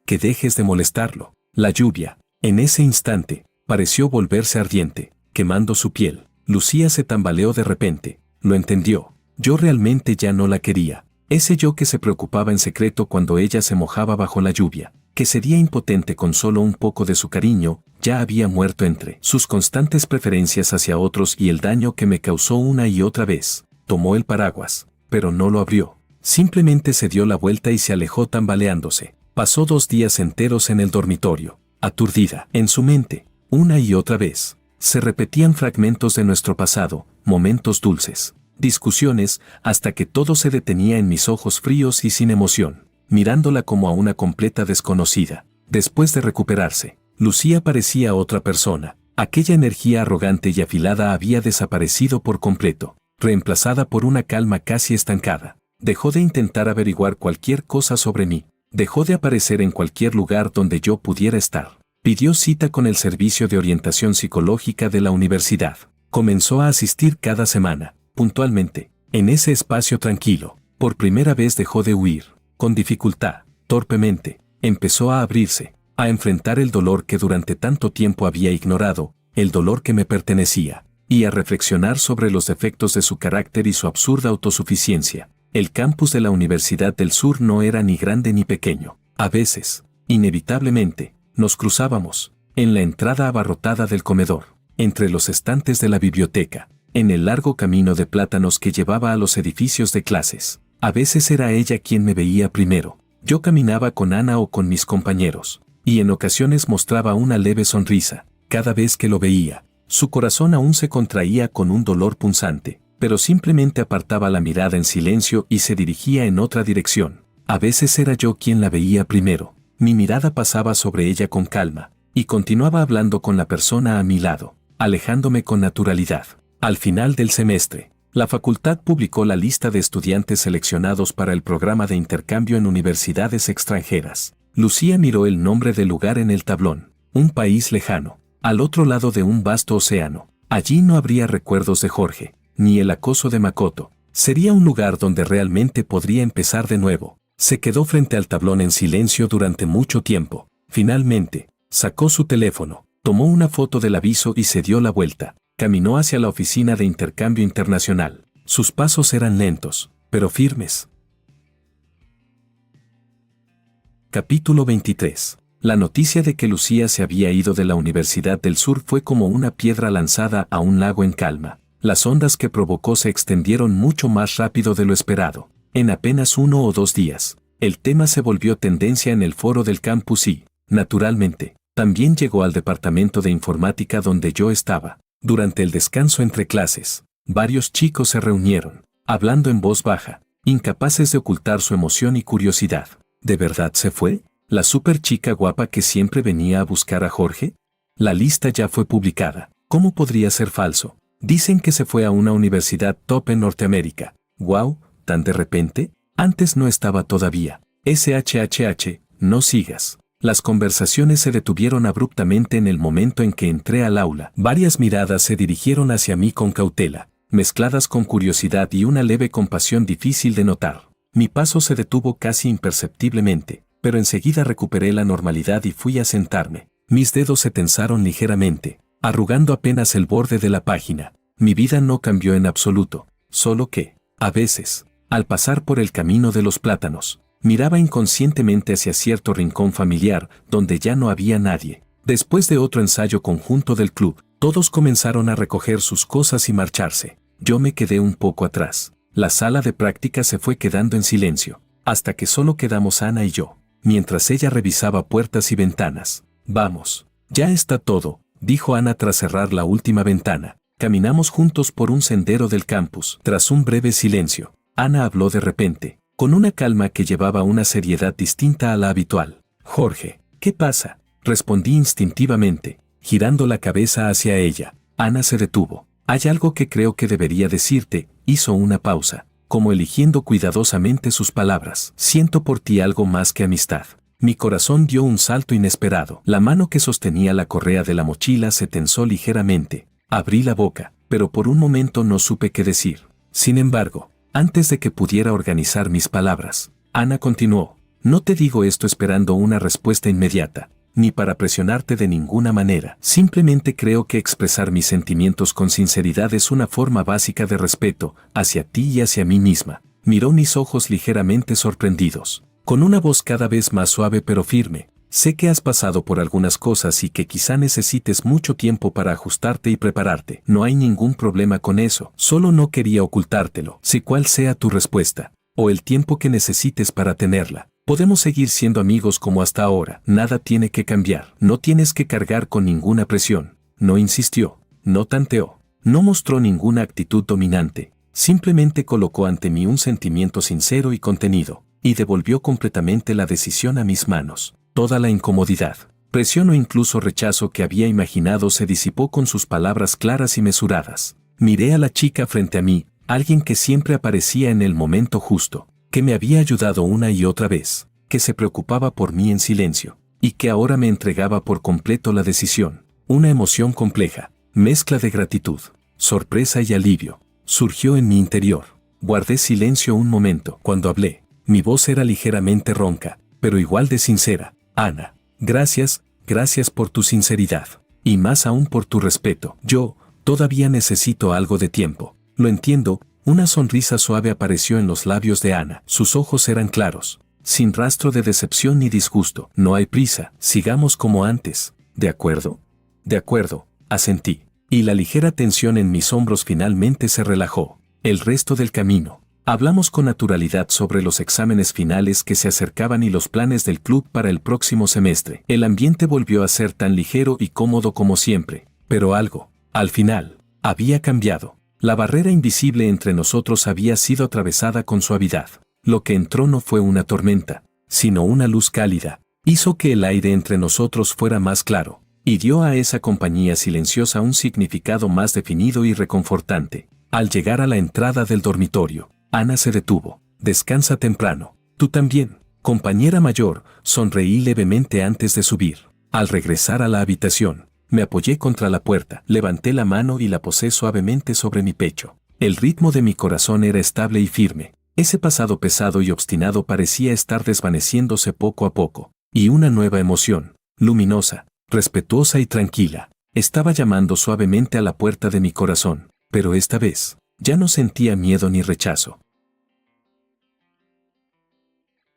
que dejes de molestarlo. La lluvia, en ese instante, pareció volverse ardiente, quemando su piel. Lucía se tambaleó de repente. Lo entendió. Yo realmente ya no la quería. Ese yo que se preocupaba en secreto cuando ella se mojaba bajo la lluvia, que sería impotente con solo un poco de su cariño, ya había muerto entre sus constantes preferencias hacia otros y el daño que me causó una y otra vez. Tomó el paraguas, pero no lo abrió. Simplemente se dio la vuelta y se alejó tambaleándose. Pasó 2 días enteros en el dormitorio, aturdida. En su mente, una y otra vez, se repetían fragmentos de nuestro pasado, momentos dulces, discusiones, hasta que todo se detenía en mis ojos fríos y sin emoción, mirándola como a una completa desconocida. Después de recuperarse, Lucía parecía otra persona. Aquella energía arrogante y afilada había desaparecido por completo, reemplazada por una calma casi estancada. Dejó de intentar averiguar cualquier cosa sobre mí. Dejó de aparecer en cualquier lugar donde yo pudiera estar. Pidió cita con el servicio de orientación psicológica de la universidad. Comenzó a asistir cada semana, puntualmente, en ese espacio tranquilo. Por primera vez dejó de huir. Con dificultad, torpemente, empezó a abrirse, a enfrentar el dolor que durante tanto tiempo había ignorado, el dolor que me pertenecía, y a reflexionar sobre los defectos de su carácter y su absurda autosuficiencia. El campus de la Universidad del Sur no era ni grande ni pequeño. A veces, inevitablemente, nos cruzábamos, en la entrada abarrotada del comedor, entre los estantes de la biblioteca, en el largo camino de plátanos que llevaba a los edificios de clases. A veces era ella quien me veía primero. Yo caminaba con Ana o con mis compañeros, y en ocasiones mostraba una leve sonrisa. Cada vez que lo veía, su corazón aún se contraía con un dolor punzante, pero simplemente apartaba la mirada en silencio y se dirigía en otra dirección. A veces era yo quien la veía primero. Mi mirada pasaba sobre ella con calma, y continuaba hablando con la persona a mi lado, alejándome con naturalidad. Al final del semestre, la facultad publicó la lista de estudiantes seleccionados para el programa de intercambio en universidades extranjeras. Lucía miró el nombre del lugar en el tablón. Un país lejano, al otro lado de un vasto océano. Allí no habría recuerdos de Jorge, ni el acoso de Makoto. Sería un lugar donde realmente podría empezar de nuevo. Se quedó frente al tablón en silencio durante mucho tiempo. Finalmente, sacó su teléfono, tomó una foto del aviso y se dio la vuelta. Caminó hacia la oficina de intercambio internacional. Sus pasos eran lentos, pero firmes. Capítulo 23. La noticia de que Lucía se había ido de la Universidad del Sur fue como una piedra lanzada a un lago en calma. Las ondas que provocó se extendieron mucho más rápido de lo esperado. En apenas 1 o 2 días, el tema se volvió tendencia en el foro del campus y, naturalmente, también llegó al departamento de informática donde yo estaba. Durante el descanso entre clases, varios chicos se reunieron, hablando en voz baja, incapaces de ocultar su emoción y curiosidad. ¿De verdad se fue? ¿La super chica guapa que siempre venía a buscar a Jorge? La lista ya fue publicada. ¿Cómo podría ser falso? Dicen que se fue a una universidad top en Norteamérica. ¡Wow! ¿Tan de repente? Antes no estaba todavía. SHHH, no sigas. Las conversaciones se detuvieron abruptamente en el momento en que entré al aula. Varias miradas se dirigieron hacia mí con cautela, mezcladas con curiosidad y una leve compasión difícil de notar. Mi paso se detuvo casi imperceptiblemente, pero enseguida recuperé la normalidad y fui a sentarme. Mis dedos se tensaron ligeramente, arrugando apenas el borde de la página. Mi vida no cambió en absoluto, solo que, a veces, al pasar por el camino de los plátanos, miraba inconscientemente hacia cierto rincón familiar donde ya no había nadie. Después de otro ensayo conjunto del club, todos comenzaron a recoger sus cosas y marcharse. Yo me quedé un poco atrás. La sala de práctica se fue quedando en silencio, hasta que solo quedamos Ana y yo, mientras ella revisaba puertas y ventanas. Vamos, ya está todo, dijo Ana tras cerrar la última ventana. Caminamos juntos por un sendero del campus. Tras un breve silencio, Ana habló de repente, con una calma que llevaba una seriedad distinta a la habitual. Jorge, ¿qué pasa? Respondí instintivamente, girando la cabeza hacia ella. Ana se detuvo. Hay algo que creo que debería decirte. Hizo una pausa, como eligiendo cuidadosamente sus palabras. Siento por ti algo más que amistad. Mi corazón dio un salto inesperado. La mano que sostenía la correa de la mochila se tensó ligeramente. Abrí la boca, pero por un momento no supe qué decir. Sin embargo, antes de que pudiera organizar mis palabras, Ana continuó. No te digo esto esperando una respuesta inmediata, ni para presionarte de ninguna manera. Simplemente creo que expresar mis sentimientos con sinceridad es una forma básica de respeto hacia ti y hacia mí misma. Miró mis ojos ligeramente sorprendidos. Con una voz cada vez más suave pero firme, Sé que has pasado por algunas cosas y que quizá necesites mucho tiempo para ajustarte y prepararte. No hay ningún problema con eso, solo no quería ocultártelo. Sé cuál sea tu respuesta, o el tiempo que necesites para tenerla. Podemos seguir siendo amigos como hasta ahora. Nada tiene que cambiar. No tienes que cargar con ninguna presión. No insistió, no tanteó, no mostró ninguna actitud dominante. Simplemente colocó ante mí un sentimiento sincero y contenido, y devolvió completamente la decisión a mis manos. Toda la incomodidad, presión o incluso rechazo que había imaginado se disipó con sus palabras claras y mesuradas. Miré a la chica frente a mí, alguien que siempre aparecía en el momento justo, que me había ayudado una y otra vez, que se preocupaba por mí en silencio, y que ahora me entregaba por completo la decisión. Una emoción compleja, mezcla de gratitud, sorpresa y alivio, surgió en mi interior. Guardé silencio un momento. Cuando hablé, mi voz era ligeramente ronca, pero igual de sincera. Ana, gracias por tu sinceridad, y más aún por tu respeto. Yo, todavía necesito algo de tiempo. Lo entiendo. Una sonrisa suave apareció en los labios de Ana. Sus ojos eran claros, sin rastro de decepción ni disgusto. No hay prisa, sigamos como antes. ¿De acuerdo? De acuerdo, asentí, y la ligera tensión en mis hombros finalmente se relajó. El resto del camino, hablamos con naturalidad sobre los exámenes finales que se acercaban y los planes del club para el próximo semestre. El ambiente volvió a ser tan ligero y cómodo como siempre, pero algo, al final, había cambiado. La barrera invisible entre nosotros había sido atravesada con suavidad. Lo que entró no fue una tormenta, sino una luz cálida. Hizo que el aire entre nosotros fuera más claro, y dio a esa compañía silenciosa un significado más definido y reconfortante. Al llegar a la entrada del dormitorio, Ana se detuvo. Descansa temprano. Tú también, compañera mayor, sonreí levemente antes de subir. Al regresar a la habitación, me apoyé contra la puerta, levanté la mano y la posé suavemente sobre mi pecho. El ritmo de mi corazón era estable y firme. Ese pasado pesado y obstinado parecía estar desvaneciéndose poco a poco, y una nueva emoción, luminosa, respetuosa y tranquila, estaba llamando suavemente a la puerta de mi corazón, pero esta vez, ya no sentía miedo ni rechazo.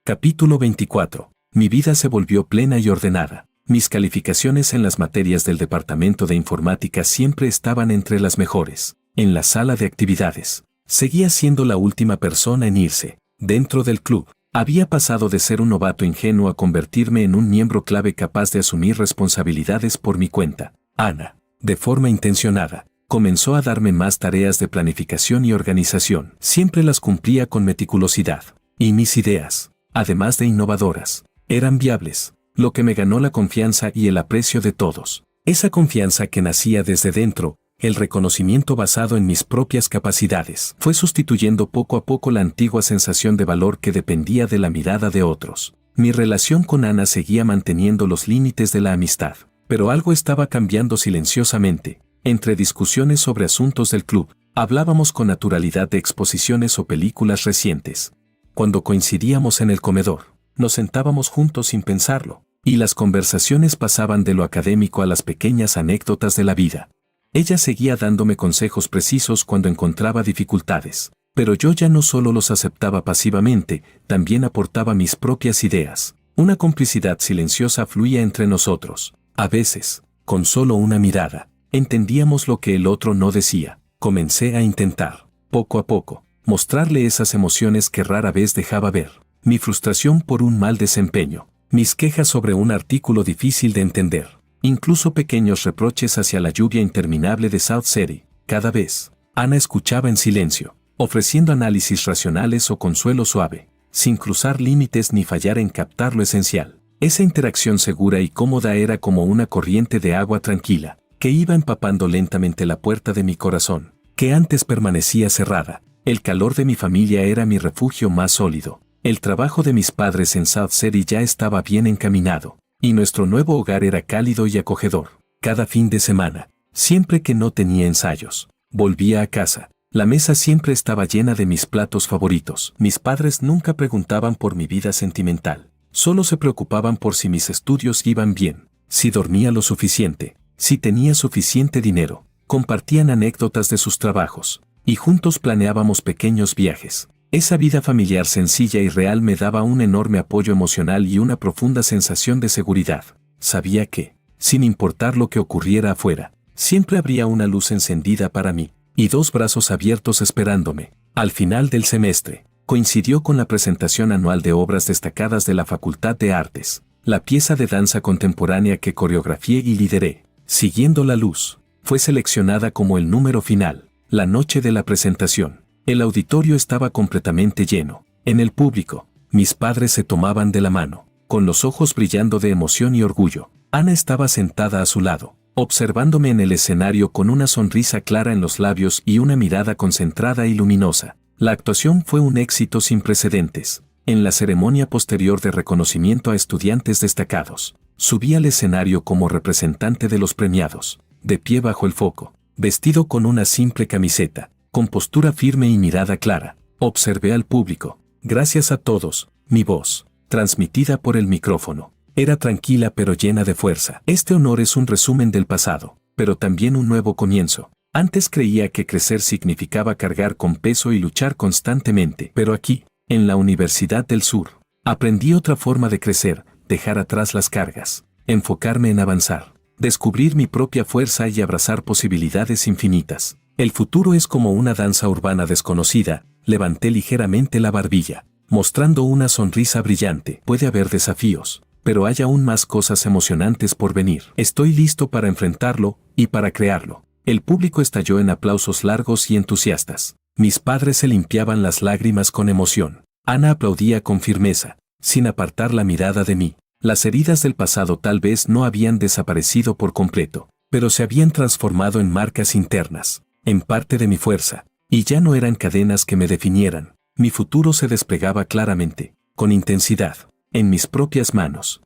Capítulo 24. Mi vida se volvió plena y ordenada. Mis calificaciones en las materias del departamento de informática siempre estaban entre las mejores. En la sala de actividades, seguía siendo la última persona en irse. Dentro del club, había pasado de ser un novato ingenuo a convertirme en un miembro clave capaz de asumir responsabilidades por mi cuenta. Ana, de forma intencionada, comenzó a darme más tareas de planificación y organización. Siempre las cumplía con meticulosidad. Y mis ideas, además de innovadoras, eran viables, lo que me ganó la confianza y el aprecio de todos. Esa confianza que nacía desde dentro, el reconocimiento basado en mis propias capacidades, fue sustituyendo poco a poco la antigua sensación de valor que dependía de la mirada de otros. Mi relación con Ana seguía manteniendo los límites de la amistad, pero algo estaba cambiando silenciosamente. Entre discusiones sobre asuntos del club, hablábamos con naturalidad de exposiciones o películas recientes. Cuando coincidíamos en el comedor, nos sentábamos juntos sin pensarlo, y las conversaciones pasaban de lo académico a las pequeñas anécdotas de la vida. Ella seguía dándome consejos precisos cuando encontraba dificultades, pero yo ya no solo los aceptaba pasivamente, también aportaba mis propias ideas. Una complicidad silenciosa fluía entre nosotros. A veces, con solo una mirada, entendíamos lo que el otro no decía. Comencé a intentar, poco a poco, mostrarle esas emociones que rara vez dejaba ver. Mi frustración por un mal desempeño, mis quejas sobre un artículo difícil de entender, incluso pequeños reproches hacia la lluvia interminable de South City. Cada vez, Ana escuchaba en silencio, ofreciendo análisis racionales o consuelo suave, sin cruzar límites ni fallar en captar lo esencial. Esa interacción segura y cómoda era como una corriente de agua tranquila, que iba empapando lentamente la puerta de mi corazón, que antes permanecía cerrada. El calor de mi familia era mi refugio más sólido. El trabajo de mis padres en South City ya estaba bien encaminado, y nuestro nuevo hogar era cálido y acogedor. Cada fin de semana, siempre que no tenía ensayos, volvía a casa. La mesa siempre estaba llena de mis platos favoritos. Mis padres nunca preguntaban por mi vida sentimental. Solo se preocupaban por si mis estudios iban bien, si dormía lo suficiente, si tenía suficiente dinero. Compartían anécdotas de sus trabajos, y juntos planeábamos pequeños viajes. Esa vida familiar sencilla y real me daba un enorme apoyo emocional y una profunda sensación de seguridad. Sabía que, sin importar lo que ocurriera afuera, siempre habría una luz encendida para mí, y dos brazos abiertos esperándome. Al final del semestre, coincidió con la presentación anual de obras destacadas de la Facultad de Artes, la pieza de danza contemporánea que coreografié y lideré, Siguiendo la Luz, fue seleccionada como el número final. La noche de la presentación, el auditorio estaba completamente lleno. En el público, mis padres se tomaban de la mano, con los ojos brillando de emoción y orgullo. Ana estaba sentada a su lado, observándome en el escenario con una sonrisa clara en los labios y una mirada concentrada y luminosa. La actuación fue un éxito sin precedentes. En la ceremonia posterior de reconocimiento a estudiantes destacados, subí al escenario como representante de los premiados, de pie bajo el foco, vestido con una simple camiseta, con postura firme y mirada clara. Observé al público. Gracias a todos. Mi voz, transmitida por el micrófono, era tranquila pero llena de fuerza. Este honor es un resumen del pasado, pero también un nuevo comienzo. Antes creía que crecer significaba cargar con peso y luchar constantemente, pero aquí, en la Universidad del Sur, aprendí otra forma de crecer, dejar atrás las cargas, enfocarme en avanzar, descubrir mi propia fuerza y abrazar posibilidades infinitas. El futuro es como una danza urbana desconocida. Levanté ligeramente la barbilla, mostrando una sonrisa brillante. Puede haber desafíos, pero hay aún más cosas emocionantes por venir. Estoy listo para enfrentarlo y para crearlo. El público estalló en aplausos largos y entusiastas. Mis padres se limpiaban las lágrimas con emoción. Ana aplaudía con firmeza, sin apartar la mirada de mí. Las heridas del pasado tal vez no habían desaparecido por completo, pero se habían transformado en marcas internas, en parte de mi fuerza, y ya no eran cadenas que me definieran. Mi futuro se desplegaba claramente, con intensidad, en mis propias manos.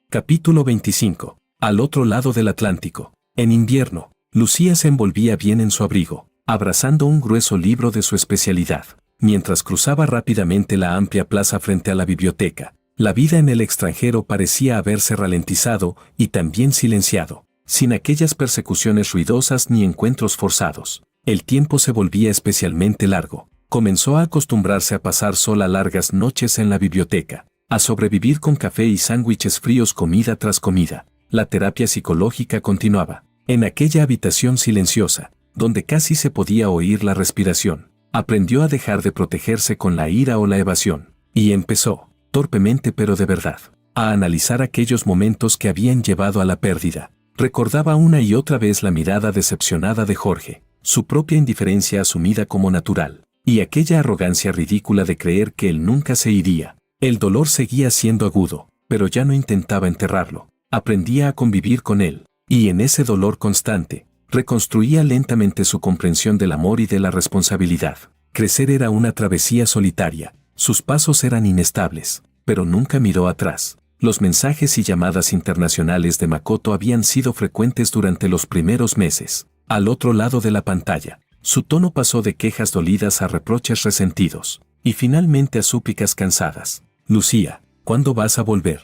Capítulo 25. Al otro lado del Atlántico. En invierno, Lucía se envolvía bien en su abrigo, abrazando un grueso libro de su especialidad, mientras cruzaba rápidamente la amplia plaza frente a la biblioteca. La vida en el extranjero parecía haberse ralentizado y también silenciado, sin aquellas persecuciones ruidosas ni encuentros forzados. El tiempo se volvía especialmente largo. Comenzó a acostumbrarse a pasar sola largas noches en la biblioteca, a sobrevivir con café y sándwiches fríos comida tras comida. La terapia psicológica continuaba. En aquella habitación silenciosa, donde casi se podía oír la respiración, aprendió a dejar de protegerse con la ira o la evasión, y empezó, torpemente pero de verdad, a analizar aquellos momentos que habían llevado a la pérdida. Recordaba una y otra vez la mirada decepcionada de Jorge, su propia indiferencia asumida como natural, y aquella arrogancia ridícula de creer que él nunca se iría. El dolor seguía siendo agudo, pero ya no intentaba enterrarlo. Aprendía a convivir con él, y en ese dolor constante, reconstruía lentamente su comprensión del amor y de la responsabilidad. Crecer era una travesía solitaria, sus pasos eran inestables, pero nunca miró atrás. Los mensajes y llamadas internacionales de Makoto habían sido frecuentes durante los primeros meses. Al otro lado de la pantalla, su tono pasó de quejas dolidas a reproches resentidos, y finalmente a súplicas cansadas. Lucía, ¿cuándo vas a volver?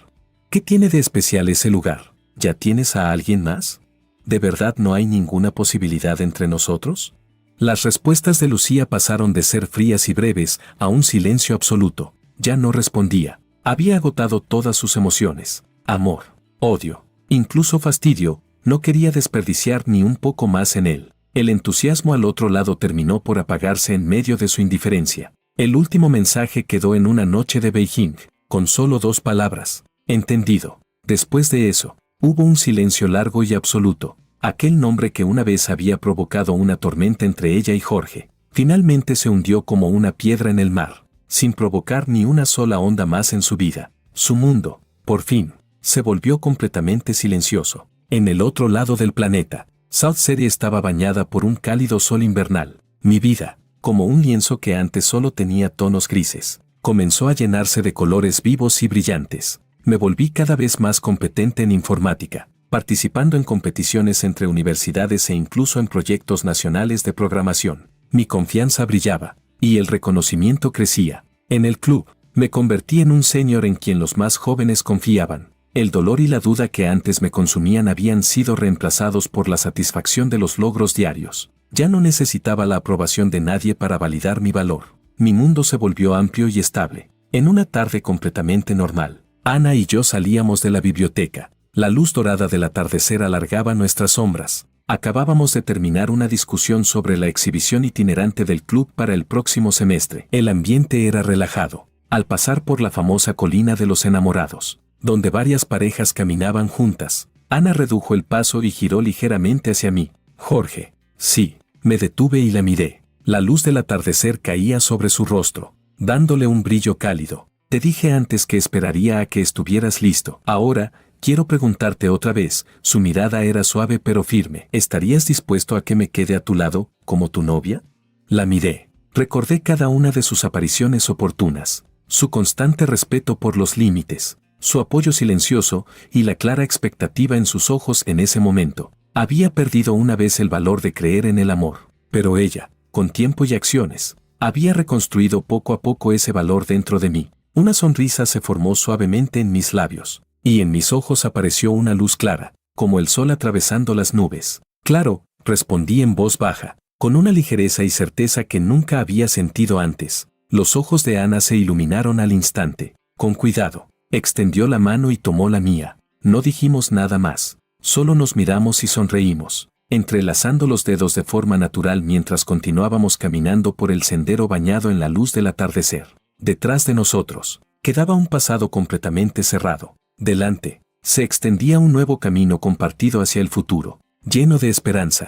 ¿Qué tiene de especial ese lugar? ¿Ya tienes a alguien más? ¿De verdad no hay ninguna posibilidad entre nosotros? Las respuestas de Lucía pasaron de ser frías y breves a un silencio absoluto. Ya no respondía. Había agotado todas sus emociones. Amor, odio, incluso fastidio. No quería desperdiciar ni un poco más en él. El entusiasmo al otro lado terminó por apagarse en medio de su indiferencia. El último mensaje quedó en una noche de Beijing, con solo 2 palabras. Entendido. Después de eso, hubo un silencio largo y absoluto. Aquel nombre que una vez había provocado una tormenta entre ella y Jorge, finalmente se hundió como una piedra en el mar, sin provocar ni una sola onda más en su vida. Su mundo, por fin, se volvió completamente silencioso. En el otro lado del planeta, South City estaba bañada por un cálido sol invernal. Mi vida, como un lienzo que antes solo tenía tonos grises, comenzó a llenarse de colores vivos y brillantes. Me volví cada vez más competente en informática, participando en competiciones entre universidades e incluso en proyectos nacionales de programación. Mi confianza brillaba, y el reconocimiento crecía. En el club, me convertí en un senior en quien los más jóvenes confiaban. El dolor y la duda que antes me consumían habían sido reemplazados por la satisfacción de los logros diarios. Ya no necesitaba la aprobación de nadie para validar mi valor. Mi mundo se volvió amplio y estable. En una tarde completamente normal, Ana y yo salíamos de la biblioteca. La luz dorada del atardecer alargaba nuestras sombras. Acabábamos de terminar una discusión sobre la exhibición itinerante del club para el próximo semestre. El ambiente era relajado. Al pasar por la famosa colina de los enamorados, donde varias parejas caminaban juntas, Ana redujo el paso y giró ligeramente hacia mí. Jorge. Sí. Me detuve y la miré. La luz del atardecer caía sobre su rostro, dándole un brillo cálido. Te dije antes que esperaría a que estuvieras listo. Ahora, quiero preguntarte otra vez. Su mirada era suave pero firme. ¿Estarías dispuesto a que me quede a tu lado, como tu novia? La miré. Recordé cada una de sus apariciones oportunas, su constante respeto por los límites, su apoyo silencioso y la clara expectativa en sus ojos en ese momento. Había perdido una vez el valor de creer en el amor, pero ella, con tiempo y acciones, había reconstruido poco a poco ese valor dentro de mí. Una sonrisa se formó suavemente en mis labios, y en mis ojos apareció una luz clara, como el sol atravesando las nubes. Claro, respondí en voz baja, con una ligereza y certeza que nunca había sentido antes. Los ojos de Ana se iluminaron al instante. Con cuidado, extendió la mano y tomó la mía. No dijimos nada más. Solo nos miramos y sonreímos, entrelazando los dedos de forma natural mientras continuábamos caminando por el sendero bañado en la luz del atardecer. Detrás de nosotros, quedaba un pasado completamente cerrado. Delante, se extendía un nuevo camino compartido hacia el futuro, lleno de esperanza.